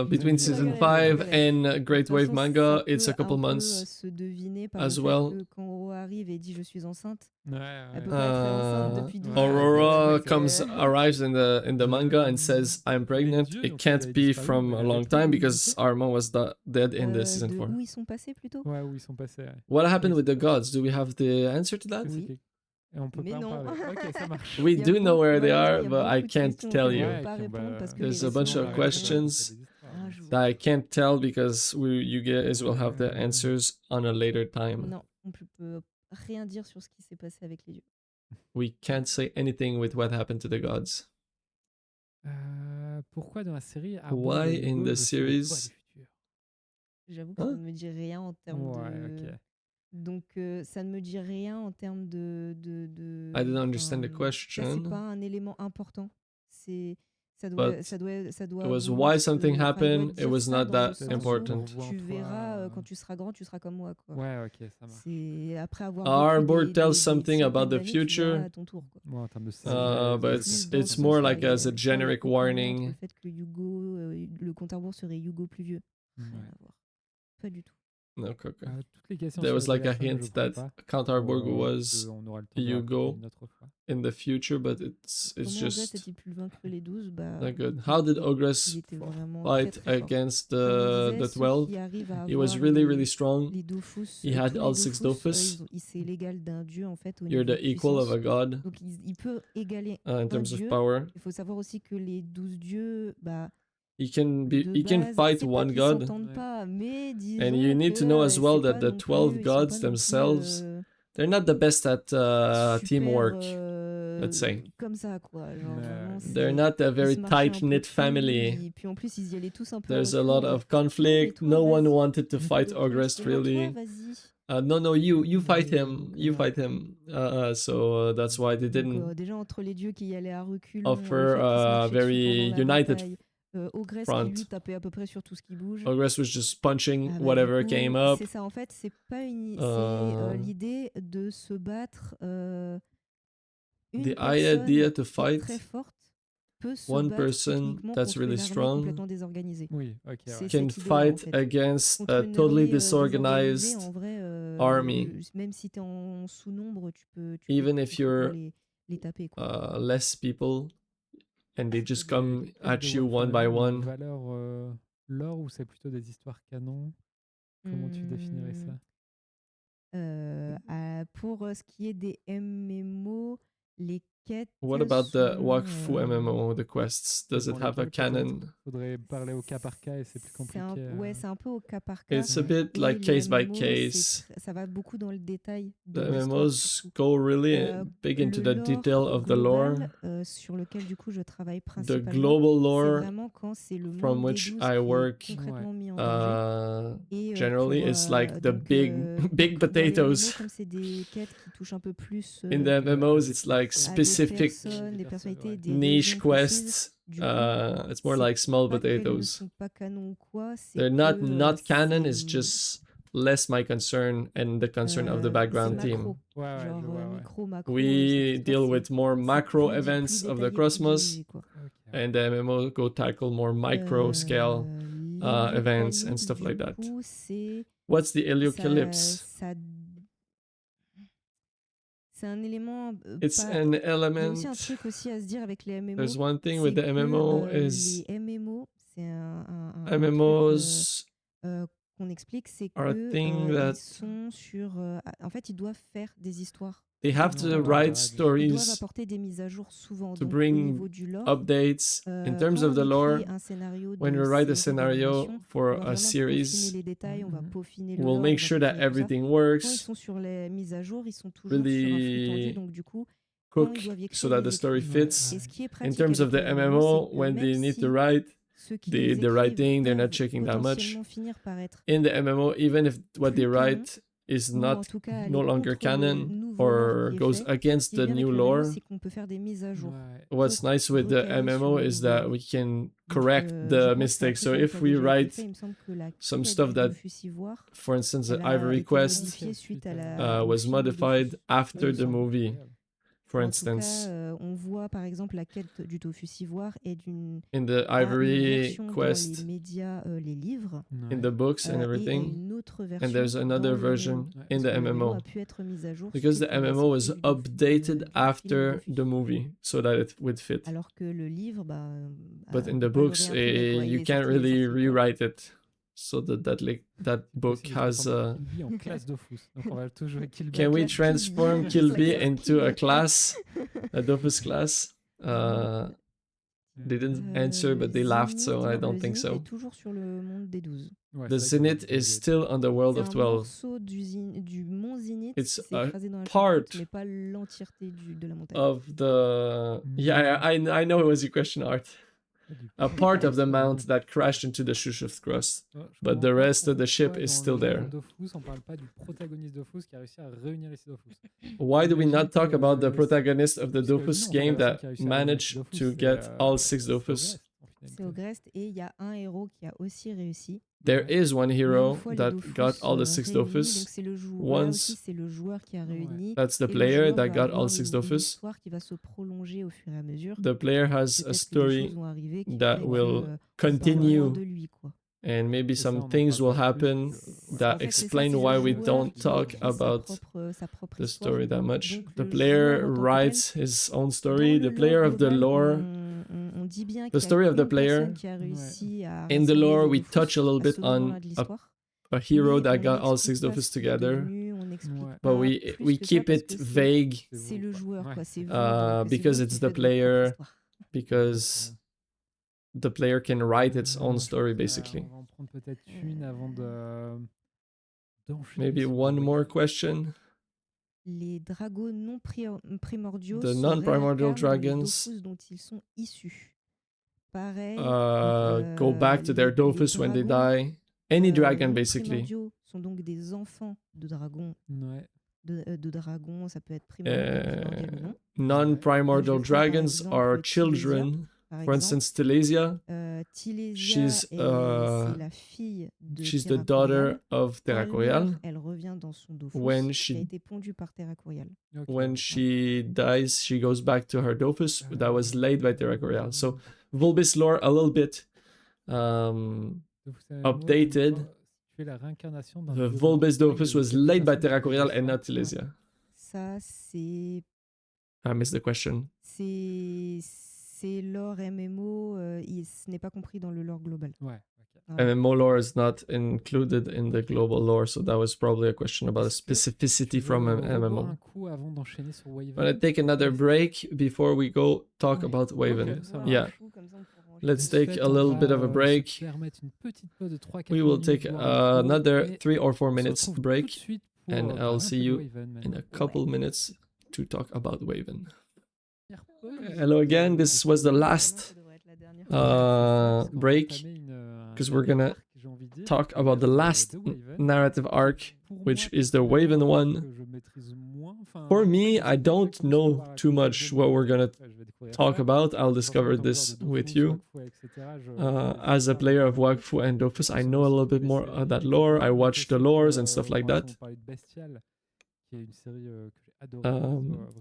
Between c'est season galère, 5 c'est galère. and De Great toute Wave façon, manga, ça it's a peut couple un peu, months se deviner par as le well. fait que quand Aurora arrive et dit je suis enceinte, Ouais, elle ouais. peut pas être enceinte depuis 12 ans. Aurora Donc, arrives in the manga and says, "I'm pregnant." dieux, It donc can't ils avaient be disparu, from mais a elle long avait time plus because montré. Armand was dead in the season de 4. où ils sont passés plutôt. Ouais, où ils sont passés. Ouais. What happened Oui, with the c'est vrai. gods? Do we have the answer to that? Est-ce que Oui. c'est- Et on peut Mais pas non. en parler. Ok, ça marche. We Il y a do know beaucoup- where they malheureusement, are, il y a but I beaucoup de can't questions tell qu'on you. peut Ouais, pas et puis on répondre va- parce que There's les a bunch vaisseaux of vont questions arriver. Un jour. that I can't tell because you guys will have the answers on a later time. Non, on peut rien dire sur ce qui s'est passé avec les dieux. We can't say anything with what happened to the gods. Pourquoi dans la série Why in the series? J'avoue que Hein? ça ne me dit rien en termes Ouais, de... ok. Donc, ça ne me dit rien en termes de... I didn't understand the Ça, c'est question. pas un élément important. Ça But doit It was vouloir why se- something enfin, il doit happened. It dire was ça not dans that le sens où important. Tu verras, quand tu seras grand, tu seras comme moi. Quoi. Ouais, ok, ça marche. C'est après avoir Our vécu board tells des something centaines about the d'années, tu verras future. à ton tour, quoi. Bon, en termes de But C'est plus dans le it's sens more où like il y a- as a tu vois, il y a generic aucun lien entre warning. Le fait que Hugo, le compte à rebours serait Hugo plus vieux. Ouais. Rien à voir. Pas du tout. Okay. Toutes les questions There sur was les like a Bellaphones, je hint prends that pas, Count Arborg was on aura le temps de you raconter go une autre fois. in the future, but it's Comment Ogress just a-t-il pu vaincre les 12 not good. How did il Ogress était vraiment fight très, très fort. against Comme on the disait, ceux 12? qui arrivent à He was avoir really, les- really strong. les Dofus, He had tous les all 6 Dofus. c'est l'égal d'un dieu en fait au You're niveau the equal of puissance. a god Donc il peut égaler in un terms of dieu. power. Il faut savoir aussi que les 12 dieux, He can be. de He can base, fight c'est pas one qu'ils god. s'entendent Ouais. pas, mais disons And you need to know as que, well c'est that pas the non plus- 12 ils sont gods pas non plus, themselves, they're not the best at super, teamwork. Let's say. comme ça quoi. Genre, Ouais. vraiment, They're c'est- not a ils very se marchaient un peu tight-knit dessus, family. Et puis en plus, ils y allaient tous un peu. There's à a lot reculons. of conflict. toi, No one vas-y. wanted to fight Et Ogress toi, really. vas-y. No, you fight him. Donc, You fight him. So that's why they Donc, didn't déjà entre les dieux qui y allaient à reculons, offer le fait qu'ils se a marchaient dessus very pendant la united bataille, Ogress front. qui lui tapait à peu près sur tout ce qui bouge. Ogress was just punching Ah bah, whatever du coup, came up. C'est ça en fait, c'est pas une, c'est l'idée de se battre. Une The personne idea to qui est fight très forte peut se one battre person techniquement that's contre really une armée strong complètement désorganisée. Oui, ok. C'est Ouais. can cette idée-là, en fight fait. against Contre a une totally armée, désorganisée, disorganized en vrai, army. même si t'es en sous-nombre, tu peux Even if complètement you're les taper. Quoi. less people and they just come Les codes at de you Wakfu one by ont une one. valeur lore ou c'est plutôt des histoires canon? Comment tu définirais ça? Pour ce qui est des MMO, les quêtes What about the sont, Wakfu MMO, the quests? Does it Pour have a lesquels, peut-être, canon? faudrait parler au cas par cas et c'est plus compliqué. Ouais, c'est un peu au cas par cas. It's a Ouais. bit Et like les case by MMO, case. ça va beaucoup dans le détail The de l'histoire, MMOs surtout. go really big Le into the lore detail of the lore. global, sur lequel du coup je travaille The principalement, global c'est lore vraiment quand c'est le from monde des which 12 I qui est work, concrètement mis en danger. Et generally pour, it's like the donc, big dans les MMO, potatoes. comme c'est des quêtes qui touchent un peu plus In the MMOs, it's like à des specific personnes, des personnalités, des niche régions précises, quests. du coup, It's more c'est like small pas qu'elles ne potatoes. sont pas canon ou quoi, c'est They're not que canon. c'est, It's just less my concern and the concern of the c'est background macro, team. Ouais, genre je vois, ouais. micro, macro. We cette deal histoire, with more c'est macro plus events of the détaillé, plus Krosmoz, dirigé, quoi. Ok. and the MMO go tackle more micro scale events and L'héliocalypse, stuff like du that. coup, c'est What's the ça, Heliocalypse? c'est un élément It's pas. an Il y a element. aussi un truc aussi à se dire avec les MMO. There's one thing c'est with the que, MMO is les MMO, c'est un MMOs truc qu'on explique, c'est are a que thing ils that sont sur. En fait, ils doivent faire des histoires. they have Ouais, to ouais, write ouais, Ils doivent stories apporter des mises à jour souvent. to Donc, au bring niveau du lore, updates. In terms quand of the on lore, écrit un scénario when de we write a série scenario d'animation, for on va a vraiment peaufiner series, les détails, on va peaufiner le we'll lore, make on va sure that peaufiner tout ça. everything Quand ils works, sont sur les mises à jour, ils sont toujours sur un flux tendu. really Donc, du coup, quand ils cook doivent so écrire, that ils the story écrivent. fits. Et ce qui est In pratique terms of avec the les MMO, c'est MMO, que when même they need to si write, ceux qui the les writing, écrivent they're not peuvent checking that much. potentiellement finir par être In the MMO, even if what they plus canon, write is ou en not tout cas no aller longer contre le canon nouveau lore or qui est goes fait. Ce against qui est the bien avec new le MMO, lore, c'est qu'on peut faire des mises à jour. Ouais. what's pour nice with the recaler sur MMO le is nouveau that lore. we can Donc, correct je the crois que c'est un mistakes. truc So qui a if déjà we été write fait. Il me semble que la some quête stuff du that, Dofus Ivoire, for instance, the elle a Ivory été Quest modifiée suite au was film du modified Dofus. after the movie, Incroyable. for En tout cas, instance. on voit par exemple la quête du Dofus Ivoire et In the a une Ivory version dans Quest, les médias, les livres, in Ouais. the books and et a everything, une autre and version there's dans another le version MMO. in Parce the que le MMO MMO a pu être mis à jour because the suite à la MMO was sortie updated du film after Dofus. the movie so that it would fit. Alors que le livre, But on in peut the pas le books, réimprimer, quoi. you Il est can't sorti, il est really sorti, quoi. rewrite it. So that book Possible de has. transformer Kill Bill en classe Dofus. Donc on va toujours jouer Kill Bill. Can we classe Kill Bill. transform Kill La Bill classe into Kill a Bill. class, a Dofus class? They didn't answer, but they laughed, so I don't le think Zénith so. est toujours sur le monde des 12. Ouais, The c'est vrai qu'il Zenith y a is still on the world C'est of un 12. morceau du mont Zénith It's qui s'est a écrasé dans la part chaussette, mais pas l'entièreté de la montagne. of the. Yeah, I know it was your question, Art. A part of the mount that crashed into the Shushuf crust, but the rest of the ship is still there. Dofus, on parle pas du protagoniste Dofus qui a réussi à réunir les six Dofus. Why do we J'imagine not talk que about the le- protagonist of the parce que Dofus non, game la personne that qui a réussi à réunir les managed Dofus, to c'est, get all six c'est Dofus? Ogrest, en finalité. C'est Ogrest et il y a un héros qui a aussi réussi. There is one Mais hero une fois les that Dofus, got all the six réunis, Dofus. donc c'est le joueur. Là Once aussi, c'est le joueur qui a réuni. that's the Et le player joueur that va got all avoir six une Dofus. histoire qui va se prolonger au fur et à mesure. The player has a Peut-être que des story choses vont arriver qui that fait will que, on parlera continue, moins de lui, quoi. and maybe Et ça, on some en things parle will pas plus, happen parce que, that En fait, c'est ça, explain c'est le why we joueur don't qui talk écrit about sa propre the histoire. story that much. Donc, The le player joueur en tant que writes his own Dans story. le The player of the global, lore. on dit bien The qu'il y a story of the une player. personne qui a réussi à In the rassembler lore, les we Dofus touch a little à bit ce on moment-là de l'histoire. a hero Mais that on got all n'explique six pas Dofus ce qu'il est together, devenu, on n'explique Ouais. but pas we plus we que ça keep parce it que vague c'est le joueur, Ouais. quoi. C'est vous, donc c'est because vous it's qui the faites votre propre player, histoire. because the player can write its own story basically. On va en prendre peut-être une avant d'enchaîner Maybe sur one le more voyage. question. Les dragons non primordiaux The se non-primordial réincarnent dans les dragons Dofus dont ils sont issus. Pareil, go back to their les Dofus when they dragons die. Any dragon non basically. primordiaux sont donc des enfants de dragons. Ouais. De dragons, ça peut être primordial ou non. Non-primordial Donc, je vais prendre, par dragons exemple, are Tilésia, children. Par For exemple, instance, Tilésia, Tilésia she's, c'est la fille de she's the Terra daughter Corial. of Quand Terra elle Corial. meurt, elle revient dans son Dofus When qui a she été pondu par Terra Corial. Ok. when she dies, she goes back to her Dofus that was laid by Terra Corial. So Volbis lore a little bit updated. Tu fais la réincarnation d'un The dieu Volbis draconique Dofus de was quelques laid by personnes Terra qui Corial connaissent and pas. not Tilésia. Ça, c'est I missed the question. lore MMO, ce n'est pas compris dans le lore global. Ouais, ok. MMO lore is not included in the global lore, so that was probably a question about a specificity from an MMO. I'm gonna take another break before we go talk about Waven. Yeah. Let's take a little bit of a break. We will take another 3 or 4 minutes break, and I'll see you in a couple minutes to talk about Waven. Hello again. This was the last break, because we're gonna talk about the last narrative arc, which is the Waven one. For me, I don't know too much what we're gonna talk about. I'll discover this with you. As a player of Wakfu and Dofus, I know a little bit more of that lore. I watch the lores and stuff like that.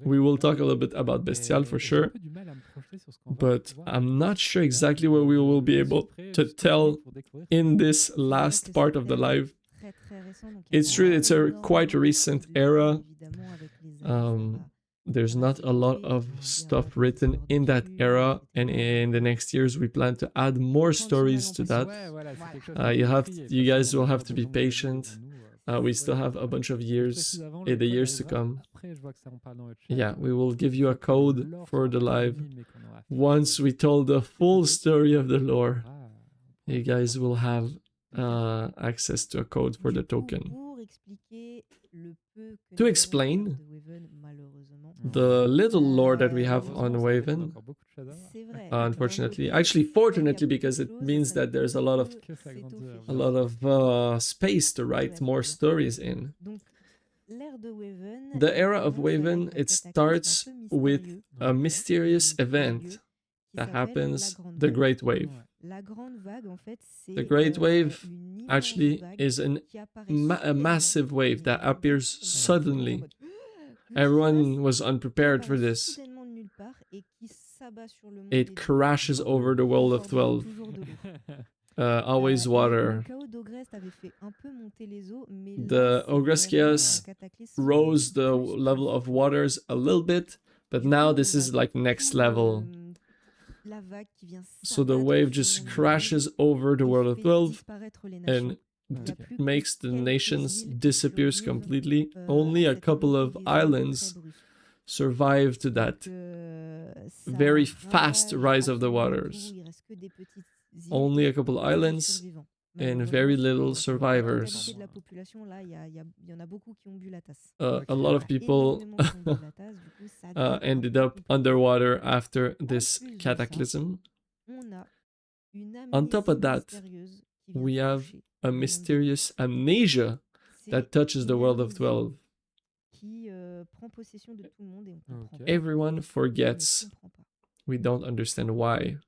We will talk a little bit about Bestial for sure, but I'm not sure exactly what we will be able to tell in this last part of the live. It's true, it's a quite recent era. There's not a lot of stuff written in that era, and in the next years we plan to add more stories to that. You guys will have to be patient. We still have a bunch of years in the years to come. Yeah, we will give you a code for the live. Once we told the full story of the lore, you guys will have access to a code for the token. To explain the little lore that we have on Waven, unfortunately, actually fortunately, because it means that there's a lot of space to write more stories in. The era of Waven, it starts with a mysterious event that happens, the Great Wave. The Great Wave actually is a massive wave that appears suddenly. Everyone was unprepared for this. It crashes over the world of 12. Always water. The Ogreskias rose the level of waters a little bit, but now this is like next level. So the wave just crashes over the world of 12 and makes the nations disappears completely. Only a couple of islands survived to that very fast rise of the waters. Only a couple islands and very little survivors. A lot of people ended up underwater after this cataclysm. On top of that, we have a mysterious amnesia that touches the world of 12. Everyone forgets. We don't understand why.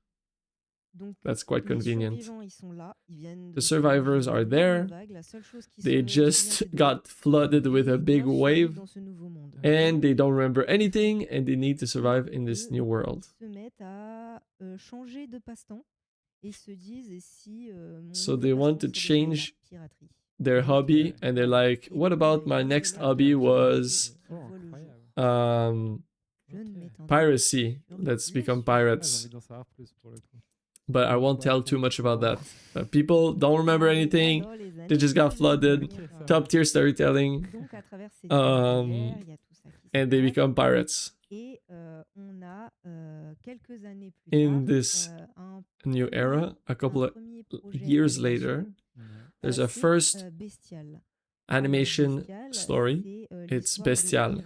That's quite convenient. The survivors are there. They just got flooded with a big wave, and they don't remember anything, and they need to survive in this new world. So they want to change their hobby, and they're like, what about my next hobby was piracy? Let's become pirates. But I won't tell too much about that. People don't remember anything. They just got flooded. Top tier storytelling. And they become pirates. In this new era, a couple of years later, there's a first animation story. It's Bestial.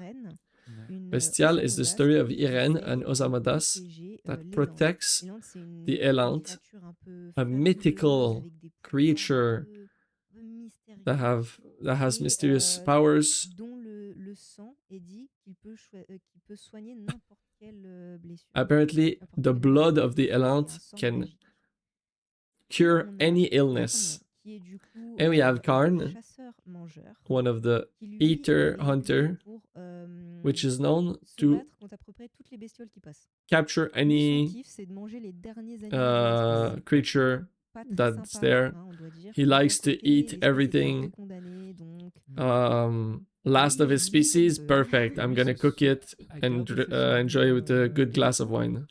Bestial is the story of Irene and Osamadas that protects the Elant, a mythical creature that has mysterious powers. Apparently, the blood of the Elant can cure any illness. And we have Karn, one of the eater hunter, which is known to capture any creature that's there. He likes to eat everything. Last of his species, perfect. I'm gonna cook it and enjoy it with a good glass of wine.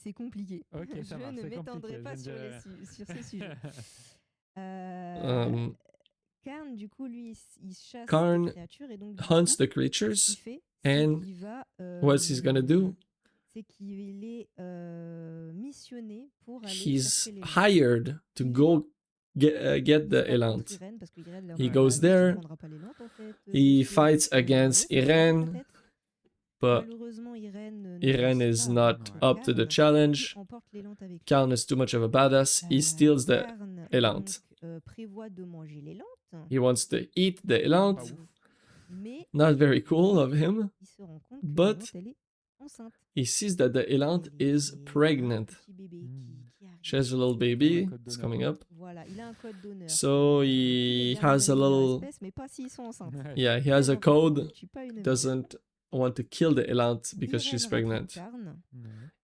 c'est compliqué. Ok, ça Je marche, ne c'est m'étendrai compliqué, pas je sur, ne dirai sur ces sujets. Um, Karn, du coup, lui, il chasse Karn des créatures et donc du hunts coup, the ce creatures, qu'il fait, and c'est qu'il va, what's he's gonna do? c'est qu'il est missionné pour aller He's chercher l'élan. hired to Il y go va, get il the se bat Elant. contre Irène parce que Irène leur He dit goes bah non, tu there, prendras pas l'élan en fait. he Monsieur, fights tu vas against mourir, tu vas perdre ta Irene, tête. but Malheureusement, Irène ne Irene réussit is pas à not vaincre up to the Karn, qui challenge. emporte l'élan avec lui. Karn is too much of a badass. He steals the Karn Elant. donc prévoit de manger l'élan. He wants to eat the Elant. Mais Not very cool of him, il se rend compte que but l'élan, elle est enceinte. he sees that the Elant Elle is il a un pregnant. petit bébé qui arrive. She has a little baby. It's coming up. Voilà, il a un code d'honneur. So Tous he les derniers has a animaux de leur little, espèce, mais pas s'ils sont enceintes. yeah, he has a Très important, code. ne tue pas une mère. Doesn't want to kill the Elant because she's Irène rattrape pregnant. Karn.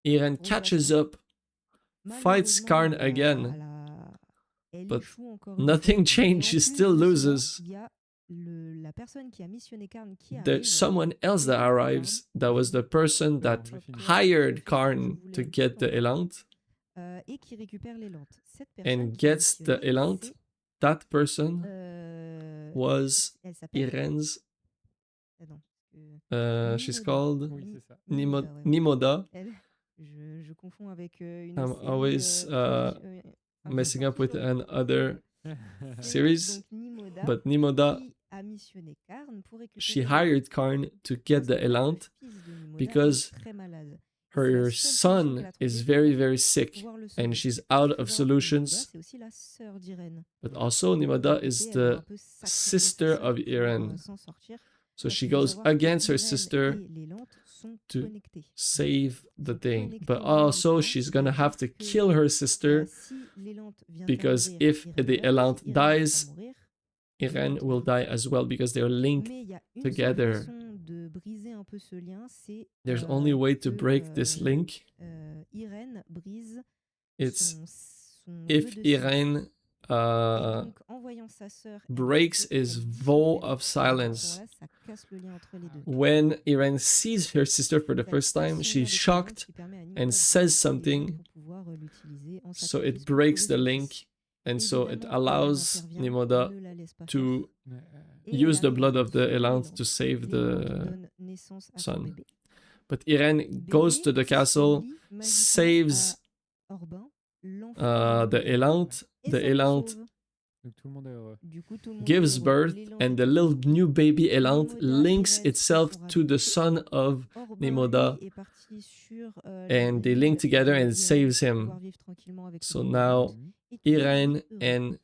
Irene Grosse catches baston. up, fights Malheureusement, Karn again, elle but échoue encore une nothing fois. Et en changed. She plus still de cela, loses. il y a la personne qui a missionné Karn qui There's arrive. someone else that arrives that was the person that hired Karn to get the Elant Et qui récupère l'élan. Cette personne and qui a gets the missionné, Elant. c'est, That person was elle s'appelle... Irene's. Attends, parce que- She's Nimoda. called Oui, c'est ça. Nimoda, ouais. Nimoda. Elle, je confonds avec une I'm série, always messing up with another C'est series, donc Nimoda but Nimoda, qui a missionné Karn pour récupérer she l'élan. hired Karn to get Parce the que le Elant fils de Nimoda because est très malade. her son is very, very sick and she's out of solutions. C'est aussi la sœur d'Irène. But also, Nimoda is Elle doit the un peu sacrifier sister sa of sœur pour, Irene. s'en sortir. So Parce she qu'il faut goes savoir que against her Irène sister et l'élan sont to connectés. save the Sont thing. connectés But numériquement. also, she's gonna have to C'est-à-dire que, kill her sister si l'élan vient à because mourir, if Irène the meurt. Elant Si Irène vient à dies, mourir, Irene will die as well because they're linked. mais il y a une together. seule façon de briser un peu ce lien, c'est There's only a way to que, break this link. Irène brise It's son if vœu de Irene et donc, en voyant sa sœur breaks his vow of silence. là, ça casse le lien entre les deux. When Irene sees her sister for the Donc, elle first casse time, son she's lien avec shocked Irène, qui permet à Nimoda and de says récupérer something, l'élan pour pouvoir l'utiliser en so sacrifice it pour breaks sauver the son link, fils. and so it Évidemment, allows Irène intervient, Nimoda ne la laisse pas to faire. Et elle use the arrive blood à of the tuer Elant l'élan. to save L'élan qui the donne naissance à son son. bébé. But Irene goes to the Bébé qui se castle, lie magiquement saves à Orbin, l'enfant the Elant. et The ça le Elant sauve. Donc tout le monde est heureux. Du coup, tout le monde gives est heureux. birth, L'élan and est the heureux. little new baby Elant Nimoda links reste itself sur to the rabbin. son of Orbin, Nimoda, lui, est parti sur and they link together and d'Irène saves pour him. pouvoir vivre tranquillement avec So son now bébé. Et tout le monde Irene est heureux. and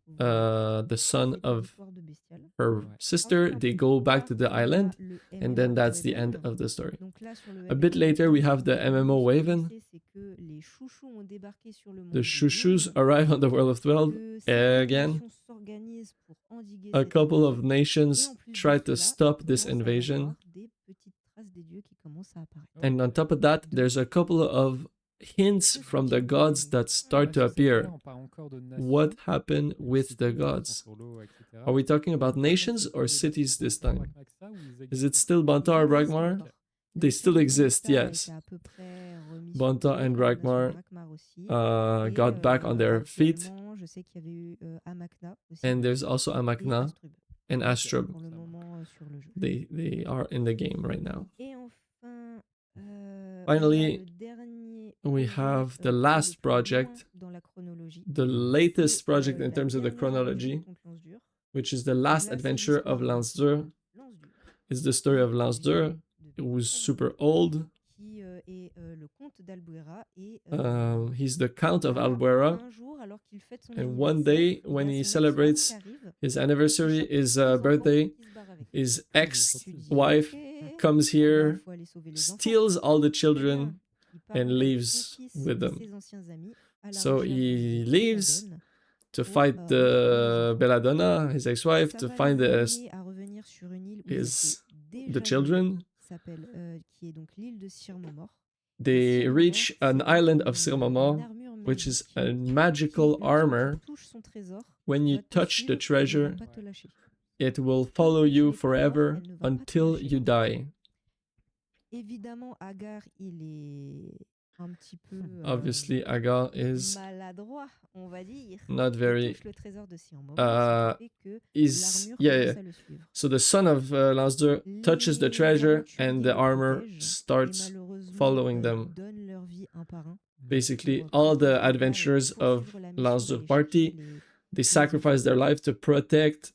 Voilà. the son C'est une of histoire de bestiale. her Ouais. sister, Ensuite, un they peu go plus back tard, to the on a island, le and then MMO that's the Waven. end of the story. Donc là, sur le A bit MMO, later, we ce have the qui MMO s'est Waven. passé, c'est que les chouchous ont débarqué sur le monde The de Shushus 12, arrive on the world of 12 que certaines again. nations s'organisent pour endiguer A cette couple of invasion. Et nations en plus de try to cela, stop il this commence à y invasion. avoir des petites traces des dieux qui commencent à apparaître. And on top of that, there's a couple of hints from the gods that start to appear. On parle encore de What nations, happened with cités, the gods? sur l'eau, etc. Are we talking about nations or cities this time? Is it still Banta or Bragmar? They still exist, yes. Banta and Bragmar got back on their feet. Je sais qu'il y avait eu Amakna aussi. And there's also Et Amakna Astrub, and Astrub. pour le moment sur le jeu. They are in the game right now. Et enfin, Finally, on a le dernier we projet, have the qui est last le plus project, loin dans la chronologie. the latest C'est, project in la terms of the dernière chronology, aventure contre Lance-Dur. which is the last Là, c'est adventure of l'histoire Lance-Dur. de Lance-Dur, It's the story of qui Lance-Dur, vit depuis who's très super longtemps, old. qui est le comte d'Albuera et He's the Count of un Albuera. jour, alors qu'il fête son And one anniversaire, day, il y when a he son ex-femme celebrates qui arrive, his qui anniversary, chope his tous les enfants birthday, et qui se barre avec. his Tu dis, ex-wife ok, comes eh ben, here, faut aller sauver les enfants. steals all the Très children, bien. Il part and avec son leaves fils with et them. ses anciens amis à la So recherche he de leaves Belladone to pour fight retrouver les enfants. Belladonna, his ex-wife, Ça to va find les the, amener à revenir sur une île où his, ils étaient the déjà children. vivus, qui s'appelle, qui est donc l'île de Sirmomor. They Sirmomor, reach c'est an donc island of une Sirmamor, armure which is magique a qui, magical lorsque armor. tu touches son trésor, When you va te touch suivre the et ne treasure, va pas te lâcher. it will Tant follow que tu you n'es pas mort, forever elle ne va pas te until lâcher. you die. Évidemment, Agar, il est un petit peu Obviously, Aga is maladroit, on va dire, not very. touche le trésor de si en moment, ce qui fait que Is l'armure yeah, commence yeah. à le suivre. So the son of Lansdur touches the Les treasure, and the aventuriers le armor protègent, et starts malheureusement following them. donnent leur vie un par un Basically, pour all the protéger le père et adventurers of poursuivre la mission Lansdur d'aller party, chercher les they sacrifice their life to protect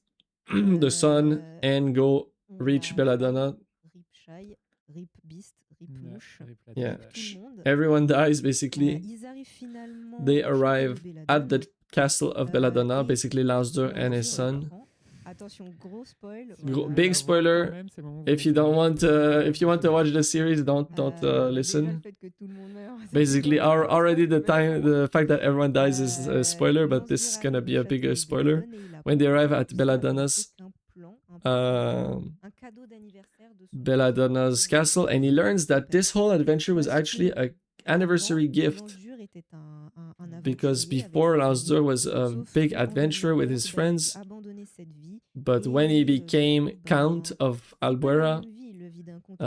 the son and go on reach a Belladonna. Rip Shai, Rip Beast, Rip Ouais, Mouche, rip la Yeah. tête. tout le monde. Everyone dies basically. Ils arrivent finalement They au château de arrive at Belladonna, the castle of Belladonna, et basically Lansdur and his Lansdur son. apprend. Attention, gros spoil. Gros- voilà. big La voix, spoiler. quand même, c'est le moment où If you vous don't want, comprenez. if you want to watch the series, don't Déjà, le listen. fait que tout le monde meurt, c'est Basically, déjà un gros already spoil, the time, mais the fact that everyone dies is a spoiler, but this is Lansdur gonna arrive be au a bigger château de spoiler. Belladonna et il When they apprend arrive at tout ça Belladonna's, n'était qu'un plan, un cadeau d'anniversaire de son Belladonna's castle, and he learns that this whole adventure was actually a anniversary gift, Lansdur était un because aventurier avec before ses Lansdur amis, was a sauf big que en adventurer with devenant his père, il a dû friends, abandonner cette vie but et when he surtout, became count of c'est pas la Albuera, même vie, le vie d'un comte et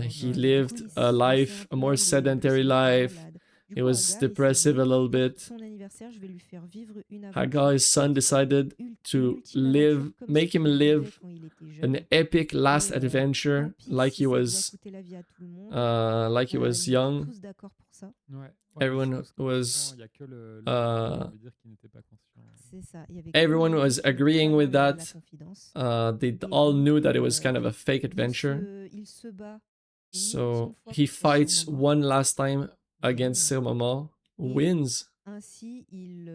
he d'un lived Du coup, a il life, s'est a more un peu, il est sedentary plus life. malade. Du He coup, was Hagar, il s'est depressive a dit, little bit. pour son anniversaire, je vais lui faire vivre une Hagar, aventure, his son, decided une to ultime live, aventure comme make ce him qu'il vivait live quand il était an jeune. epic last Et adventure, tant pis like si he ça doit was, coûter la vie à tout le monde. like he was Ils étaient young. tous d'accord pour ça. Ouais. Ouais, Everyone je pense que was, il y a que le j'ai uh, envie de dire qu'il n'était pas conscient. C'est ça. Il y avait everyone que lui was qui n'était agreeing pas with dans la that. confidence. They Et all donc, knew that it was kind of a fake adventure. il se bat une So ultime fois he contre fights Sir one last time against gagne. Sir Mama, Et wins, ainsi, il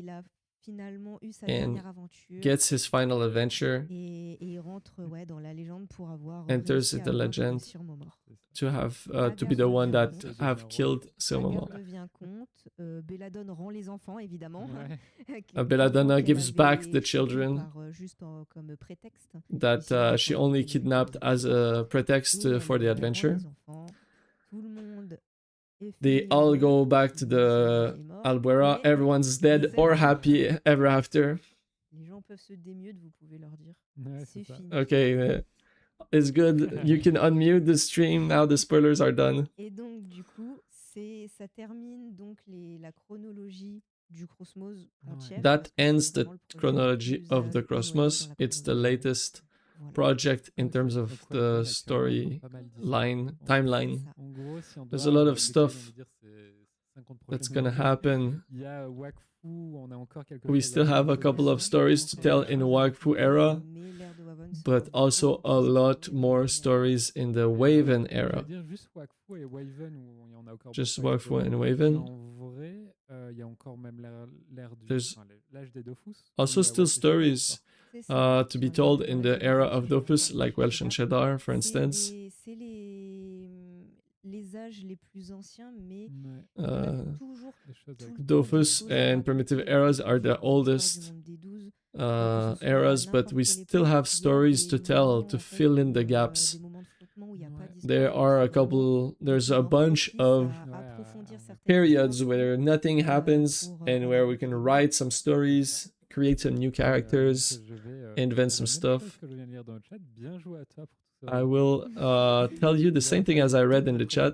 a finalement eu sa and dernière aventure gets his final adventure, et il rentre dans la légende pour avoir enters réussi in à the vaincre legend Sir Momor. to have to Hagar be the one that devient comte. have killed Sir Hagar Mama. devient comte. Belladonna rend les enfants, évidemment. Ouais. Belladonna Enfants qu'elle gives back avait the tués children juste comme prétexte. that Sinon, she quand only elle était kidnapped as a pretext Et for the elle rend adventure. les enfants. Tout le monde est They furieux. all go back to Belladonna the est morte, Albuera. mais Everyone's dead or happy ever after. les gens peuvent se démute, vous pouvez leur dire. Ouais, C'est c'est ça. fini. Okay, it's good. You can unmute the stream now. The spoilers are done. Et donc, du coup, ça termine donc la chronologie du Krosmoz entière. That parce que c'est ends the vraiment le projet le chronology plus of the noyé Krosmoz. dans la It's the chronologie. latest Voilà. project in Ok. terms of Donc, ouais, the il y a quand même story encore pas mal d'histoires. line, En- timeline. C'est ça. En gros, si on There's doit a lot of décliner, stuff on va dire c'est 50 that's prochaines gonna années. happen. Il y a Wakfu, on a encore quelque We chose still à have a raconter. couple of stories to tell in Wakfu era, Mais l'ère de Waven sera but beaucoup also plus a lot inspirée more de stories in the Et, Waven je vais era. dire juste Wakfu et Waven où il y en a encore Just beaucoup à Wakfu explorer. and Mais Waven. en vrai, il y a encore même l'ère du There's enfin, l'âge des Dofus. also où il y a still Welsh et Cheddar stories encore. C'est ça. to Il be y en a told dans in l'âge the de era Welsh of et Dofus, Cheddar. like Welsh and Cheddar, for C'est instance. c'est les âges les plus anciens, mais Ouais, on a Uh, toujours des choses à tout le explorer. temps des Dofus choses and à Primitive raconter Eras are sur the l'histoire du oldest monde des 12. Que ce soit à eras, but n'importe we quelle still époque, have il y a stories to des tell moments, to en fait, fill in où, the gaps. des moments de flottement où il n'y a pas Ouais. d'histoire. There Donc are a c'est vraiment couple, there's des a moments bunch propices of à Ouais, approfondir certaines periods histoires where nothing happens pour and where we can raconter. write some stories, create some new Donc, characters, je vais invent faire some la même chose stuff. que je viens de lire dans le chat. Bien joué à toi pour tout I ça. will tell you the same thing as I read in the chat.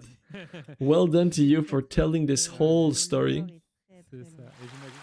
Well done to you for telling this whole story. Le lore est très, C'est très ça. long. Et j'imagine